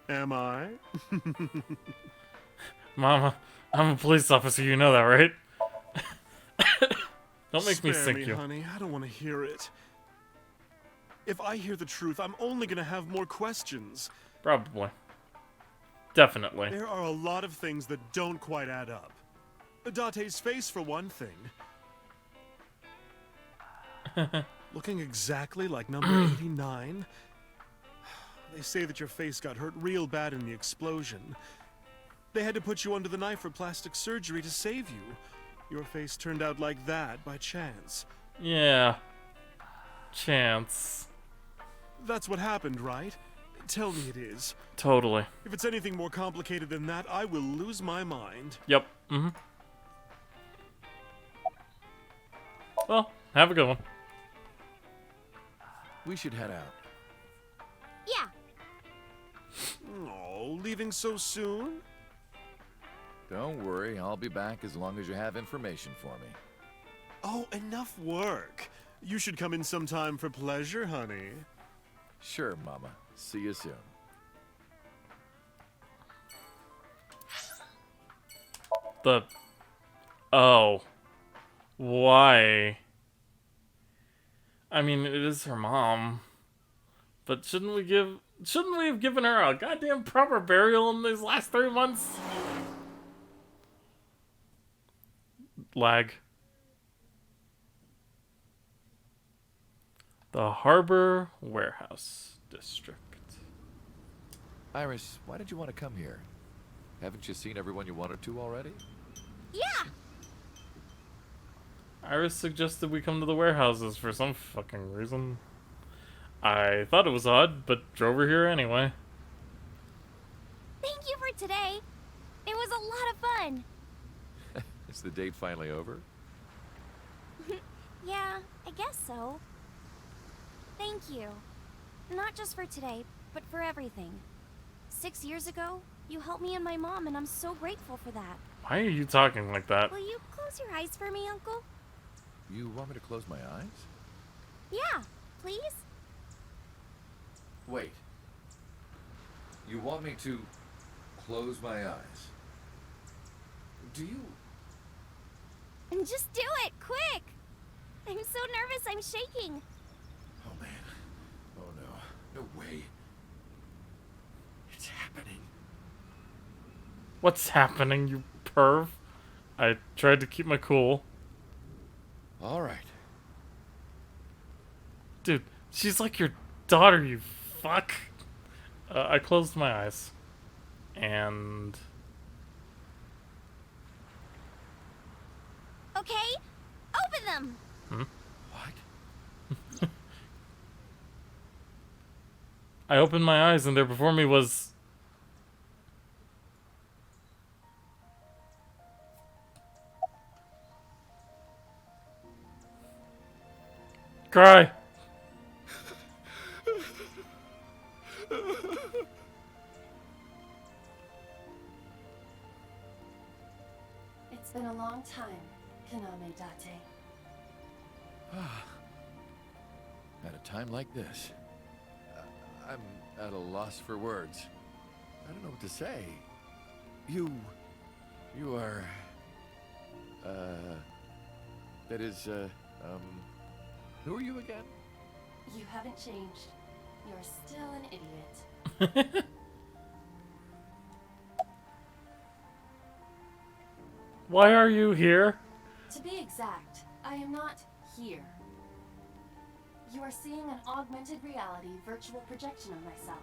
Am I? Mama, I'm a police officer, you know that, right? Don't make me Spare sink me, you. honey. I don't want to hear it. If I hear the truth, I'm only gonna have more questions. Probably. Definitely. There are a lot of things that don't quite add up. Date's face, for one thing. Looking exactly like number 89. They say that your face got hurt real bad in the explosion. They had to put you under the knife for plastic surgery to save you. Your face turned out like that by chance. Yeah. Chance. That's what happened, right? Tell me it is. Totally. If it's anything more complicated than that, I will lose my mind. Yep. Mm-hmm. Well, have a good one. We should head out. Yeah. Oh, leaving so soon? Don't worry, I'll be back as long as you have information for me. Oh, enough work. You should come in sometime for pleasure, honey. Sure, Mama. See you soon. Oh. Why? I mean, it is her mom. But shouldn't we have given her a goddamn proper burial in these last 3 months? Lag. The Harbor Warehouse District. Iris, why did you want to come here? Haven't you seen everyone you wanted to already? Yeah. Iris suggested we come to the warehouses for some fucking reason. I thought it was odd, but drove her here anyway. Thank you for today. It was a lot of fun. Is the date finally over? Yeah, I guess so. Thank you. Not just for today, but for everything. 6 years ago, you helped me and my mom, and I'm so grateful for that. Why are you talking like that? Will you close your eyes for me, Uncle? You want me to close my eyes? Yeah, please? Wait. You want me to close my eyes? Do you? And just do it, quick! I'm so nervous, I'm shaking. Oh man. Oh no. No way. It's happening. What's happening, you perv? I tried to keep my cool. All right. Dude, she's like your daughter, you fuck. I closed my eyes. And... Okay, open them! Hmm? What? I opened my eyes and there before me was... Cry! It's been a long time, Kaname Date. At a time like this, I'm at a loss for words. I don't know what to say. You are, that is, who are you again? You haven't changed. You're still an idiot. Why are you here? To be exact, I am not here. You are seeing an augmented reality virtual projection of myself.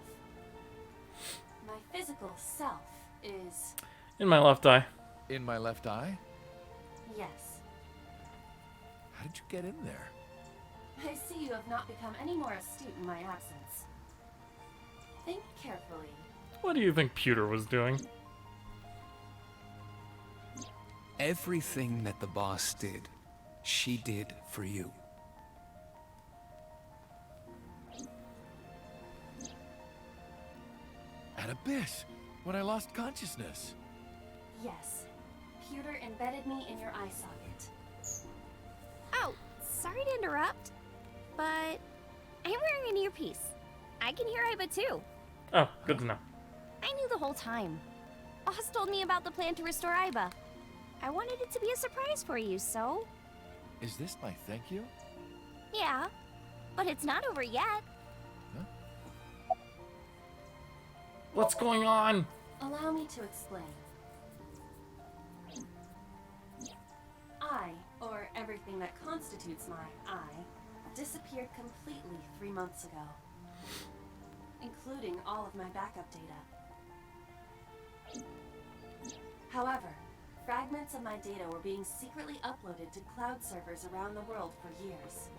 My physical self is... In my left eye. In my left eye? Yes. How did you get in there? I see you have not become any more astute in my absence. Think carefully. What do you think Pewter was doing? Everything that the boss did, she did for you. At Abyss, when I lost consciousness. Yes. Pewter embedded me in your eye socket. Oh, sorry to interrupt, but I'm wearing an earpiece. I can hear Iba too. Oh, good to know. I knew the whole time. Boss told me about the plan to restore Iba. I wanted it to be a surprise for you, so... Is this my thank you? Yeah, but it's not over yet. What's going on? Allow me to explain. I, or everything that constitutes my I, disappeared completely 3 months ago, including all of my backup data. However, fragments of my data were being secretly uploaded to cloud servers around the world for years.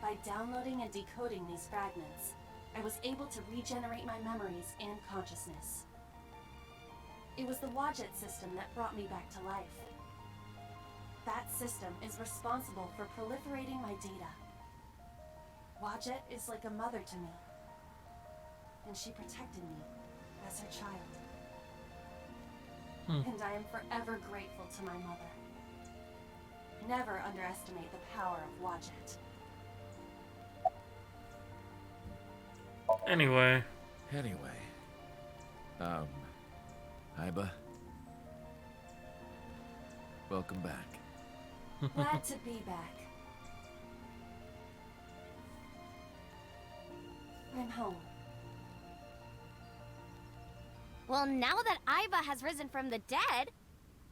By downloading and decoding these fragments, I was able to regenerate my memories and consciousness. It was the Wadjet system that brought me back to life. That system is responsible for proliferating my data. Wadjet is like a mother to me. And she protected me as her child. And I am forever grateful to my mother. Never underestimate the power of Wadjet. Anyway. Iba. Welcome back. Glad to be back. I'm home. Well, now that Iba has risen from the dead,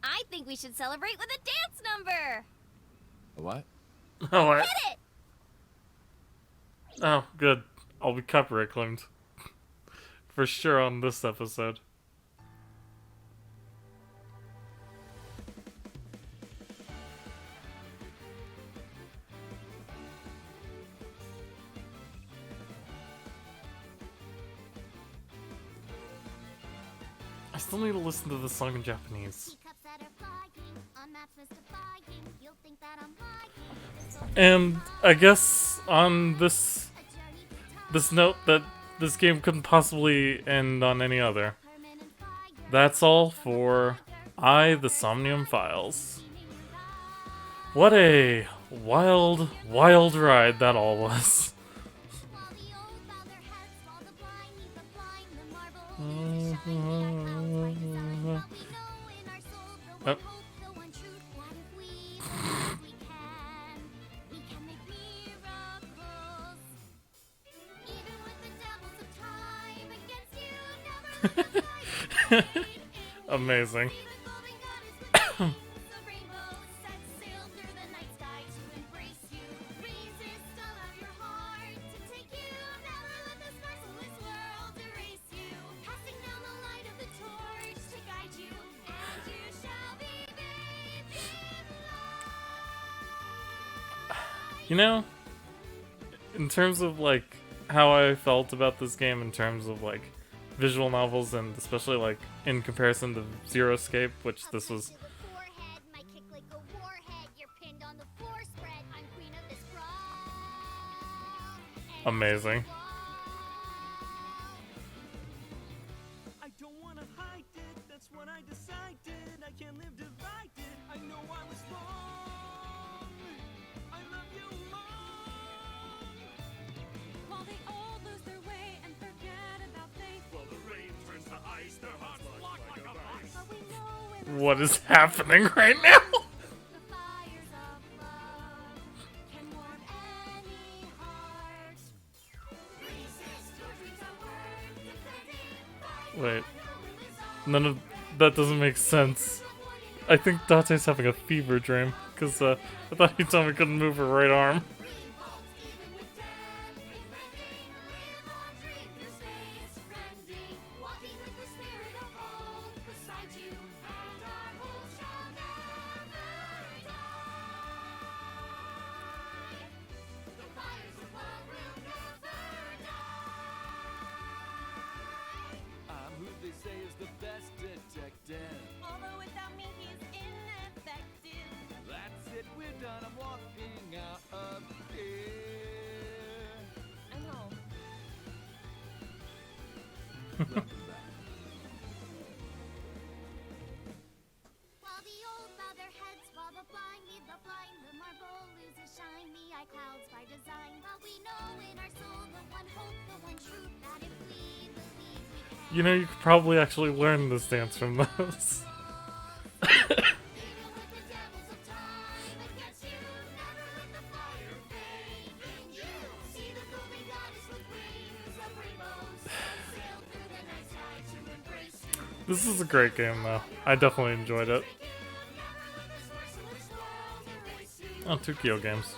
I think we should celebrate with a dance number. What? Oh, what? Hit it! Oh, good. I'll be copyright claimed. For sure on this episode. I still need to listen to the song in Japanese. And I guess on this note that this game couldn't possibly end on any other. That's all for the Somnium Files. What a wild, wild ride that all was. Oh. Amazing. You know, in terms of like how I felt about this game in terms of like visual novels and especially like in comparison to Zero Escape, which this was amazing. I don't wanna hide it, that's what I decided. I can't live divided, I know I was wrong. I love you, Mom. While they all lose their way and forget about faith. While the rain turns to ice, their hearts lock like a vice. But we know in What is happening right now? the fires of love can warm any heart. Resist, your dreams are worth defending. Wait. None of that doesn't make sense. I think Date's having a fever dream, because I thought he told me he couldn't move her right arm. I'm who they say is the best detective. Although without me he's ineffective. That's it, we're done. I'm walking out of here. I'm home. While the old bow their heads, while the blind lead the blind, the marble loses shine, the eye clouds by design. But we know in our soul the one hope, the one truth, that if we believe we can. You know, you could probably actually learn this dance from those. This is a great game, though. I definitely enjoyed it. Oh, 2 Kyo games.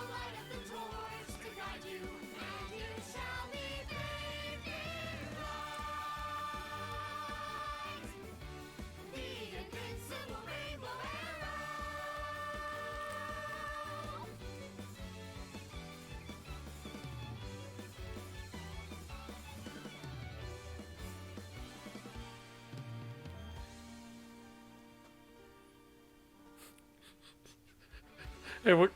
Hey, what?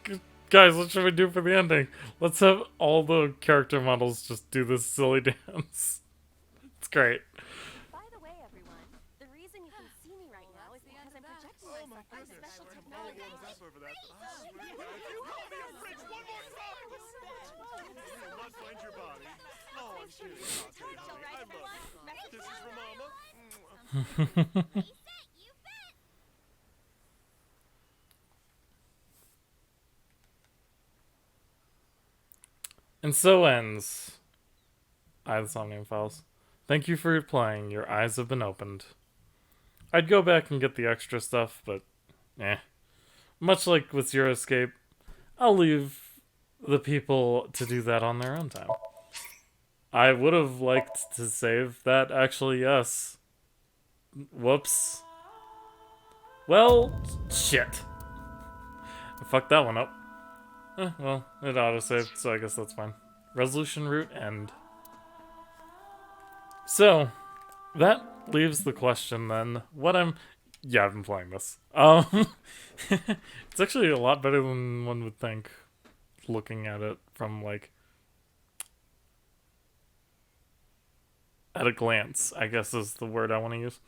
Guys, what should we do for the ending? Let's have all the character models just do this silly dance. It's great. By the way, everyone, the reason you can see me right now is because I'm projecting myself on special technology. Find your body. Oh, I'm serious. This is for Mama. And so ends I, the Somnium Files. Thank you for playing. Your eyes have been opened. I'd go back and get the extra stuff, but eh. Much like with Zero Escape, I'll leave the people to do that on their own time. I would have liked to save that, actually, yes. Whoops. Well, shit. I fucked that one up. Well, it autosaved, so I guess that's fine. Resolution root end. So, that leaves the question then, yeah, I've been playing this. It's actually a lot better than one would think, looking at it from, like, at a glance, I guess is the word I want to use.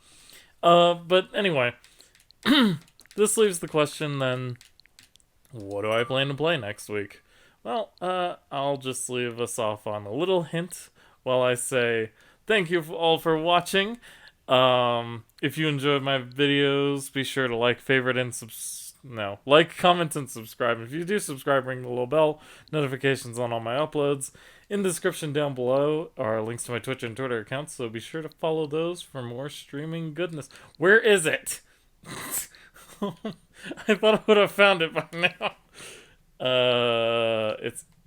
But anyway, this leaves the question then, what do I plan to play next week? Well, I'll just leave us off on a little hint while I say thank you all for watching. If you enjoyed my videos, be sure to like, favorite, and like, comment, and subscribe. If you do subscribe, ring the little bell, notifications on all my uploads. In the description down below are links to my Twitch and Twitter accounts, so be sure to follow those for more streaming goodness. Where is it? I thought I would have found it by now.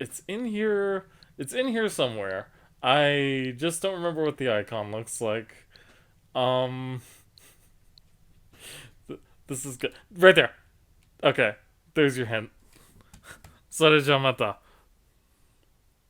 It's in here. It's in here somewhere. I just don't remember what the icon looks like. This is good. Right there. Okay, there's your hint. Sore Jamata.